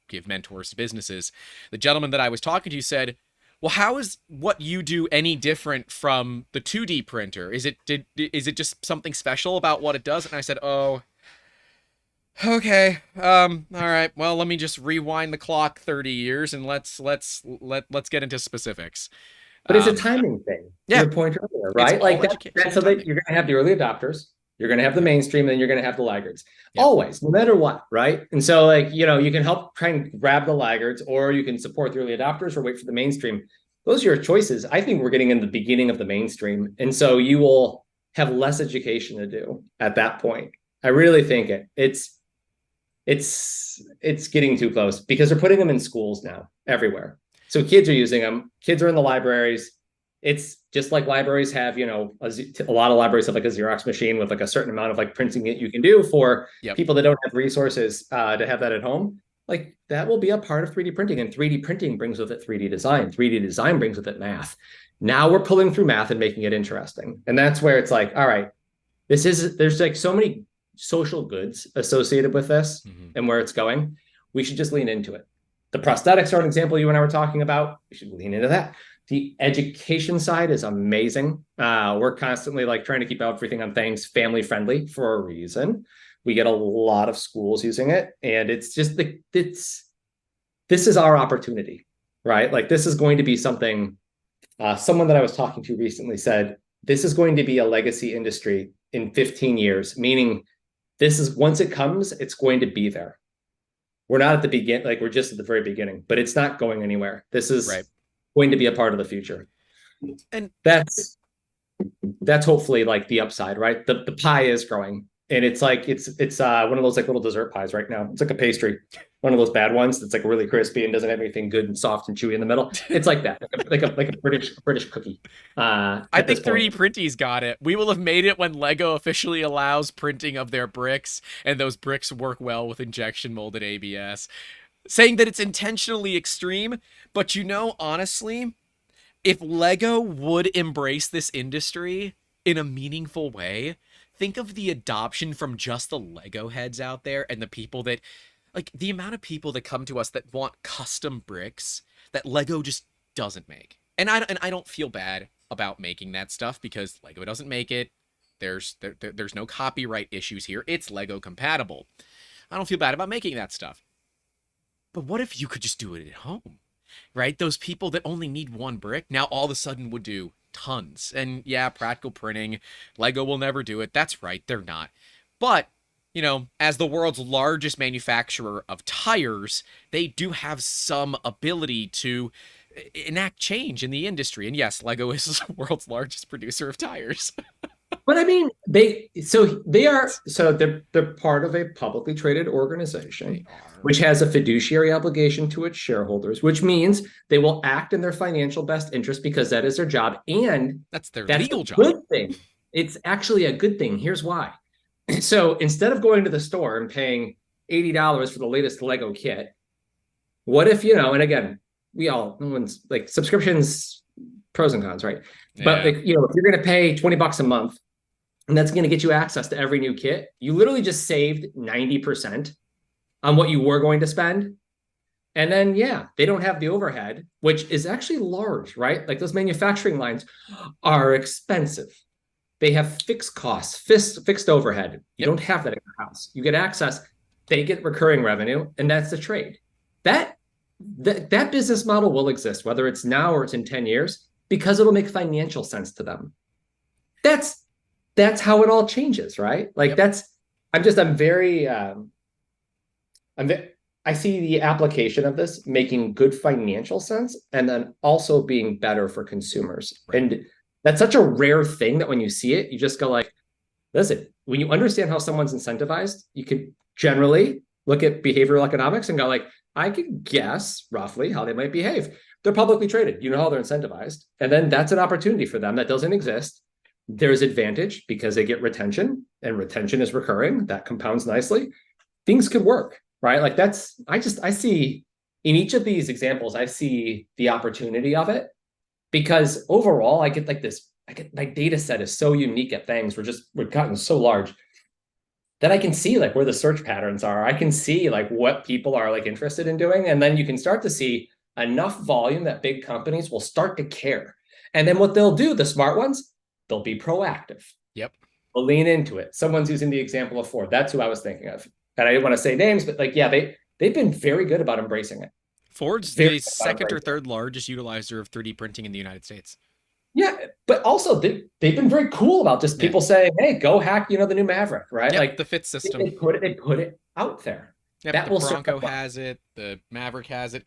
give mentors to businesses. The gentleman that I was talking to said, well, how is what you do any different from the 2D printer? Is it just something special about what it does? And I said, oh, okay. All right. Well, let me just rewind the clock 30 years and let's get into specifics. But it's a timing thing. Yeah. Your point earlier, right? Like that's so that you're going to have the early adopters, you're going to have the mainstream, and then you're going to have the laggards. Yeah. Always, no matter what, right? And so, like, you know, you can help try and grab the laggards, or you can support the early adopters, or wait for the mainstream. Those are your choices. I think we're getting in the beginning of the mainstream, and so you will have less education to do at that point. I really think it's getting too close because they're putting them in schools now everywhere. So kids are using them. Kids are in the libraries. It's just like libraries have, you know, a lot of libraries have like a Xerox machine with like a certain amount of like printing that you can do for people that don't have resources to have that at home. Like that will be a part of 3D printing, and 3D printing brings with it 3D design. 3D design brings with it math. Now we're pulling through math and making it interesting. And that's where it's like, all right, there's like so many social goods associated with this and where it's going. We should just lean into it. The prosthetics are an example you and I were talking about. We should lean into that. The education side is amazing. We're constantly like trying to keep everything on Thangs family friendly for a reason. We get a lot of schools using it, and it's just the this is our opportunity, right? Like this is going to be something, someone that I was talking to recently said, this is going to be a legacy industry in 15 years, meaning once it comes, it's going to be there. We're not at the beginning, like we're just at the very beginning, but it's not going anywhere. This is going to be a part of the future. And that's hopefully like the upside, right? The pie is growing. And it's like, it's one of those like little dessert pies right now. It's like a pastry, one of those bad ones that's like really crispy and doesn't have anything good and soft and chewy in the middle. It's like that, like a British cookie. I think 3D Printy's got it. We will have made it when Lego officially allows printing of their bricks, and those bricks work well with injection molded ABS. Saying that it's intentionally extreme, but honestly, if Lego would embrace this industry in a meaningful way, think of the adoption from just the Lego heads out there and the people that, like, the amount of people that come to us that want custom bricks that Lego just doesn't make. And I don't feel bad about making that stuff because Lego doesn't make it. There's no copyright issues here. It's Lego compatible. I don't feel bad about making that stuff. But what if you could just do it at home, right? Those people that only need one brick now all of a sudden would do tons. And yeah, practical printing, Lego will never do it. That's right, they're not. But, as the world's largest manufacturer of tires, they do have some ability to enact change in the industry. And yes, Lego is the world's largest producer of tires. But I mean, they're part of a publicly traded organization, which has a fiduciary obligation to its shareholders, which means they will act in their financial best interest because that is their job. And that's their legal job. Good thing. It's actually a good thing. Here's why. So instead of going to the store and paying $80 for the latest Lego kit, what if, and again, no one's like subscriptions, pros and cons, right? Yeah. But if you're going to pay $20 a month and that's going to get you access to every new kit, you literally just saved 90% on what you were going to spend. And then, they don't have the overhead, which is actually large, right? Like those manufacturing lines are expensive. They have fixed costs, fixed overhead. You don't have that in your house. You get access, they get recurring revenue, and that's the trade. That business model will exist, whether it's now or it's in 10 years, because it'll make financial sense to them. That's how it all changes, right? Like I see the application of this making good financial sense and then also being better for consumers. Right. And that's such a rare thing that when you see it, you just go like, listen, when you understand how someone's incentivized, you can generally look at behavioral economics and go like, I can guess roughly how they might behave. They're publicly traded. You know how they're incentivized. And then that's an opportunity for them that doesn't exist. There's advantage because they get retention, and retention is recurring. That compounds nicely. Things could work, right? Like I see in each of these examples, I see the opportunity of it because overall I get my data set is so unique at Thangs. We've gotten so large that I can see like where the search patterns are. I can see like what people are like interested in doing. And then you can start to see enough volume that big companies will start to care. And then what they'll do, the smart ones, they'll be proactive. Yep. They'll lean into it. Someone's using the example of Ford. That's who I was thinking of. And I didn't want to say names, but they've been very good about embracing it. Ford's the second or third largest utilizer of 3D printing in the United States. Yeah, but also they've been very cool about just people saying, "Hey, go hack, the new Maverick," right? Yep, like the Fit system. They put it out there. Yep, the Bronco has it. The Maverick has it.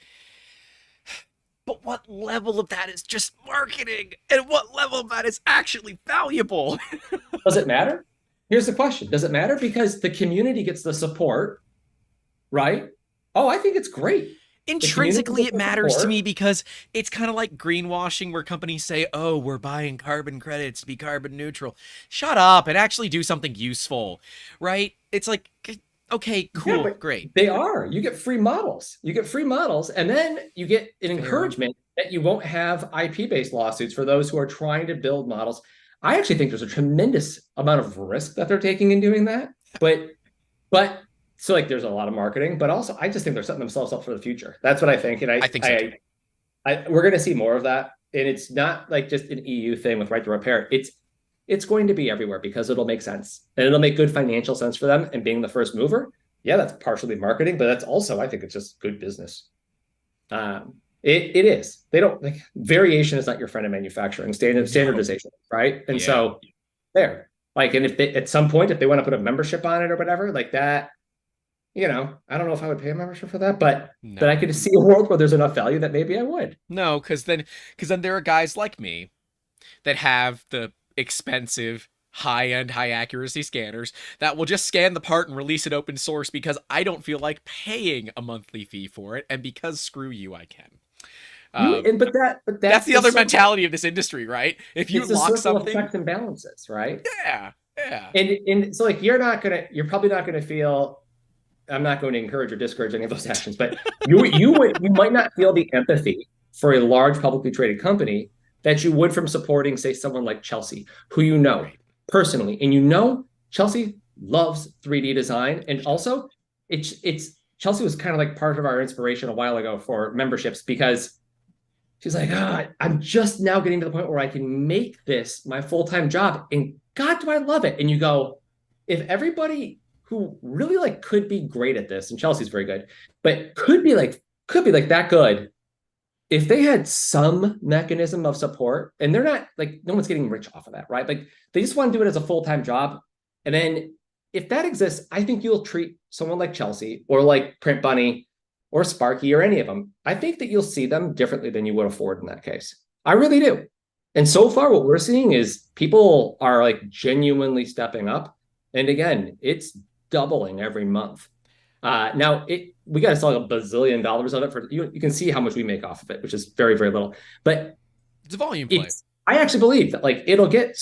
But what level of that is just marketing, and what level of that is actually valuable? Does it matter? Here's the question: does it matter? Because the community gets the support, right? Oh, I think it's great. Intrinsically, it matters to me because it's kind of like greenwashing where companies say, oh, we're buying carbon credits to be carbon neutral. Shut up and actually do something useful, right? It's like, okay, cool, great. They are. You get free models. And then you get an encouragement that you won't have IP-based lawsuits for those who are trying to build models. I actually think there's a tremendous amount of risk that they're taking in doing that. But so like there's a lot of marketing, but also I just think they're setting themselves up for the future. That's what I think. And I think so too. We're going to see more of that. And it's not like just an EU thing with right to repair. It's going to be everywhere because it'll make sense and it'll make good financial sense for them. And being the first mover, that's partially marketing, but that's also, I think it's just good business. It is. They don't like variation is not your friend in manufacturing. Standardization, right? And so there, like, and if they at some point if they want to put a membership on it or whatever, like that, I don't know if I would pay a membership for that, but No. that I could see a world where there's enough value that maybe I would. No, because then there are guys like me that have the expensive high-end, high-accuracy scanners that will just scan the part and release it open source because I don't feel like paying a monthly fee for it, and because screw you, I can. That's the other mentality of this industry, right? If you lock something, checks and balances, right? Yeah. And so like you're probably not gonna feel. I'm not going to encourage or discourage any of those actions, but you might not feel the empathy for a large publicly traded company that you would from supporting, say, someone like Chelsea, who you know personally, and Chelsea loves 3D design, and also it's Chelsea was kind of like part of our inspiration a while ago for memberships because she's like, I'm just now getting to the point where I can make this my full-time job, and God, do I love it. And you go, if everybody who really like could be great at this, and Chelsea's very good, but could be like that good, if they had some mechanism of support, and they're not like, no one's getting rich off of that, right? Like they just want to do it as a full-time job. And then if that exists, I think you'll treat someone like Chelsea or like Print Bunny or Sparky or any of them, I think that you'll see them differently than you would afford in that case. I really do. And so far what we're seeing is people are like genuinely stepping up. And again, it's doubling every month. Now we got to sell $1 bazillion of it for you. You can see how much we make off of it, which is very, very little. But it's a volume play. I actually believe that like it'll get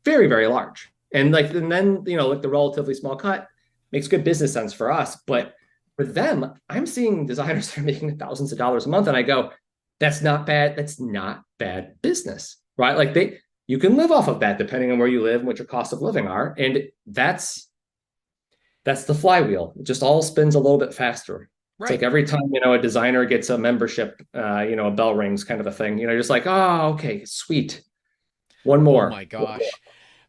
very, very large, and then like the relatively small cut makes good business sense for us. But for them, I'm seeing designers that are making thousands of dollars a month, and I go, that's not bad. That's not bad business, right? Like you can live off of that depending on where you live and what your cost of living are, and that's the flywheel. It just all spins a little bit faster. Right. It's like every time, a designer gets a membership, a bell rings kind of a thing, just like, oh, okay, sweet. One more. Oh my gosh.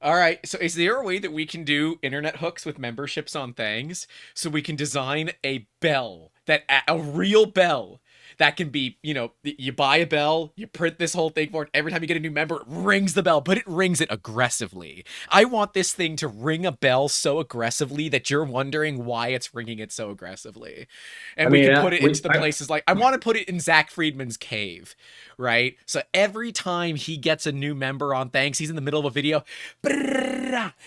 All right. So is there a way that we can do internet hooks with memberships on Thangs so we can design a bell, a real bell that can be, you buy a bell, you print this whole thing for it. Every time you get a new member, it rings the bell, but it rings it aggressively. I want this thing to ring a bell so aggressively that you're wondering why it's ringing it so aggressively. And we can put it into the places like, I want to put it in Zach Friedman's cave, right? So every time he gets a new member on Thanks, he's in the middle of a video.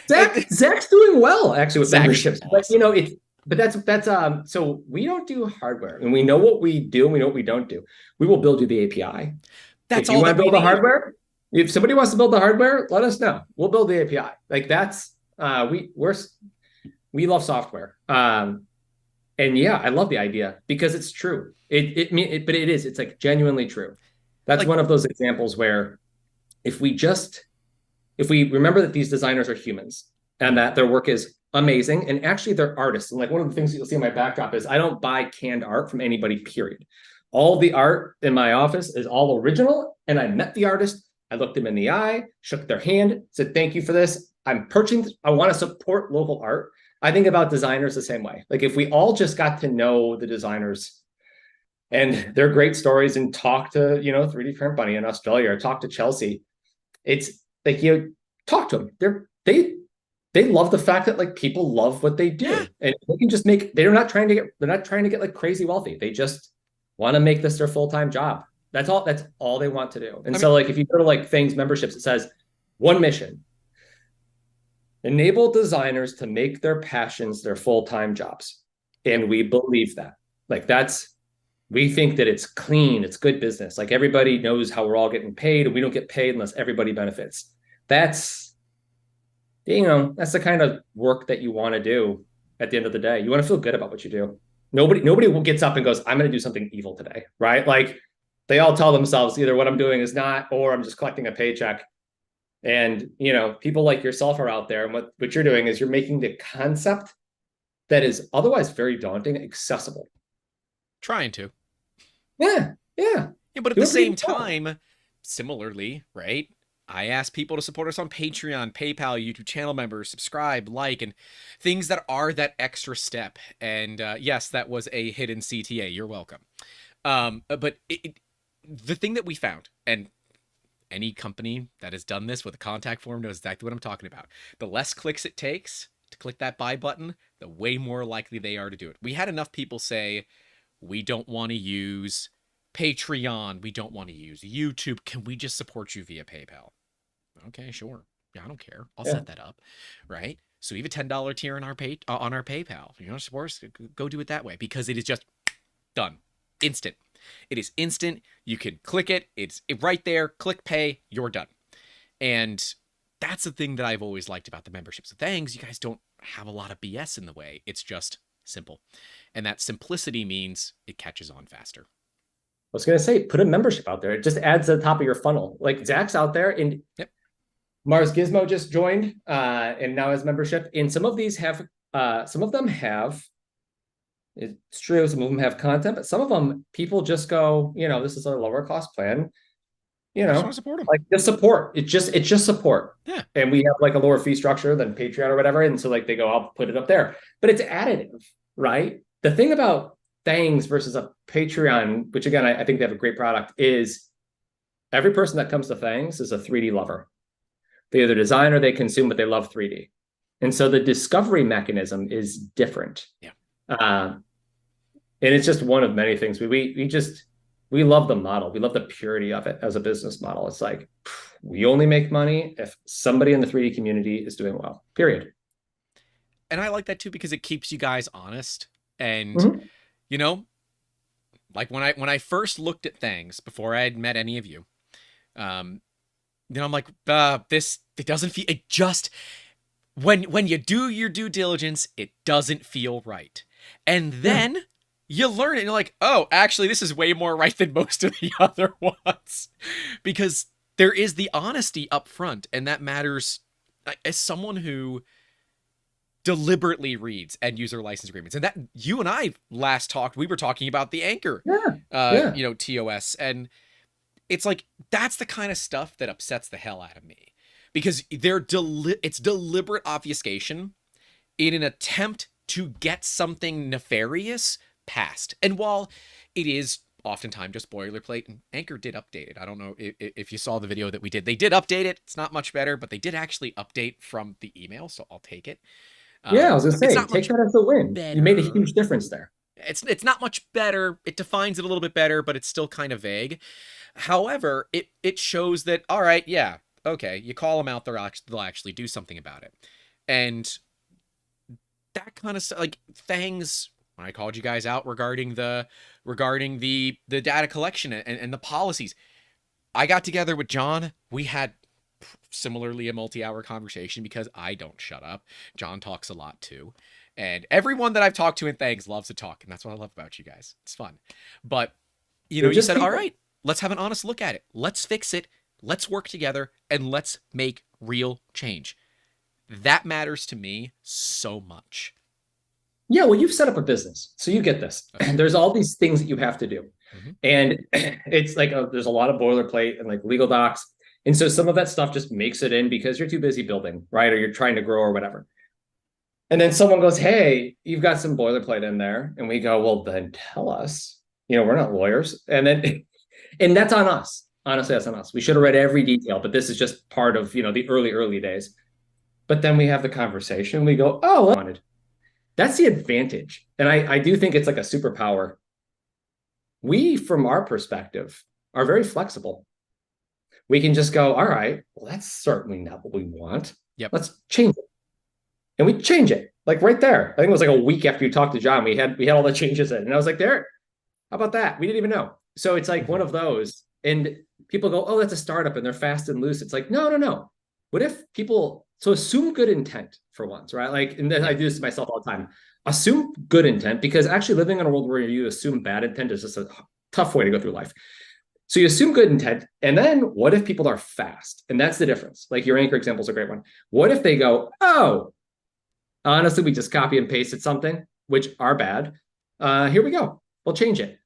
Zach's doing well, actually, with memberships. Awesome. But that's so we don't do hardware, and we know what we do and we know what we don't do. We will build you the API. That's if you want to build the hardware, if somebody wants to build the hardware, let us know. We'll build the API. Like that's we love software. And yeah, I love the idea because it's true. But it is, it's like genuinely true. That's like, one of those examples where if we remember that these designers are humans and that their work is amazing, and actually they're artists. And like one of the things that you'll see in my backdrop is I don't buy canned art from anybody, period. All the art in my office is all original, and I met the artist, I looked them in the eye, shook their hand, said, thank you for this. I want to support local art. I think about designers the same way. Like if we all just got to know the designers and their great stories and talk to, 3D Print Bunny in Australia or talk to Chelsea, it's like, talk to them. They love the fact that like people love what they do, and they can just they're not trying to get like crazy wealthy. They just want to make this their full-time job. That's all they want to do. And so like if you go to like Thangs memberships, it says one mission: enable designers to make their passions their full-time jobs. And we believe that. Like we think that it's clean, it's good business. Like everybody knows how we're all getting paid, and we don't get paid unless everybody benefits. That's the kind of work that you want to do at the end of the day. You want to feel good about what you do. Nobody gets up and goes, I'm going to do something evil today, right? Like they all tell themselves either what I'm doing is not, or I'm just collecting a paycheck. And, people like yourself are out there, and what you're doing is you're making the concept that is otherwise very daunting accessible. Trying to. Yeah. But at the same time, similarly, right? I ask people to support us on Patreon, PayPal, YouTube channel members, subscribe, like, and things that are that extra step. And yes, that was a hidden CTA. You're welcome. But the thing that we found, and any company that has done this with a contact form knows exactly what I'm talking about. The less clicks it takes to click that buy button, the way more likely they are to do it. We had enough people say, we don't want to use Patreon. We don't want to use YouTube. Can we just support you via PayPal? Okay, sure. Yeah, I don't care. I'll set that up, right? So we have a $10 tier on our PayPal. If you want to support us, go do it that way, because it is just done. Instant. It is instant. You can click it. It's right there. Click pay. You're done. And that's the thing that I've always liked about the memberships of Thangs. You guys don't have a lot of BS in the way. It's just simple. And that simplicity means it catches on faster. I was going to say, put a membership out there. It just adds to the top of your funnel. Like Zach's out there, and Mars Gizmo just joined and now has membership. And some of these have, some of them have, it's true, some of them have content, but some of them people just go, this is a lower cost plan. I just want to support them. Like just support. It's just support. Yeah. And we have like a lower fee structure than Patreon or whatever. And so like they go, I'll put it up there. But it's additive, right? The thing about Thangs versus a Patreon, which again, I think they have a great product, is every person that comes to Thangs is a 3D lover. They either design or they consume, but they love 3D. And so the discovery mechanism is different. Yeah. And it's just one of many things. We love the model. We love the purity of it as a business model. It's like, we only make money if somebody in the 3D community is doing well, period. And I like that too, because it keeps you guys honest. And, like when I first looked at Thangs before I had met any of you, I'm like, it doesn't feel, it just, when you do your due diligence, it doesn't feel right. And then you learn it, and you're like, oh, actually, this is way more right than most of the other ones. Because there is the honesty up front, and that matters. As someone who deliberately reads end user license agreements, and that you and I last talked, we were talking about the Anchor, TOS, and it's like, that's the kind of stuff that upsets the hell out of me, because it's deliberate obfuscation in an attempt to get something nefarious passed. And while it is oftentimes just boilerplate, and Anchor did update it. I don't know if you saw the video that we did. They did update it. It's not much better, but they did actually update from the email, so I'll take it. I was gonna say, take that as a win. You made a huge difference there. It's not much better. It defines it a little bit better, but it's still kind of vague. However, it shows that, all right, yeah, okay, you call them out, they'll actually do something about it. And that kind of stuff, like Thangs, when I called you guys out regarding the data collection and the policies, I got together with John. We had similarly a multi-hour conversation, because I don't shut up. John talks a lot too. And everyone that I've talked to in Thangs loves to talk. And that's what I love about you guys. It's fun. But, you said, all right, let's have an honest look at it. Let's fix it. Let's work together, and let's make real change. That matters to me so much. Yeah, well, you've set up a business, so you get this. Okay. There's all these things that you have to do. And it's like, there's a lot of boilerplate and like legal docs. And so some of that stuff just makes it in because you're too busy building, right? Or you're trying to grow or whatever. And then someone goes, hey, you've got some boilerplate in there. And we go, well, then tell us. We're not lawyers. And that's on us. Honestly, that's on us. We should have read every detail, but this is just part of, the early days. But then we have the conversation. We go, oh, well, that's the advantage. And I do think it's like a superpower. We, from our perspective, are very flexible. We can just go, all right, well, that's certainly not what we want. Yep. Let's change it. And we change it, like right there. I think it was like a week after you talked to John, we had all the changes in. And I was like, there, how about that? We didn't even know. So it's like one of those. And people go, oh, that's a startup and they're fast and loose. It's like, no. What if people, so assume good intent for once, right? Like, and then I do this to myself all the time. Assume good intent, because actually living in a world where you assume bad intent is just a tough way to go through life. So you assume good intent, and then what if people are fast? And that's the difference. Like your Anchor example is a great one. What if they go, oh, honestly, we just copy and pasted something, which are bad. Here we go. We'll change it.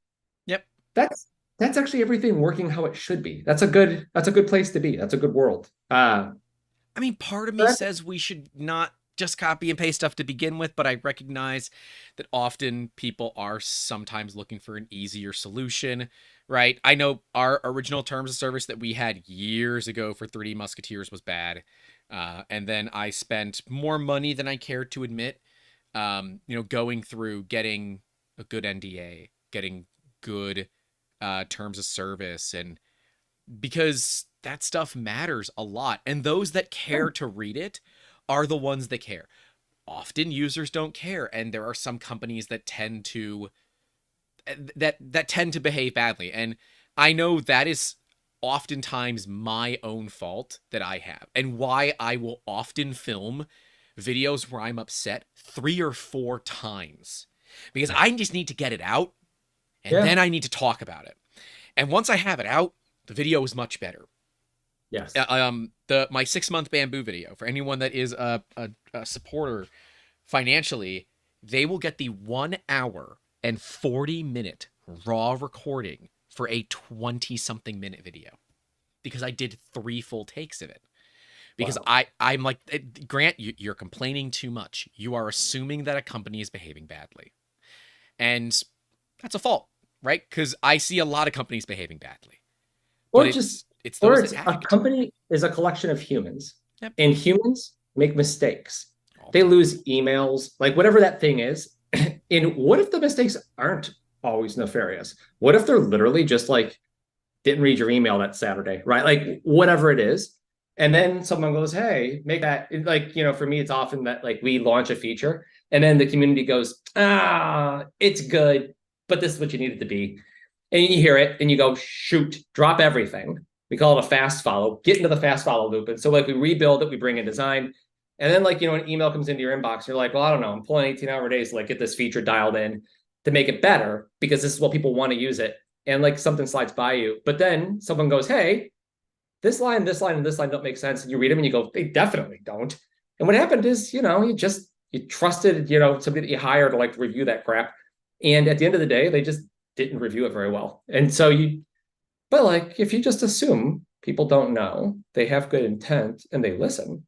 Yep. That's actually everything working how it should be. That's a good place to be. That's a good world. Part of me says we should not just copy and paste stuff to begin with, but I recognize that often people are sometimes looking for an easier solution, right? I know our original terms of service that we had years ago for 3D Musketeers was bad. And then I spent more money than I cared to admit, going through getting a good NDA, getting good terms of service, and because that stuff matters a lot. And those that care to read it are the ones that care. Often users don't care, and there are some companies that tend to behave badly. And I know that is oftentimes my own fault that I have, and why I will often film videos where I'm upset 3 or 4 times, because I just need to get it out, and then I need to talk about it. And once I have it out, the video is much better. Yes. My 6-month bamboo video, for anyone that is a supporter financially, they will get the 1 hour and 40-minute raw recording for a 20-something minute video, because I did 3 full takes of it. Because I'm like, Grant, you're complaining too much. You are assuming that a company is behaving badly, and that's a fault, right? Because I see a lot of companies behaving badly. Or it's a company is a collection of humans, and humans make mistakes. They lose emails, like whatever that thing is. And what if the mistakes aren't always nefarious? What if they're literally just like, didn't read your email that Saturday, right? Like whatever it is. And then someone goes, hey, make that, like, for me, it's often that like we launch a feature and then the community goes, it's good, but this is what you need it to be. And you hear it and you go, shoot, drop everything. We call it a fast follow, get into the fast follow loop. And so like we rebuild it, we bring in design. And then like, an email comes into your inbox. You're like, well, I don't know, I'm pulling 18-hour days to like get this feature dialed in to make it better because this is what people want to use it. And like something slides by you. But then someone goes, hey, this line, and this line don't make sense. And you read them and you go, they definitely don't. And what happened is, you trusted, somebody that you hired to like review that crap. And at the end of the day, they just didn't review it very well. And so but like, if you just assume people don't know, they have good intent and they listen,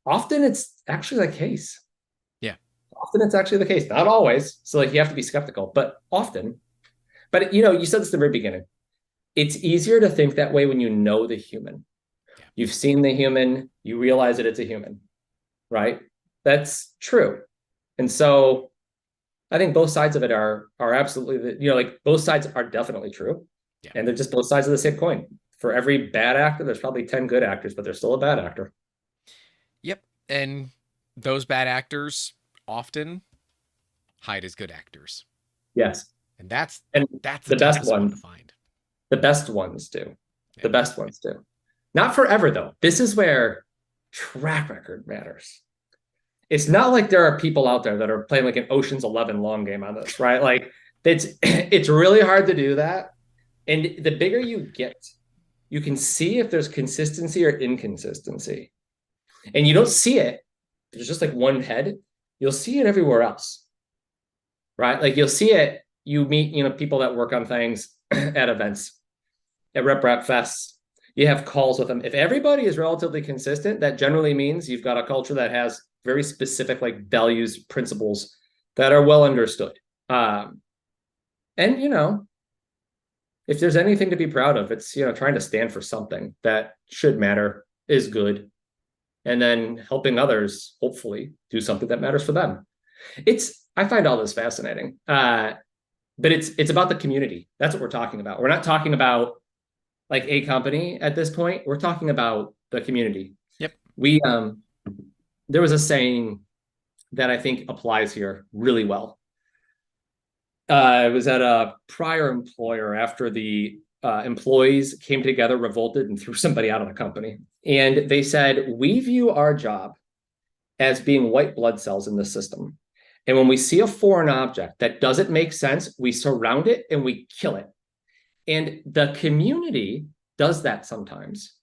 often it's actually the case. Yeah. Often it's actually the case. Not always. So like you have to be skeptical, but often. But you said this at the very beginning. It's easier to think that way when you know the human. Yeah. You've seen the human, you realize that it's a human, right? That's true. And so I think both sides of it are absolutely, like both sides are definitely true. Yeah. And they're just both sides of the same coin. For every bad actor, there's probably 10 good actors, but there's still a bad actor. Yep. And those bad actors often hide as good actors. Yes. And that's the best ones to find. The best ones do. Yeah. The best ones do. Not forever, though. This is where track record matters. It's not like there are people out there that are playing like an Ocean's 11 long game on this, right? Like it's really hard to do that. And the bigger you get, you can see if there's consistency or inconsistency. And you don't see it. There's just like one head. You'll see it everywhere else, right? Like you'll see it. You meet, people that work on things at events, at RepRap Fests. You have calls with them. If everybody is relatively consistent, that generally means you've got a culture that has very specific like values, principles that are well understood. And, if there's anything to be proud of, it's, trying to stand for something that should matter, is good, and then helping others, hopefully, do something that matters for them. I find all this fascinating. But it's about the community. That's what we're talking about. We're not talking about like a company at this point. We're talking about the community. Yep. There was a saying that I think applies here really well. It was at a prior employer after the employees came together, revolted, and threw somebody out of the company. And they said, we view our job as being white blood cells in the system. And when we see a foreign object that doesn't make sense, we surround it and we kill it. And the community does that sometimes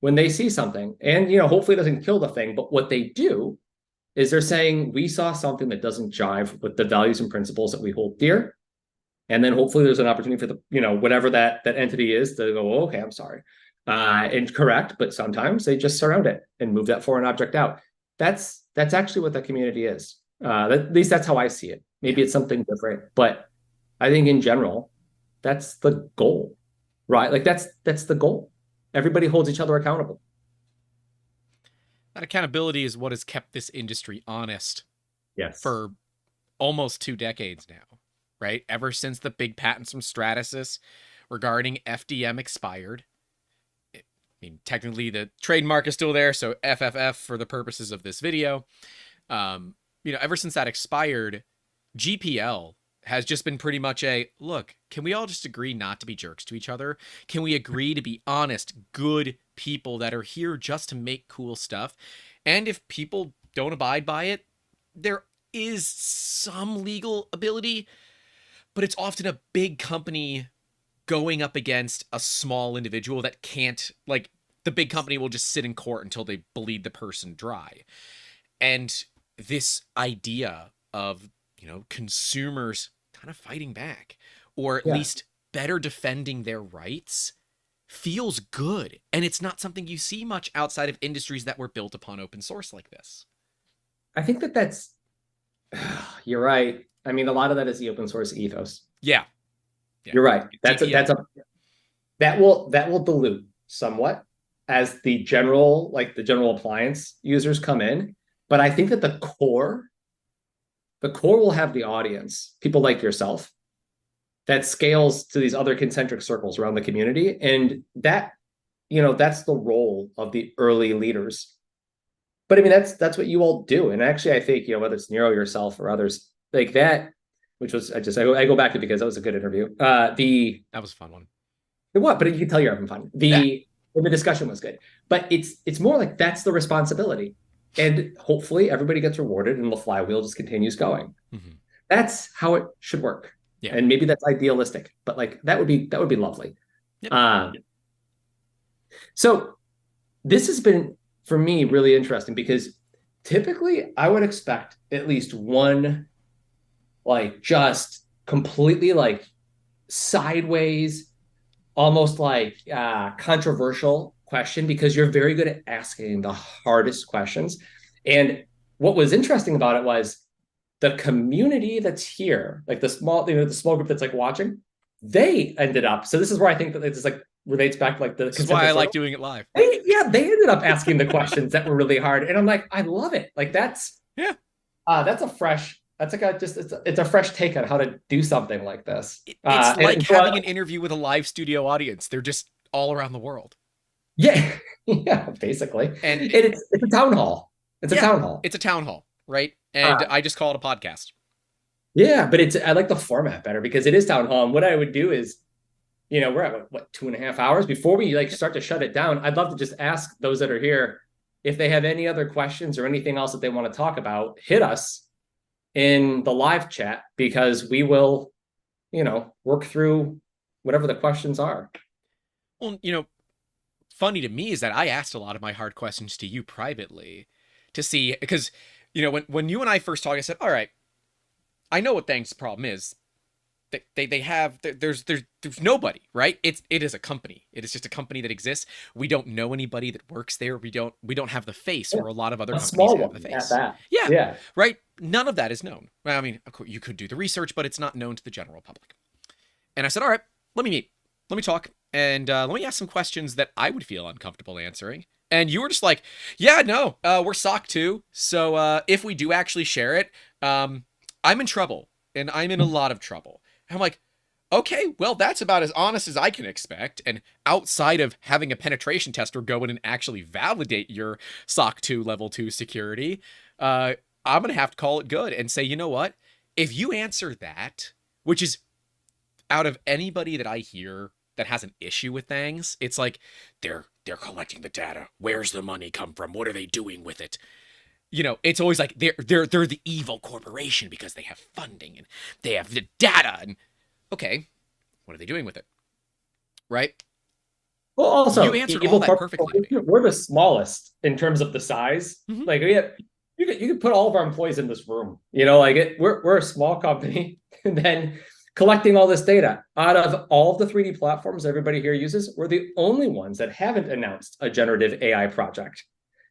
when they see something. And, hopefully it doesn't kill the thing. But what they do is they're saying, we saw something that doesn't jive with the values and principles that we hold dear. And then hopefully there's an opportunity for the, whatever that entity is to go, oh, okay, I'm sorry. And correct. But sometimes they just surround it and move that foreign object out. that's actually what the community is. At least that's how I see it. Maybe it's something different, but I think in general, that's the goal, right? Like that's the goal. Everybody holds each other accountable. That accountability is what has kept this industry honest for almost 2 decades now, right? Ever since the big patents from Stratasys regarding FDM expired. I mean, technically the trademark is still there, so FFF for the purposes of this video. Ever since that expired, GPL has just been pretty much a, look, can we all just agree not to be jerks to each other? Can we agree to be honest, good people that are here just to make cool stuff? And if people don't abide by it, there is some legal ability, but it's often a big company going up against a small individual that can't, like, the big company will just sit in court until they bleed the person dry. And this idea of, consumers kind of fighting back, or at least better defending their rights, feels good. And it's not something you see much outside of industries that were built upon open source like this. I think that's, you're right. I mean, a lot of that is the open source ethos. Yeah. You're right. That will dilute somewhat as the general appliance users come in. But I think that the core will have the audience, people like yourself, that scales to these other concentric circles around the community. And that, that's the role of the early leaders. But I mean, that's what you all do. And actually, I think, whether it's Nero, yourself, or others like that, which was, I go back to because that was a good interview. That was a fun one. But you can tell you're having fun. The discussion was good. But it's more like that's the responsibility. And hopefully everybody gets rewarded and the flywheel just continues going. Mm-hmm. That's how it should work. Yeah. And maybe that's idealistic, but like that would be lovely. Yep. So this has been, for me, really interesting because typically I would expect at least one, like, just completely like sideways, almost like controversial question, because you're very good at asking the hardest questions. And what was interesting about it was the community that's here, like the small group that's like watching, they ended up. So this is where I think that it's like relates back to like the. That's why I like doing it live. They ended up asking the questions that were really hard, and I'm like, I love it. Like that's a fresh. That's like it's a fresh take on how to do something like this. It's like having an interview with a live studio audience. They're just all around the world. Yeah, basically. And it's a town hall. It's a town hall. It's a town hall, right? And I just call it a podcast. Yeah, but I like the format better because it is town hall. And what I would do is, we're at 2.5 hours before we like start to shut it down. I'd love to just ask those that are here if they have any other questions or anything else that they want to talk about. Hit us in the live chat because we will, work through whatever the questions are. Well, funny to me is that I asked a lot of my hard questions to you privately to see, because, when you and I first talked, I said, all right, I know what Thangs' problem is. There's nobody, right? It is a company. It is just a company that exists. We don't know anybody that works there. We don't have the face where a lot of other companies have the face. Yeah. Right. None of that is known. Well, I mean, of course, you could do the research, but it's not known to the general public. And I said, all right, let me meet. Let me talk. And let me ask some questions that I would feel uncomfortable answering. And you were just like, yeah, no, we're SOC 2. So if we do actually share it, I'm in trouble. And I'm in a lot of trouble. And I'm like, okay, well, that's about as honest as I can expect. And outside of having a penetration tester go in and actually validate your SOC 2 level 2 security, I'm going to have to call it good and say, you know what? If you answer that, which is out of anybody that I hear that has an issue with Thangs, it's like they're collecting the data. Where's the money come from? What are they doing with it? It's always like they're the evil corporation because they have funding and they have the data. And okay, what are they doing with it? Right? Well, also, you answered all that perfectly. We're the smallest in terms of the size. Mm-hmm. Like you could put all of our employees in this room. We're a small company, and then collecting all this data out of all of the 3D platforms everybody here uses, we're the only ones that haven't announced a generative AI project.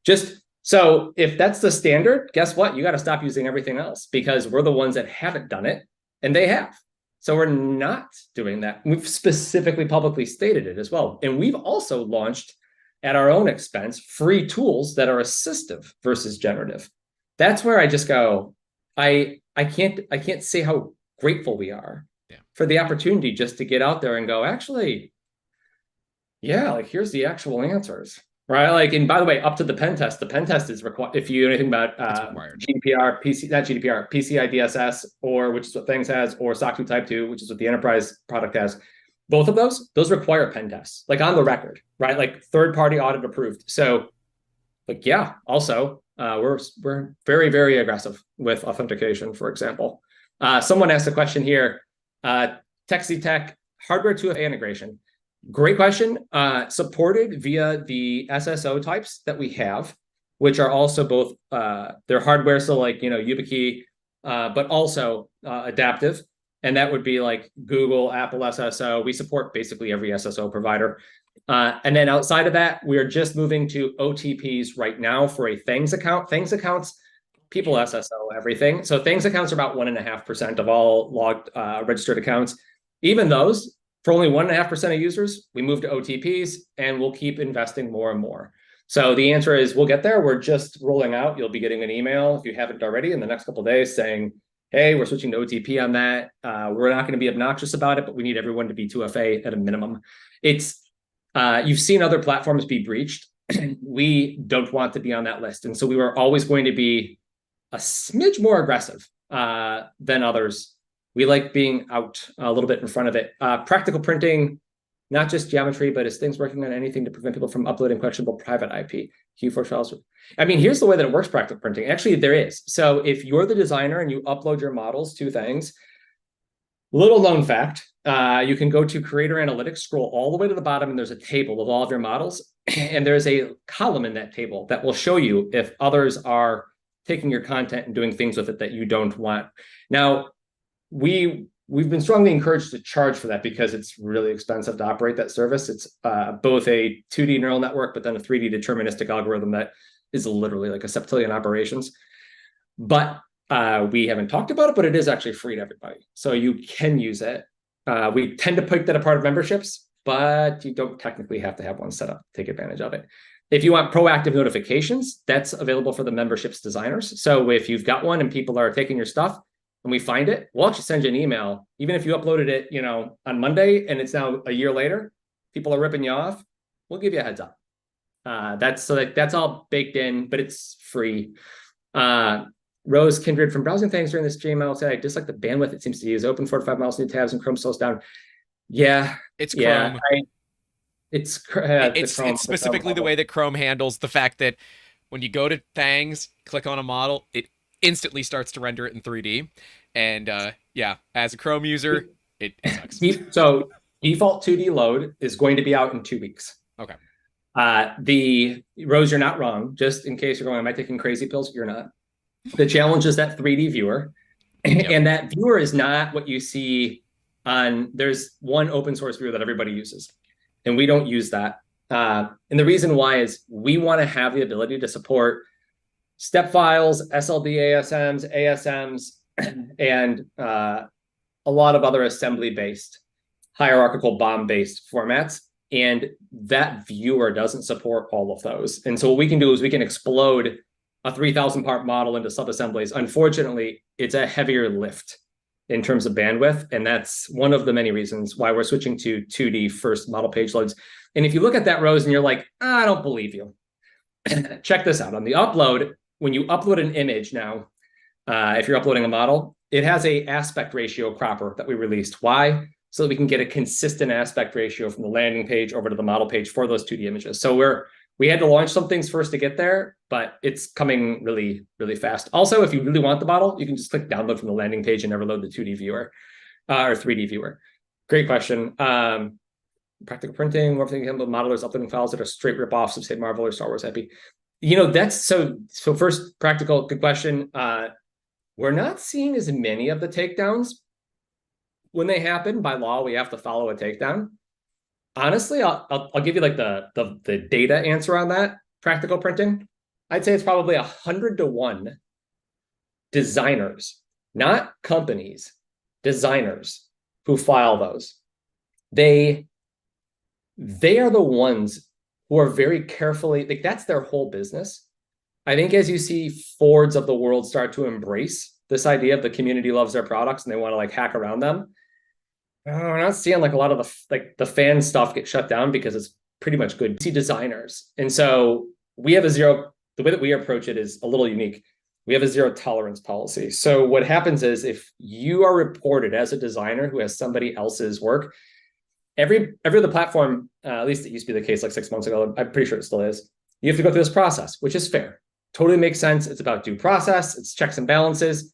Just So if that's the standard, guess what? You got to stop using everything else because we're the ones that haven't done it and they have. So we're not doing that. We've specifically publicly stated it as well. And we've also launched at our own expense free tools that are assistive versus generative. That's where I just go, I can't say how grateful we are for the opportunity just to get out there and go, actually, yeah, like here's the actual answers. Right. Like, and by the way, up to the pen test is required. If you know anything about GDPR, not GDPR, PCI DSS, or which is what Thangs has, or SOC 2 Type 2, which is what the enterprise product has. Both of those require pen tests, like on the record, right? Like third-party audit approved. So, like, yeah, also, we're very, very aggressive with authentication, for example. Someone asked a question here, Texi Tech, hardware to integration. Great question. Supported via the SSO types that we have, which are also both they're hardware, so like YubiKey, but also adaptive, and that would be like Google, Apple SSO. We support basically every SSO provider, and then outside of that, we are just moving to OTPs right now for a Thangs account. Thangs accounts, people SSO everything, so Thangs accounts are about 1.5% of all logged registered accounts. Even those, for only 1.5% of users, we move to OTPs and we'll keep investing more and more. So the answer is we'll get there. We're just rolling out. You'll be getting an email if you haven't already in the next couple of days saying, hey, we're switching to OTP on that. We're not going to be obnoxious about it, but we need everyone to be 2FA at a minimum. It's you've seen other platforms be breached. We don't want to be on that list. And so we were always going to be a smidge more aggressive than others. We like being out a little bit in front of it. Practical printing, not just geometry, but is things working on anything to prevent people from uploading questionable private IP. Q4 trials. I mean, here's the way that it works, practical printing. Actually, there is. So if you're the designer and you upload your models to Thangs, little known fact, you can go to Creator Analytics, scroll all the way to the bottom, and there's a table of all of your models. And there's a column in that table that will show you if others are taking your content and doing things with it that you don't want. Now, we've been strongly encouraged to charge for that because it's really expensive to operate that service. It's both a 2D neural network, but then a 3D deterministic algorithm that is literally like a septillion operations. But we haven't talked about it, but it is actually free to everybody. So you can use it. We tend to pick that apart of memberships, but you don't technically have to have one set up to take advantage of it. If you want proactive notifications, that's available for the memberships designers. So if you've got one and people are taking your stuff, and we find it, we'll actually send you an email. Even if you uploaded it, on Monday and it's now a year later, people are ripping you off, we'll give you a heads up. That's all baked in, but it's free. Rose Kindred, from browsing Thangs during this stream, I'll say I dislike the bandwidth it seems to use. Open 4 to 5 miles, new tabs, and Chrome slows down. Yeah. It's Chrome. It's specifically the way that Chrome handles the fact that when you go to Thangs, click on a model, it instantly starts to render it in 3D. And as a Chrome user, it sucks. So default 2D load is going to be out in 2 weeks. Okay. The Rose, you're not wrong. Just in case you're going, am I taking crazy pills? You're not. The challenge is that 3D viewer. Yep. And that viewer is not what you see on, there's one open source viewer that everybody uses. And we don't use that. And the reason why is we want to have the ability to support step files, SLD ASMs, and a lot of other assembly-based, hierarchical BOM-based formats. And that viewer doesn't support all of those. And so what we can do is we can explode a 3,000 part model into subassemblies. Unfortunately, it's a heavier lift in terms of bandwidth. And that's one of the many reasons why we're switching to 2D first model page loads. And if you look at that, Rose, and you're like, I don't believe you. Check this out. On the upload, when you upload an image now, if you're uploading a model, it has a aspect ratio cropper that we released. Why? So that we can get a consistent aspect ratio from the landing page over to the model page for those 2D images. So we had to launch some things first to get there, but it's coming really, really fast. Also, if you really want the model, you can just click download from the landing page and never load the 2D viewer or 3D viewer. Great question. Practical printing, more thinking about modelers uploading files that are straight ripoffs of, say, Marvel or Star Wars IP. That's so first, practical, good question. We're not seeing as many of the takedowns. When they happen, by law, we have to follow a takedown. Honestly, I'll give you like the data answer on that, practical printing. I'd say it's probably 100-to-1 designers, not companies, designers who file those. They are the ones who are very carefully, like that's their whole business. I think as you see Fords of the world start to embrace this idea of the community loves their products and they want to like hack around them, we're not seeing like a lot of the fan stuff get shut down because it's pretty much good. You see designers. And so we have the way that we approach it is a little unique. We have a zero tolerance policy. So what happens is if you are reported as a designer who has somebody else's work, every other platform, at least it used to be the case like 6 months ago, I'm pretty sure it still is, you have to go through this process, which is fair. Totally makes sense. It's about due process. It's checks and balances.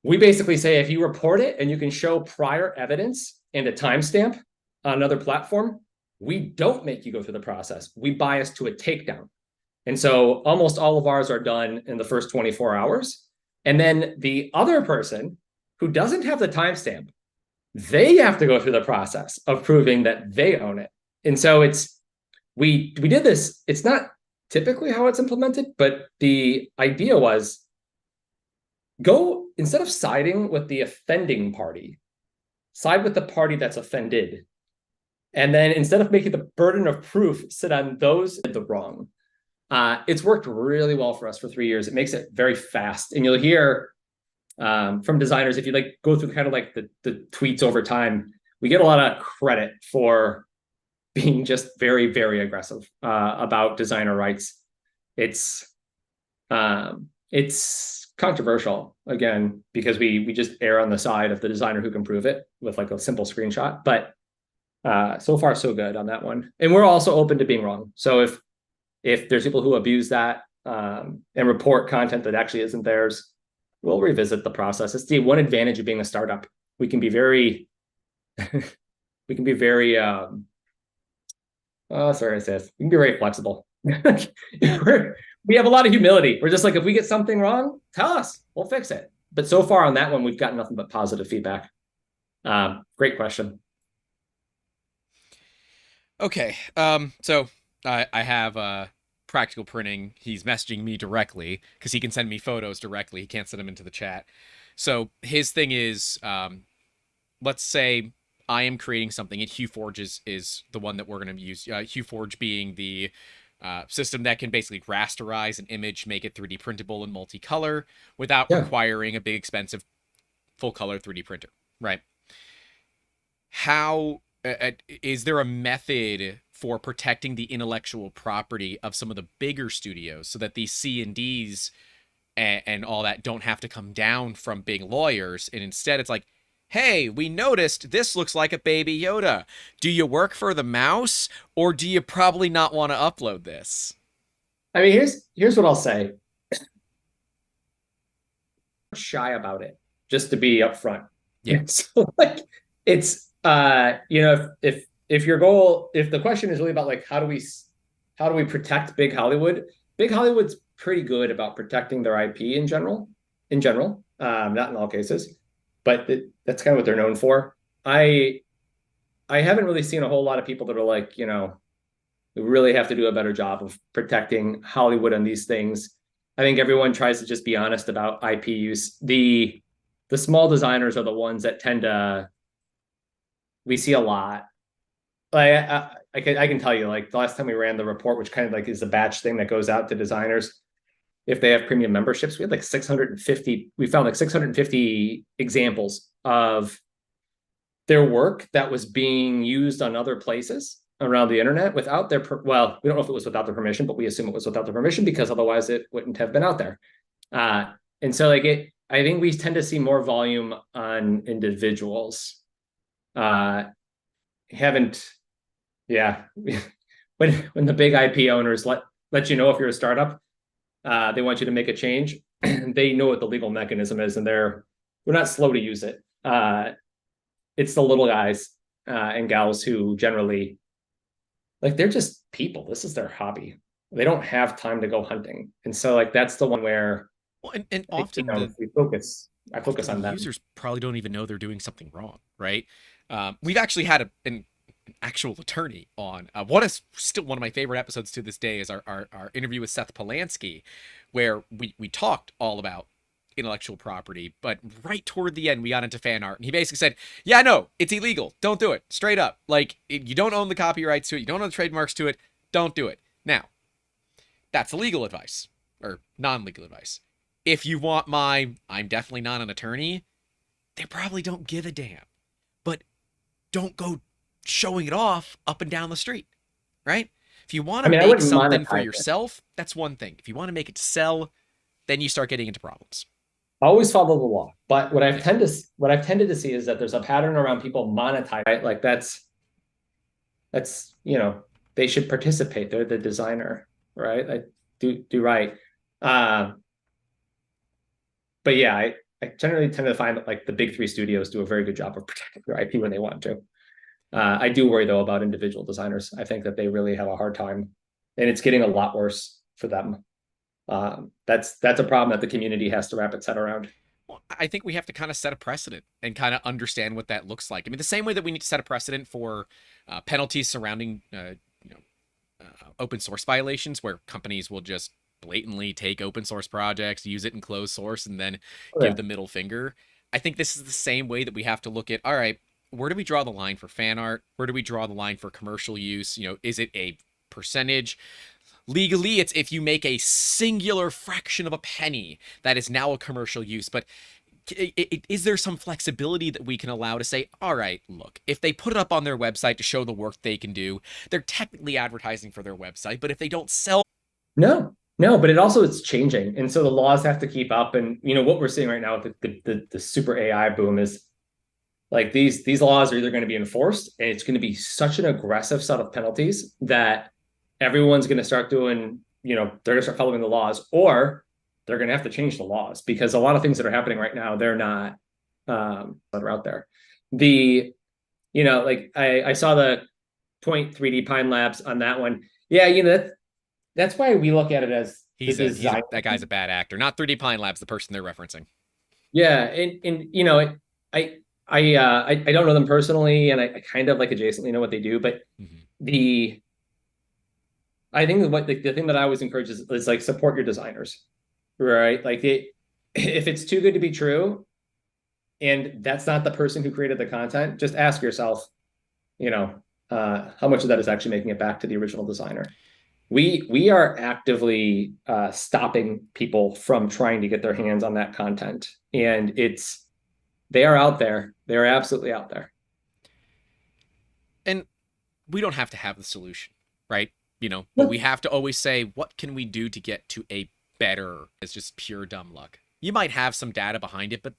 We basically say if you report it and you can show prior evidence and a timestamp on another platform, we don't make you go through the process. We bias to a takedown. And so almost all of ours are done in the first 24 hours. And then the other person who doesn't have the timestamp, they have to go through the process of proving that they own it. And so we did this. It's not typically how it's implemented, but the idea was instead of siding with the offending party, side with the party that's offended. And then instead of making the burden of proof sit on those that did the wrong, it's worked really well for us for 3 years. It makes it very fast. And you'll hear from designers, if you like go through kind of like the tweets over time, we get a lot of credit for being just very, very aggressive about designer rights. It's controversial, again, because we just err on the side of the designer who can prove it with like a simple screenshot. But so far, so good on that one. And we're also open to being wrong. So if there's people who abuse that and report content that actually isn't theirs, we'll revisit the process. It's the one advantage of being a startup. We can be very, we can be very, sorry, I said this. We can be very flexible. We have a lot of humility. We're just like, if we get something wrong, tell us, we'll fix it. But so far on that one, we've gotten nothing but positive feedback. Great question. Okay. So I have practical printing. He's messaging me directly because he can send me photos directly. He can't send them into the chat. So his thing is, let's say I am creating something, and HueForge is the one that we're going to use. HueForge being the system that can basically rasterize an image, make it 3D printable and multicolor without requiring a big, expensive full-color 3D printer, right? How is there a method for protecting the intellectual property of some of the bigger studios so that these C&Ds and all that don't have to come down from big lawyers, and instead it's like, hey, we noticed this looks like a Baby Yoda. Do you work for the mouse, or do you probably not want to upload this? I mean, here's what I'll say. Shy about it, just to be upfront. Yeah. So like, it's if your goal, if the question is really about like how do we protect Big Hollywood? Big Hollywood's pretty good about protecting their IP in general. Not in all cases, but that's kind of what they're known for. I haven't really seen a whole lot of people that are like, we really have to do a better job of protecting Hollywood on these things. I think everyone tries to just be honest about IP use. The small designers are the ones that we see a lot. I can tell you, like the last time we ran the report, which kind of like is a batch thing that goes out to designers, if they have premium memberships, we had like 650. We found like 650 examples of their work that was being used on other places around the internet without their we don't know if it was without their permission, but we assume it was without their permission because otherwise it wouldn't have been out there. And so like I think we tend to see more volume on individuals. When the big IP owners let you know if you're a startup, they want you to make a change. They know what the legal mechanism is, and we're not slow to use it. It's the little guys and gals who generally, like, they're just people. This is their hobby. They don't have time to go hunting, and so like that's the one where and often I focus on them. Users probably don't even know they're doing something wrong, right? We've actually had and an actual attorney on. What is still one of my favorite episodes to this day is our interview with Seth Polanski, where we talked all about intellectual property, but right toward the end we got into fan art, and he basically said, yeah, no, it's illegal, don't do it, straight up. Like, you don't own the copyrights to it, you don't own the trademarks to it, don't do it. Now, that's legal advice, or non-legal advice. If you want I'm definitely not an attorney, they probably don't give a damn. But don't go showing it off up and down the street, right? If you want to make something for yourself, that's one thing. If you want to make it sell, then you start getting into problems. Always follow the law. But what I've tended to see is that there's a pattern around people monetize, right? Like that's they should participate. They're the designer, right? Like do right. But yeah, I generally tend to find that like the big three studios do a very good job of protecting their IP when they want to. I do worry though about individual designers. I think that they really have a hard time, and it's getting a lot worse for them. That's a problem that the community has to wrap its head around. Well, I think we have to kind of set a precedent and kind of understand what that looks like. I mean, the same way that we need to set a precedent for penalties surrounding open source violations, where companies will just blatantly take open source projects, use it in closed source, and then give the middle finger. I think this is the same way that we have to look at, all right, where do we draw the line for fan art? Where do we draw the line for commercial use? Is it a percentage? Legally, it's if you make a singular fraction of a penny, that is now a commercial use. But is there some flexibility that we can allow to say, all right, look, if they put it up on their website to show the work they can do, they're technically advertising for their website. But if they don't sell... No, but it's changing. And so the laws have to keep up. And, what we're seeing right now with the super AI boom is like these laws are either going to be enforced, and it's going to be such an aggressive set of penalties that everyone's going to start doing, they're going to start following the laws, or they're going to have to change the laws, because a lot of things that are happening right now, they're not, that are out there. I saw the Point 3D Pine Labs on that one. Yeah, that's why we look at it as that guy's a bad actor, not 3D Pine Labs, the person they're referencing. Yeah. And I don't know them personally, and I kind of like adjacently know what they do, but I think the thing that I always encourage is like support your designers, right? Like if it's too good to be true, and that's not the person who created the content, just ask yourself, how much of that is actually making it back to the original designer. We are actively stopping people from trying to get their hands on that content, and they are out there. They are absolutely out there. And we don't have to have the solution, right? But we have to always say, what can we do to get to a better? It's just pure dumb luck. You might have some data behind it, but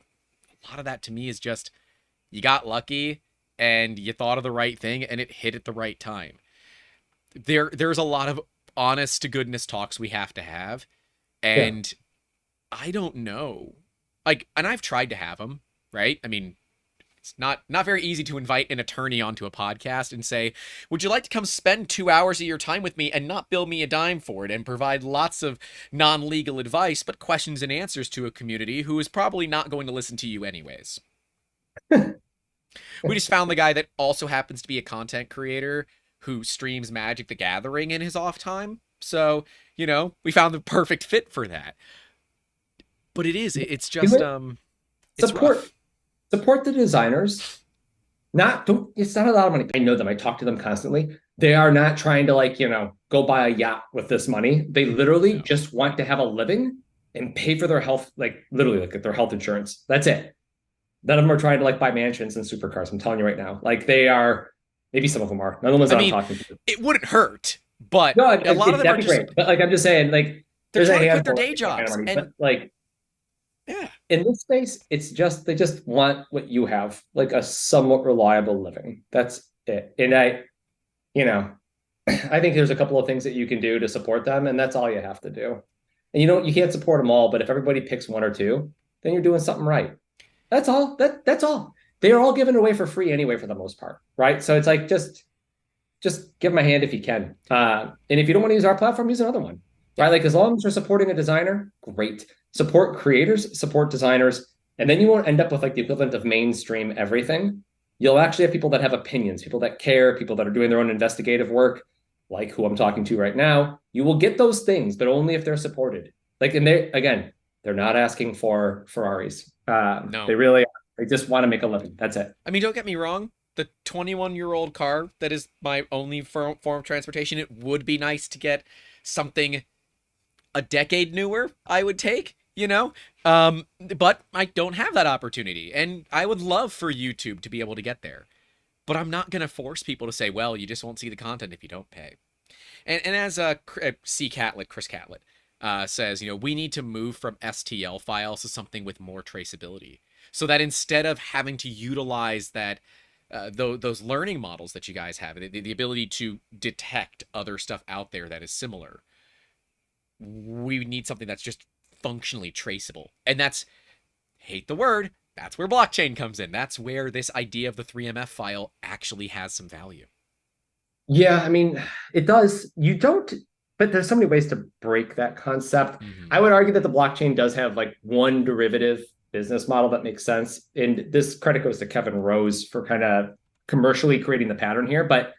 a lot of that to me is just, you got lucky and you thought of the right thing and it hit at the right time. There's a lot of honest to goodness talks we have to have. And I don't know, and I've tried to have them, right? I mean, it's not very easy to invite an attorney onto a podcast and say, would you like to come spend 2 hours of your time with me and not bill me a dime for it, and provide lots of non-legal advice, but questions and answers to a community who is probably not going to listen to you anyways. We just found the guy that also happens to be a content creator who streams Magic the Gathering in his off time. So, we found the perfect fit for that. But it's just, it's rough. Support the designers. It's not a lot of money. I know them. I talk to them constantly. They are not trying to go buy a yacht with this money. They literally just want to have a living and pay for their health, literally their health insurance. That's it. None of them are trying to buy mansions and supercars. I'm telling you right now. They are, maybe some of them are. None of the ones that I'm talking to. It wouldn't hurt, but a lot of them are just great. But I'm just saying, they're trying to quit their day jobs. Yeah. In this space, it's just, they just want what you have, a somewhat reliable living. That's it. And I think there's a couple of things that you can do to support them, and that's all you have to do. And you can't support them all, but if everybody picks one or two, then you're doing something right. That's all. That's all. They are all given away for free anyway, for the most part, right? So it's just give them a hand if you can. And if you don't want to use our platform, use another one, right? As long as you're supporting a designer, great. Support creators, support designers, and then you won't end up with the equivalent of mainstream everything. you'll actually have people that have opinions, people that care, people that are doing their own investigative work, like who I'm talking to right now. You will get those things, but only if they're supported. Like, and they're not asking for Ferraris. No. They just want to make a living. That's it. I mean, don't get me wrong. The 21-year-old car that is my only form of transportation, it would be nice to get something a decade newer, I would take, but I don't have that opportunity. And I would love for YouTube to be able to get there. But I'm not going to force people to say, well, you just won't see the content if you don't pay. And as Chris Catlett, says, we need to move from STL files to something with more traceability. So that instead of having to utilize that those learning models that you guys have, the ability to detect other stuff out there that is similar, we need something that's just functionally traceable. And that's, hate the word, that's where blockchain comes in. That's where this idea of the 3MF file actually has some value. Yeah, I mean, it does. But there's so many ways to break that concept. Mm-hmm. I would argue that the blockchain does have like one derivative business model that makes sense. And this credit goes to Kevin Rose for kind of commercially creating the pattern here. But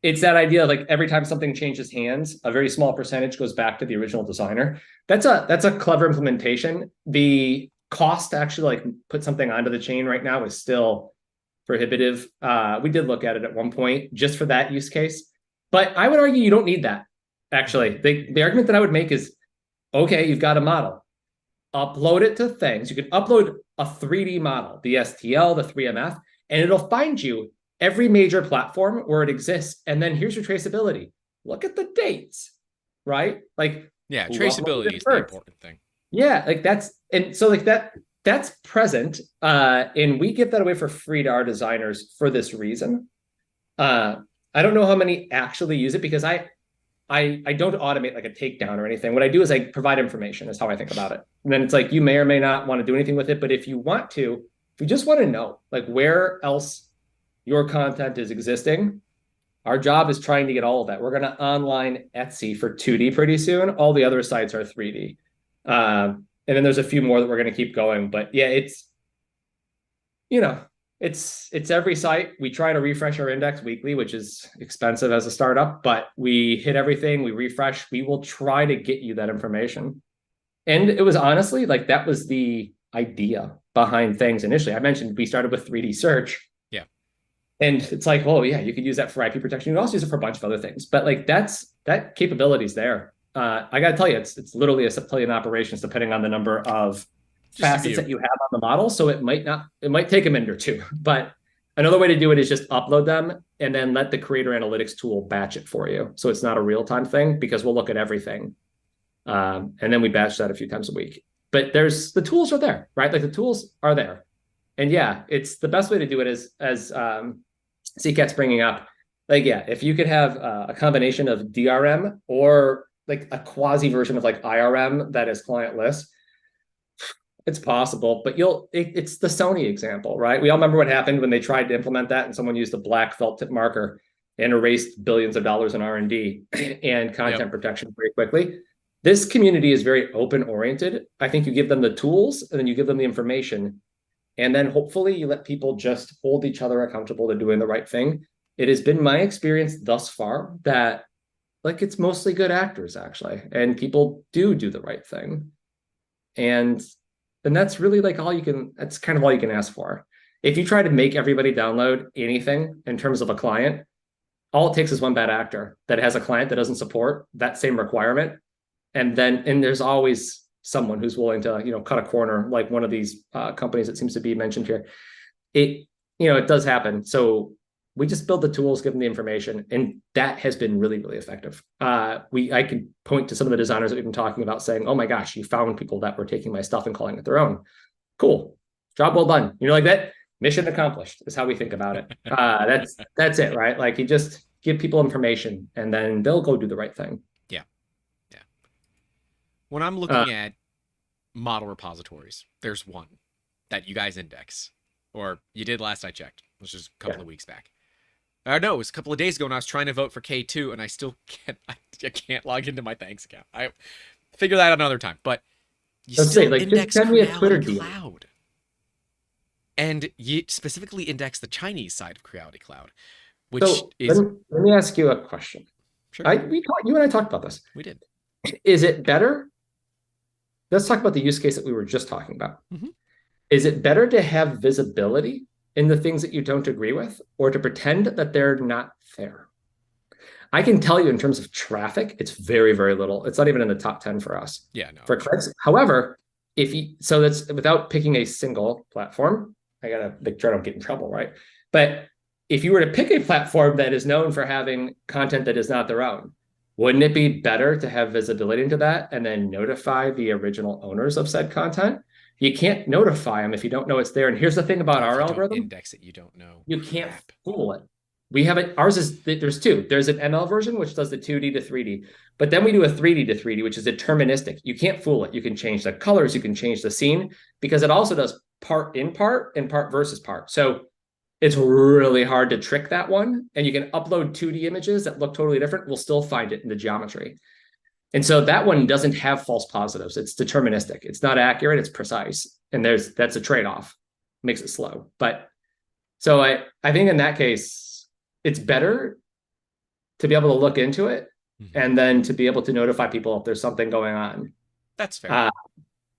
it's that idea of like every time something changes hands, a very small percentage goes back to the original designer. That's a clever implementation. The cost to actually like put something onto the chain right now is still prohibitive. We did look at it at one point just for that use case. But I would argue you don't need that. Actually, the argument that I would make is, okay, you've got a model. Upload it to Thangs. You can upload a 3D model, the STL, the 3MF, and it'll find you every major platform where it exists. And then here's your traceability. Look at the dates, right? Like, yeah, traceability is the important thing. Yeah, like that's present. And we give that away for free to our designers for this reason. I don't know how many actually use it because I don't automate like a takedown or anything. What I do is I provide information is how I think about it. And then it's like, you may or may not want to do anything with it. But if you want to, if you just want to know like where else your content is existing, our job is trying to get all of that. We're going to online Etsy for 2D pretty soon. All the other sites are 3D. And then there's a few more that we're going to keep going. But yeah, it's every site. We try to refresh our index weekly, which is expensive as a startup, but we hit everything, we refresh, we will try to get you that information. And it was honestly like, that was the idea behind Thangs initially. I mentioned we started with 3D search. Yeah. And it's like, well, yeah, you could use that for IP protection. You can also use it for a bunch of other things, but like that capability is there. I got to tell you, it's literally a septillion operations depending on the number of facets that you have on the model. So it might take a minute or two, but another way to do it is just upload them and then let the creator analytics tool batch it for you. So it's not a real-time thing because we'll look at everything. And then we batch that a few times a week. But the tools are there, right? Like the tools are there. And yeah, it's the best way to do it is, as CCAT's bringing up, like, yeah, if you could have a combination of DRM or like a quasi version of like IRM that is clientless, it's possible, but it's the Sony example, right? We all remember what happened when they tried to implement that and someone used a black felt tip marker and erased billions of dollars in R&D and content protection very quickly. This community is very open oriented. I think you give them the tools and then you give them the information. And then hopefully you let people just hold each other accountable to doing the right thing. It has been my experience thus far that like it's mostly good actors actually, and people do the right thing. And that's really like that's kind of all you can ask for. If you try to make everybody download anything in terms of a client, all it takes is one bad actor that has a client that doesn't support that same requirement. And there's always someone who's willing to, cut a corner, like one of these companies that seems to be mentioned here. It does happen. So we just build the tools, give them the information, and that has been really, really effective. I can point to some of the designers that we've been talking about saying, oh my gosh, you found people that were taking my stuff and calling it their own. Cool. Job well done. Like that, mission accomplished is how we think about it. That's it, right? Like you just give people information and then they'll go do the right thing. Yeah. Yeah. When I'm looking at model repositories, there's one that you guys index, or you did last I checked, which is a couple of weeks back. No, it was a couple of days ago when I was trying to vote for K2 and I still can't log into my Thanks account. I figure that out another time, but you still index send me a Twitter cloud. And you specifically index the Chinese side of Creality Cloud, which So is... let me ask you a question. Sure. You and I talked about this. We did. Is it better? Let's talk about the use case that we were just talking about. Mm-hmm. Is it better to have visibility in the things that you don't agree with, or to pretend that they're not there? I can tell you in terms of traffic, it's very, very little. It's not even in the top 10 for us. Yeah, no. For clicks. However, so that's without picking a single platform. I gotta make sure I don't get in trouble, right? But if you were to pick a platform that is known for having content that is not their own, wouldn't it be better to have visibility into that and then notify the original owners of said content? You can't notify them if you don't know it's there. And here's the thing about our algorithm. Index it, you don't know. You can't fool it. We have it. Ours is, there's two. There's an ML version, which does the 2D to 3D. But then we do a 3D to 3D, which is deterministic. You can't fool it. You can change the colors. You can change the scene, because it also does part and part versus part. So it's really hard to trick that one. And you can upload 2D images that look totally different. We'll still find it in the geometry. And so that one doesn't have false positives. It's deterministic. It's not accurate. It's precise. And that's a trade-off. Makes it slow. But so I think in that case, it's better to be able to look into it and then to be able to notify people if there's something going on. That's fair.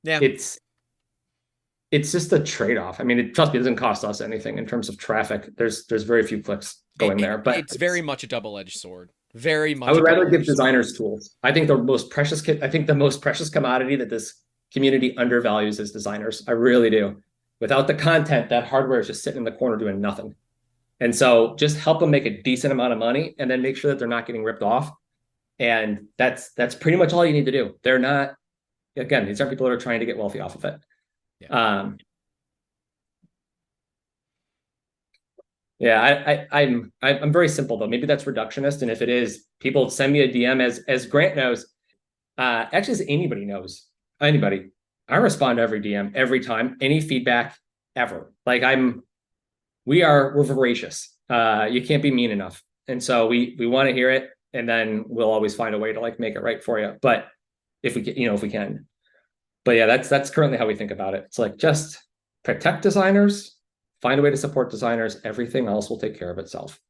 Yeah. It's just a trade-off. I mean, trust me, it doesn't cost us anything in terms of traffic. There's very few clicks going there, but it's very much a double-edged sword. Very much. I would rather give designers tools. I think the most precious commodity that this community undervalues is designers. I really do. Without the content, that hardware is just sitting in the corner doing nothing. And so just help them make a decent amount of money and then make sure that they're not getting ripped off. And that's pretty much all you need to do. They're not, again, these aren't people that are trying to get wealthy off of it. Yeah. I'm very simple though. Maybe that's reductionist. And if it is, people send me a DM as Grant knows, actually as anybody knows, anybody, I respond to every DM every time, any feedback ever. Like we're voracious. You can't be mean enough. And so we want to hear it, and then we'll always find a way to like make it right for you. But if we can. But yeah, that's currently how we think about it. It's like, just protect designers, find a way to support designers. Everything else will take care of itself.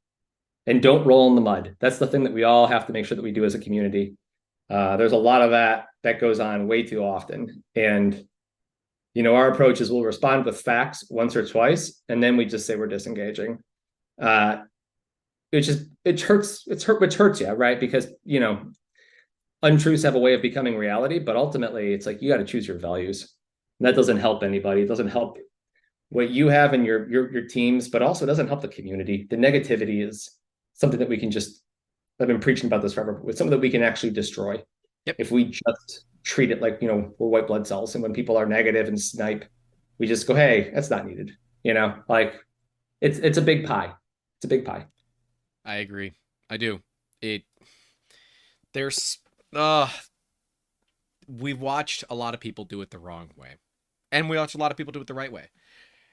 And don't roll in the mud. That's the thing that we all have to make sure that we do as a community. There's a lot of that goes on way too often. And our approach is we'll respond with facts once or twice, and then we just say we're disengaging. Which hurts you, right? Because, untruths have a way of becoming reality, but ultimately it's like, you got to choose your values. And that doesn't help anybody. It doesn't help what you have in your teams, but also doesn't help the community. The negativity is something that we can I've been preaching about this forever, with something that we can actually destroy. Yep. If we just treat it like, we're white blood cells. And when people are negative and snipe, we just go, hey, that's not needed. Like it's a big pie. It's a big pie. I agree. I do. We've watched a lot of people do it the wrong way, and we watch a lot of people do it the right way.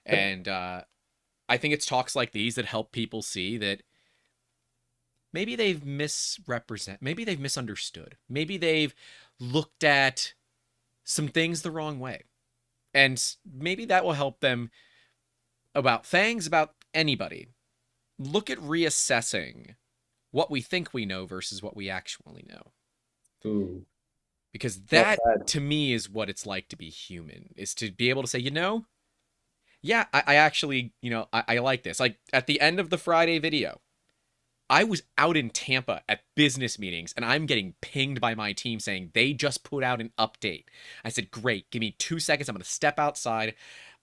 And I think it's talks like these that help people see that maybe they've maybe they've misunderstood. Maybe they've looked at some things the wrong way. And maybe that will help them about Thangs, about anybody. Look at reassessing what we think we know versus what we actually know. Ooh. Because that, to me, is what it's like to be human, is to be able to say, yeah, I actually, I like this. Like at the end of the Friday video, I was out in Tampa at business meetings, and I'm getting pinged by my team saying they just put out an update. I said, great, give me 2 seconds. I'm going to step outside.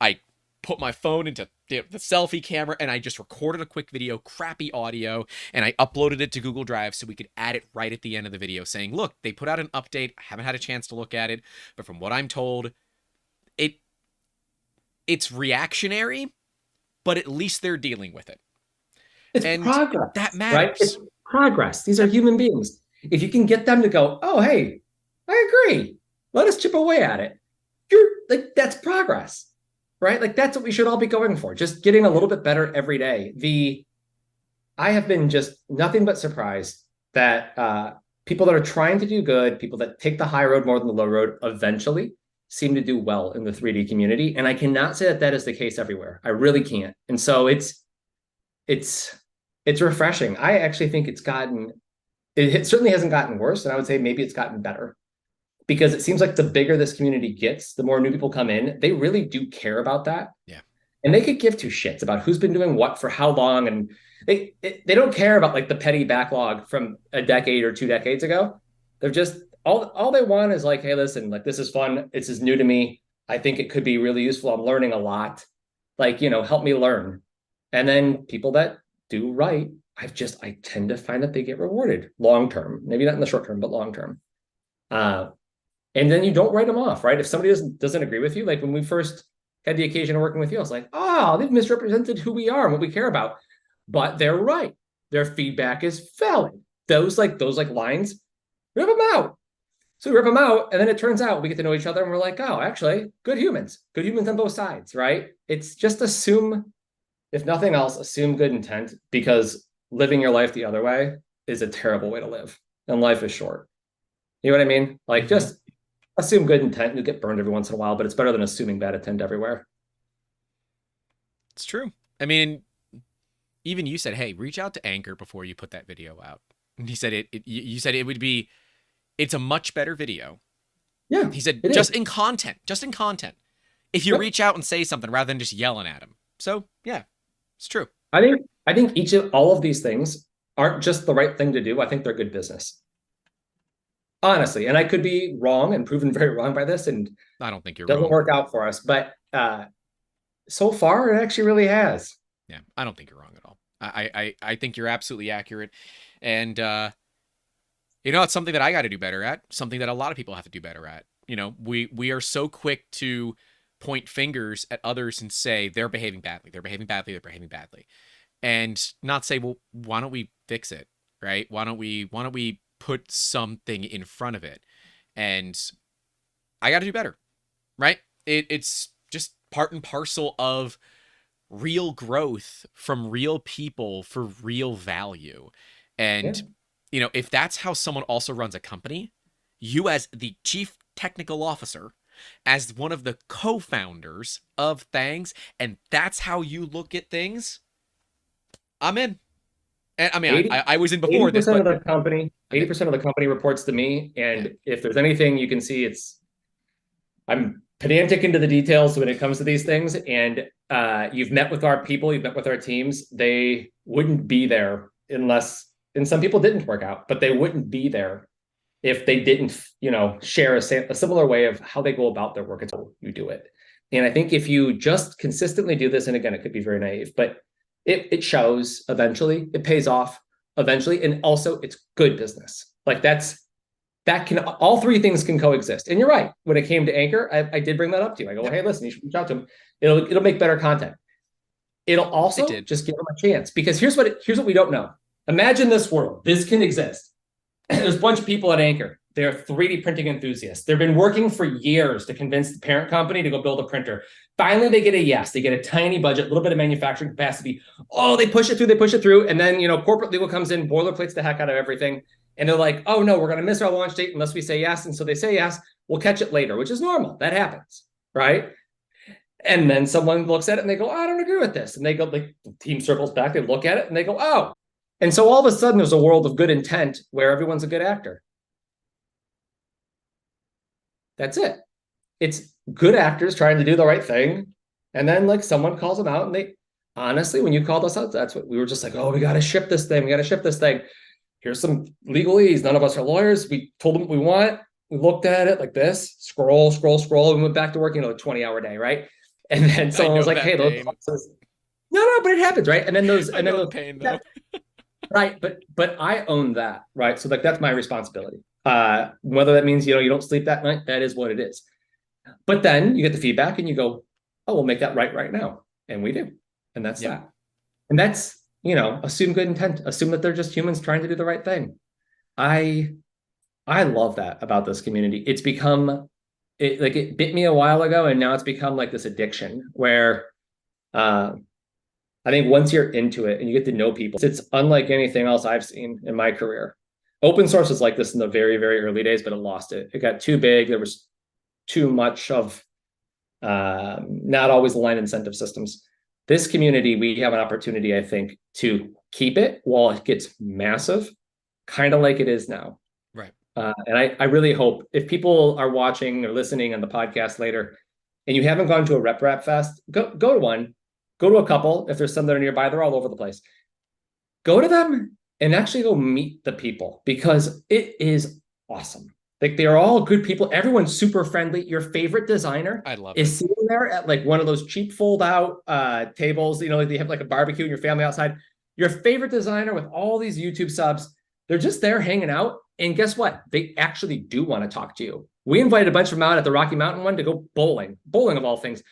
I put my phone into the selfie camera, and I just recorded a quick video, crappy audio, and I uploaded it to Google Drive so we could add it right at the end of the video saying, look, they put out an update. I haven't had a chance to look at it, but from what I'm told, it's reactionary, but at least they're dealing with it. It's and progress. That matters. Right? It's progress. These are human beings. If you can get them to go, oh, hey, I agree. Let us chip away at it. That's progress, right? Like that's what we should all be going for. Just getting a little bit better every day. I have been just nothing but surprised that people that are trying to do good, people that take the high road more than the low road, eventually seem to do well in the 3D community. And I cannot say that that is the case everywhere. I really can't. And so it's refreshing. I actually think it certainly hasn't gotten worse. And I would say maybe it's gotten better, because it seems like the bigger this community gets, the more new people come in, they really do care about that. Yeah. And they could give two shits about who's been doing what for how long. And they don't care about like the petty backlog from a decade or 2 decades ago. They're just, all they want is like, hey, listen, like, this is fun. This is new to me. I think it could be really useful. I'm learning a lot. Like, help me learn. And then people that do right, I tend to find that they get rewarded long-term, maybe not in the short term, but long-term. And then you don't write them off, right? If somebody doesn't agree with you, like when we first had the occasion of working with you, I was like, oh, they've misrepresented who we are and what we care about. But they're right. Their feedback is valid. Those lines, rip them out. So we rip them out, and then it turns out we get to know each other, and we're like, oh, actually, good humans on both sides, right? It's just assume, if nothing else, assume good intent, because living your life the other way is a terrible way to live, and life is short. You know what I mean? Like, just assume good intent. You'll get burned every once in a while, but it's better than assuming bad intent everywhere. It's true. I mean, even you said, hey, reach out to Anchor before you put that video out. And he said you said it's a much better video. Yeah. He said, just in content. If you reach out and say something rather than just yelling at him. So yeah, it's true. I think all of these things aren't just the right thing to do. I think they're good business. Honestly, and I could be wrong and proven very wrong by this, and I don't think you're wrong. Doesn't work out for us, but so far it actually really has. Yeah, I don't think you're wrong at all. I think you're absolutely accurate, and it's something that I got to do better at. Something that a lot of people have to do better at. We are so quick to point fingers at others and say they're behaving badly, and not say, well, why don't we fix it, right? Why don't we put something in front of it? And I got to do better, right? It's just part and parcel of real growth from real people for real value. And, if that's how someone also runs a company, you as the chief technical officer, as one of the co-founders of Thangs, and that's how you look at things, I'm in. And I mean, I was in before this. 80% of the company, 80% of the company reports to me. And if there's anything you can see, I'm pedantic into the details when it comes to these things. And you've met with our people, you've met with our teams. They wouldn't be there unless, and some people didn't work out, but they wouldn't be there if they didn't, share a similar way of how they go about their work and how you do it. And I think if you just consistently do this, and again, it could be very naive, but it shows eventually, it pays off eventually. And also it's good business. Like all three things can coexist. And you're right. When it came to Anchor, I did bring that up to you. I go, hey, listen, you should reach out to them. It'll make better content. It'll also just give them a chance, because here's what we don't know. Imagine this world. This can exist. There's a bunch of people at Anchor. They're 3D printing enthusiasts. They've been working for years to convince the parent company to go build a printer. Finally, they get a yes. They get a tiny budget, a little bit of manufacturing capacity. Oh, they push it through. And then, corporate legal comes in, boilerplates the heck out of everything. And they're like, oh no, we're going to miss our launch date unless we say yes. And so they say yes, we'll catch it later, which is normal. That happens, right? And then someone looks at it and they go, oh, I don't agree with this. And they go, like, the team circles back, they look at it and they go, oh. And so all of a sudden there's a world of good intent where everyone's a good actor. That's it. It's good actors trying to do the right thing. And then like someone calls them out, and they honestly, when you called us out, that's what we were just like, oh, we got to ship this thing. Here's some legalese. None of us are lawyers. We told them what we want. We looked at it like this, scroll, and we went back to work, a 20-hour day, right? And then someone was like, hey, no, but it happens, right? And then those pain though. Right. But I own that, right? So like that's my responsibility. Whether that means, you don't sleep that night, that is what it is. But then you get the feedback and you go, oh, we'll make that right now. And we do. And that's that. And that's, assume good intent, assume that they're just humans trying to do the right thing. I love that about this community. It's become, it bit me a while ago, and now it's become like this addiction where, I think once you're into it and you get to know people, it's unlike anything else I've seen in my career. Open source was like this in the very, very early days, but it lost it. It got too big. There was too much of not always aligned incentive systems. This community, we have an opportunity, I think, to keep it while it gets massive, kind of like it is now. Right. And I really hope if people are watching or listening on the podcast later, and you haven't gone to a RepRap Fest, go to one, go to a couple. If there's some that are nearby, they're all over the place. Go to them and actually go meet the people, because it is awesome. Like, they're all good people. Everyone's super friendly. Your favorite designer is sitting there at like one of those cheap fold out tables. You know, like they have like a barbecue and your family outside. Your favorite designer with all these YouTube subs, they're just there hanging out. And guess what? They actually do want to talk to you. We invited a bunch of them out at the Rocky Mountain one to go bowling of all things.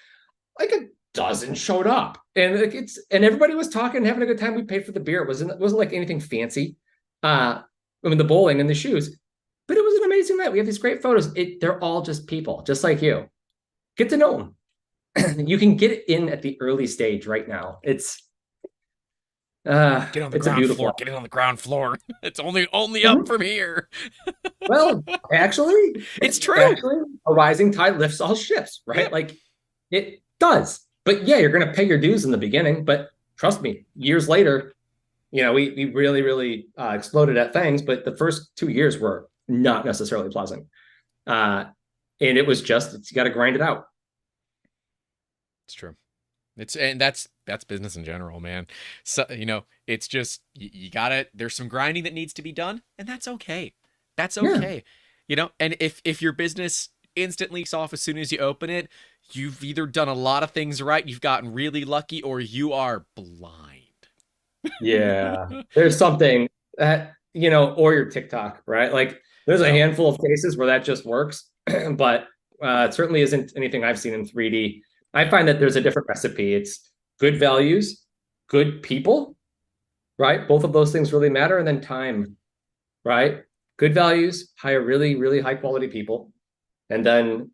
Like a dozen showed up, and and everybody was talking, having a good time. We paid for the beer. It wasn't like anything fancy. I mean, the bowling and the shoes, but it was an amazing night. We have these great photos. They're all just people, just like you. Get to know them. You can get in at the early stage right now. It's get on the ground floor. Get in on the ground floor. It's only up from here. Well, actually, it's true. Actually, a rising tide lifts all ships, right? Yeah. Like, it does. But yeah, you're going to pay your dues in the beginning. But trust me, years later, you know, we really, really exploded at Thangs. But the first 2 years were not necessarily pleasant. And it was just, you got to grind it out. It's true. And that's business in general, man. So, you know, it's just, you gotta, there's some grinding that needs to be done, and that's okay. That's okay. Yeah. You know, and if your business instantly off as soon as you open it, you've either done a lot of things right, you've gotten really lucky, or you are blind. Yeah. There's something that, you know, or your TikTok, right? Like, there's a handful of cases where that just works, but it certainly isn't anything I've seen in 3D. I find that there's a different recipe. It's good values, good people, right? Both of those things really matter. And then time, right? Good values, hire really, really high quality people. And then,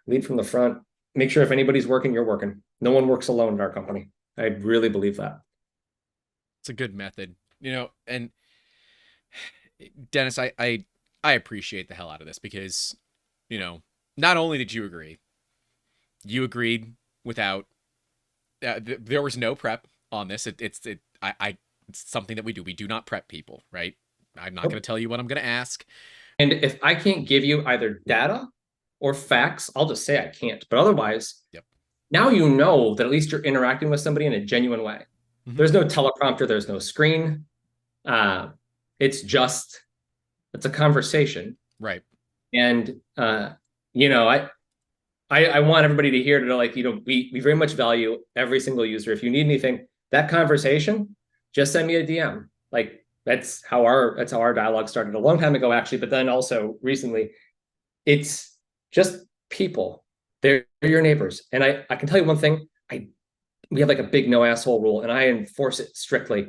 lead from the front. Make sure if anybody's working, you're working. No one works alone in our company. I really believe that. It's a good method, you know. And Dennis, I appreciate the hell out of this, because, you know, not only did you agree, you agreed without, there was no prep on this. It's something that we do. We do not prep people, right? I'm not going to tell you what I'm going to ask. And if I can't give you either data or facts, I'll just say I can't. But otherwise, now you know that at least you're interacting with somebody in a genuine way. Mm-hmm. There's no teleprompter. There's no screen. It's a conversation. Right. And, you know, I want everybody to hear, to know, like, you know, we very much value every single user. If you need anything, that conversation, just send me a DM. Like, that's how our dialogue started a long time ago, actually. But then also recently, it's just people. They're your neighbors. And I can tell you one thing, we have like a big no asshole rule, and I enforce it strictly.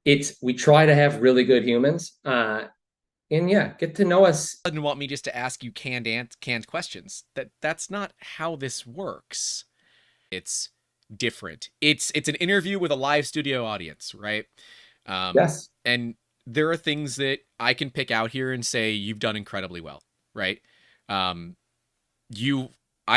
We try to have really good humans. And yeah, get to know us. You didn't want me just to ask you canned questions. That's not how this works. It's different. It's an interview with a live studio audience, right? Yes. And there are things that I can pick out here and say you've done incredibly well, right? I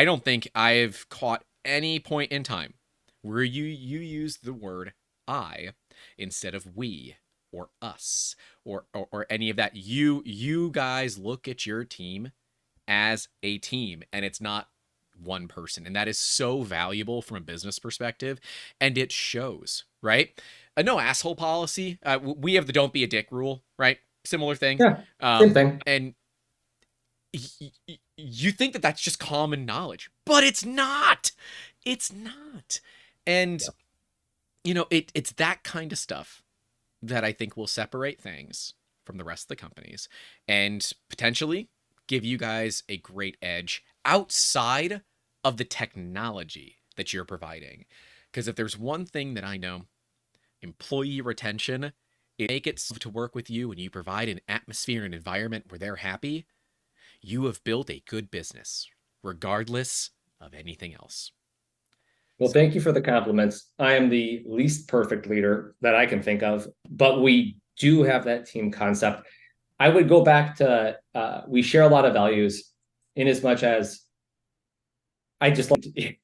don't think I've caught any point in time where you use the word I instead of we or us or any of that. You guys look at your team as a team, and it's not one person. And that is so valuable from a business perspective, and it shows, right? A no asshole policy. We have the don't be a dick rule, right? Similar thing. Yeah, same thing. And you think that that's just common knowledge, but it's not. It's not. And, you know, it's that kind of stuff that I think will separate Thangs from the rest of the companies and potentially give you guys a great edge outside of the technology that you're providing. Because if there's one thing that I know, employee retention, make it to work with you and you provide an atmosphere and environment where they're happy, you have built a good business, regardless of anything else. Well, thank you for the compliments. I am the least perfect leader that I can think of, but we do have that team concept. I would go back to, we share a lot of values. in as much as I just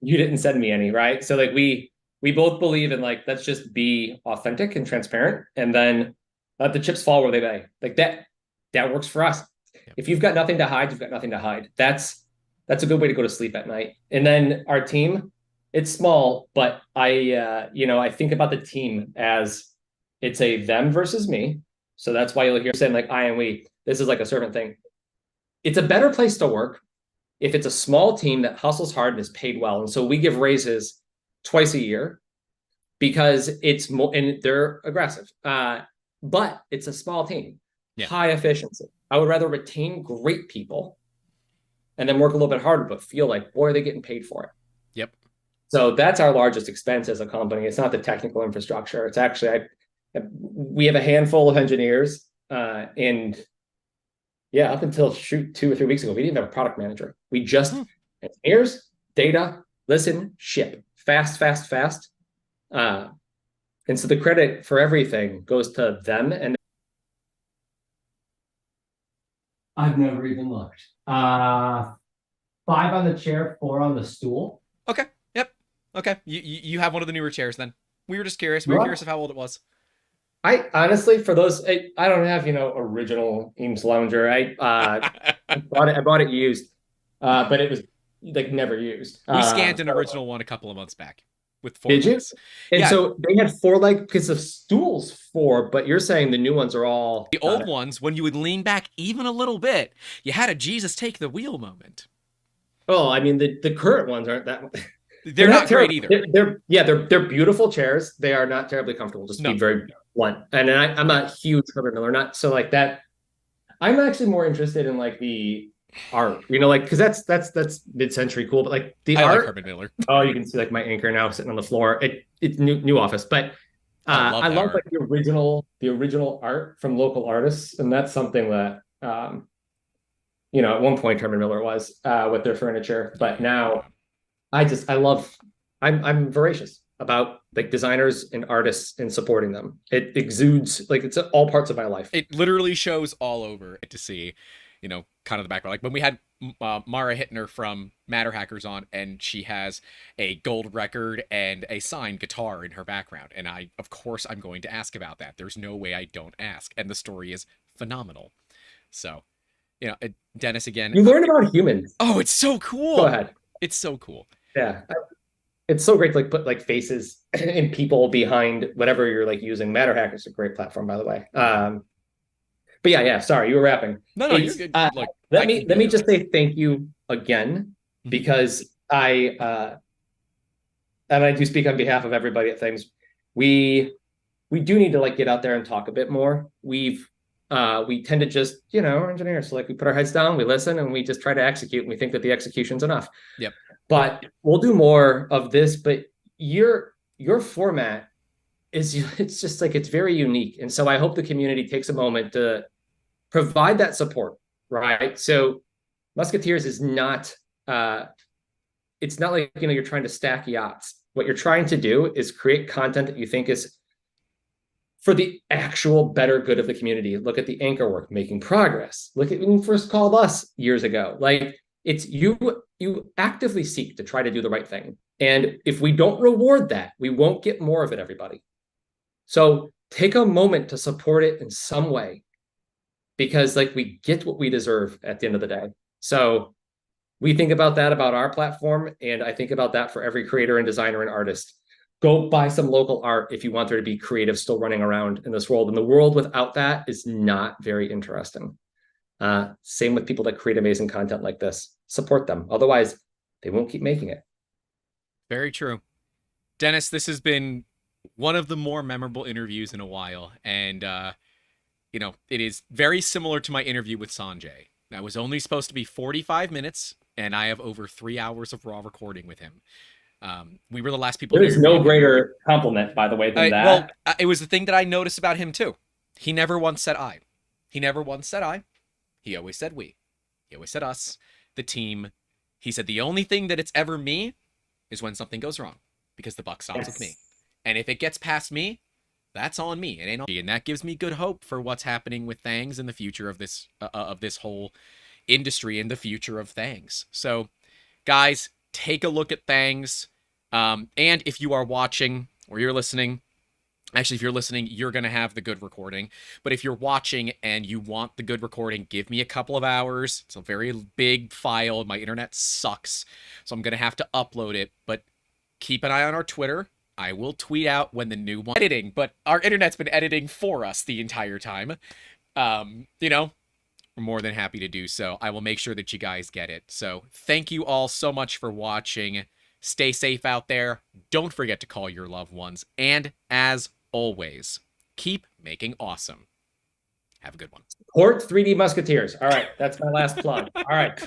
you didn't send me any, right? So like we both believe in like, let's just be authentic and transparent, and then let the chips fall where they may. Like that works for us. Yep. If you've got nothing to hide, you've got nothing to hide. That's a good way to go to sleep at night. And then our team, it's small, but I think about the team as it's a them versus me. So that's why you'll hear saying like I and we. This is like a servant thing. It's a better place to work if it's a small team that hustles hard and is paid well. And so we give raises twice a year because it's more, and they're aggressive. But it's a small team, high efficiency. I would rather retain great people and then work a little bit harder, but feel like, boy, are they getting paid for it. Yep. So that's our largest expense as a company. It's not the technical infrastructure. It's actually, we have a handful of engineers, and up until 2 or 3 weeks ago, we didn't have a product manager. We just engineers, data, listen, ship, fast. And so the credit for everything goes to them. And I've never even looked. 5 on the chair, 4 on the stool. Okay. Yep. Okay. You have one of the newer chairs then. We were just curious. We were curious of how old it was. I honestly, for those, I don't have, original Eames Lounger. I bought it used, but it was like never used. We scanned an original one a couple of months back with 4 legs. Did you? And so they had 4 legs because the stool's 4, but you're saying the new ones are all the old ones. When you would lean back even a little bit, you had a Jesus take the wheel moment. Oh, I mean the current ones aren't that. They're not great either. They're beautiful chairs. They are not terribly comfortable. Just to be very blunt. And I'm not huge Herbert Miller, not so like that. I'm actually more interested in like the art, like because that's mid-century cool, but like the art. Like Herbert Miller. Oh, you can see like my anchor now sitting on the floor. It's new office, but I love like the original art from local artists, and that's something that at one point Herbert Miller was with their furniture, but now I'm voracious about like designers and artists and supporting them. It exudes like it's all parts of my life. It literally shows all over to see, kind of the background. Like when we had Mara Hittner from Matter Hackers on, and she has a gold record and a signed guitar in her background. And of course, I'm going to ask about that. There's no way I don't ask. And the story is phenomenal. So, Dennis, again. You learn about humans. Oh, it's so cool. Go ahead. It's so cool. Yeah. It's so great to like put like faces and people behind whatever you're like using. Matter Hackers is a great platform, by the way. But yeah. Sorry, you were rapping. No, you're good. Let me just say thank you again, because and I do speak on behalf of everybody at Thangs. We do need to like get out there and talk a bit more. We tend to just, we're engineers. So like we put our heads down, we listen, and we just try to execute, and we think that the execution's enough. Yep. But we'll do more of this. But your format it's just like, it's very unique. And so I hope the community takes a moment to provide that support, right? So Musketeers is not, it's not like, you're trying to stack yachts. What you're trying to do is create content that you think is for the actual better good of the community. Look at the anchor work, making progress. Look at when you first called us years ago. Like it's you actively seek to try to do the right thing. And if we don't reward that, we won't get more of it, everybody. So take a moment to support it in some way, because like we get what we deserve at the end of the day. So we think about that about our platform. And I think about that for every creator and designer and artist. Go buy some local art if you want there to be creative still running around in this world. And the world without that is not very interesting. Same with people that create amazing content like this. Support them. Otherwise, they won't keep making it. Very true. Dennis, this has been one of the more memorable interviews in a while. And, it is very similar to my interview with Sanjay. That was only supposed to be 45 minutes, and I have over 3 hours of raw recording with him. We were the last people. There's no greater compliment, by the way, than that. Well, it was the thing that I noticed about him too. He never once said I. He never once said I. He always said we. He always said us, the team. He said the only thing that it's ever me is when something goes wrong, because the buck stops with me. And if it gets past me, that's on me. It ain't on me. And that gives me good hope for what's happening with Thangs in the future of this whole industry and the future of Thangs. So, guys, take a look at Thangs. And if you are watching or you're listening, actually, if you're listening, you're going to have the good recording. But if you're watching and you want the good recording, give me a couple of hours. It's a very big file. My internet sucks, so I'm going to have to upload it. But keep an eye on our Twitter. I will tweet out when the new one editing, but our internet's been editing for us the entire time. You know, we're more than happy to do so. I will make sure that you guys get it. So thank you all so much for watching. Stay safe out there. Don't forget to call your loved ones. And as always, keep making awesome. Have a good one. Support 3D Musketeers. All right. That's my last plug. All right.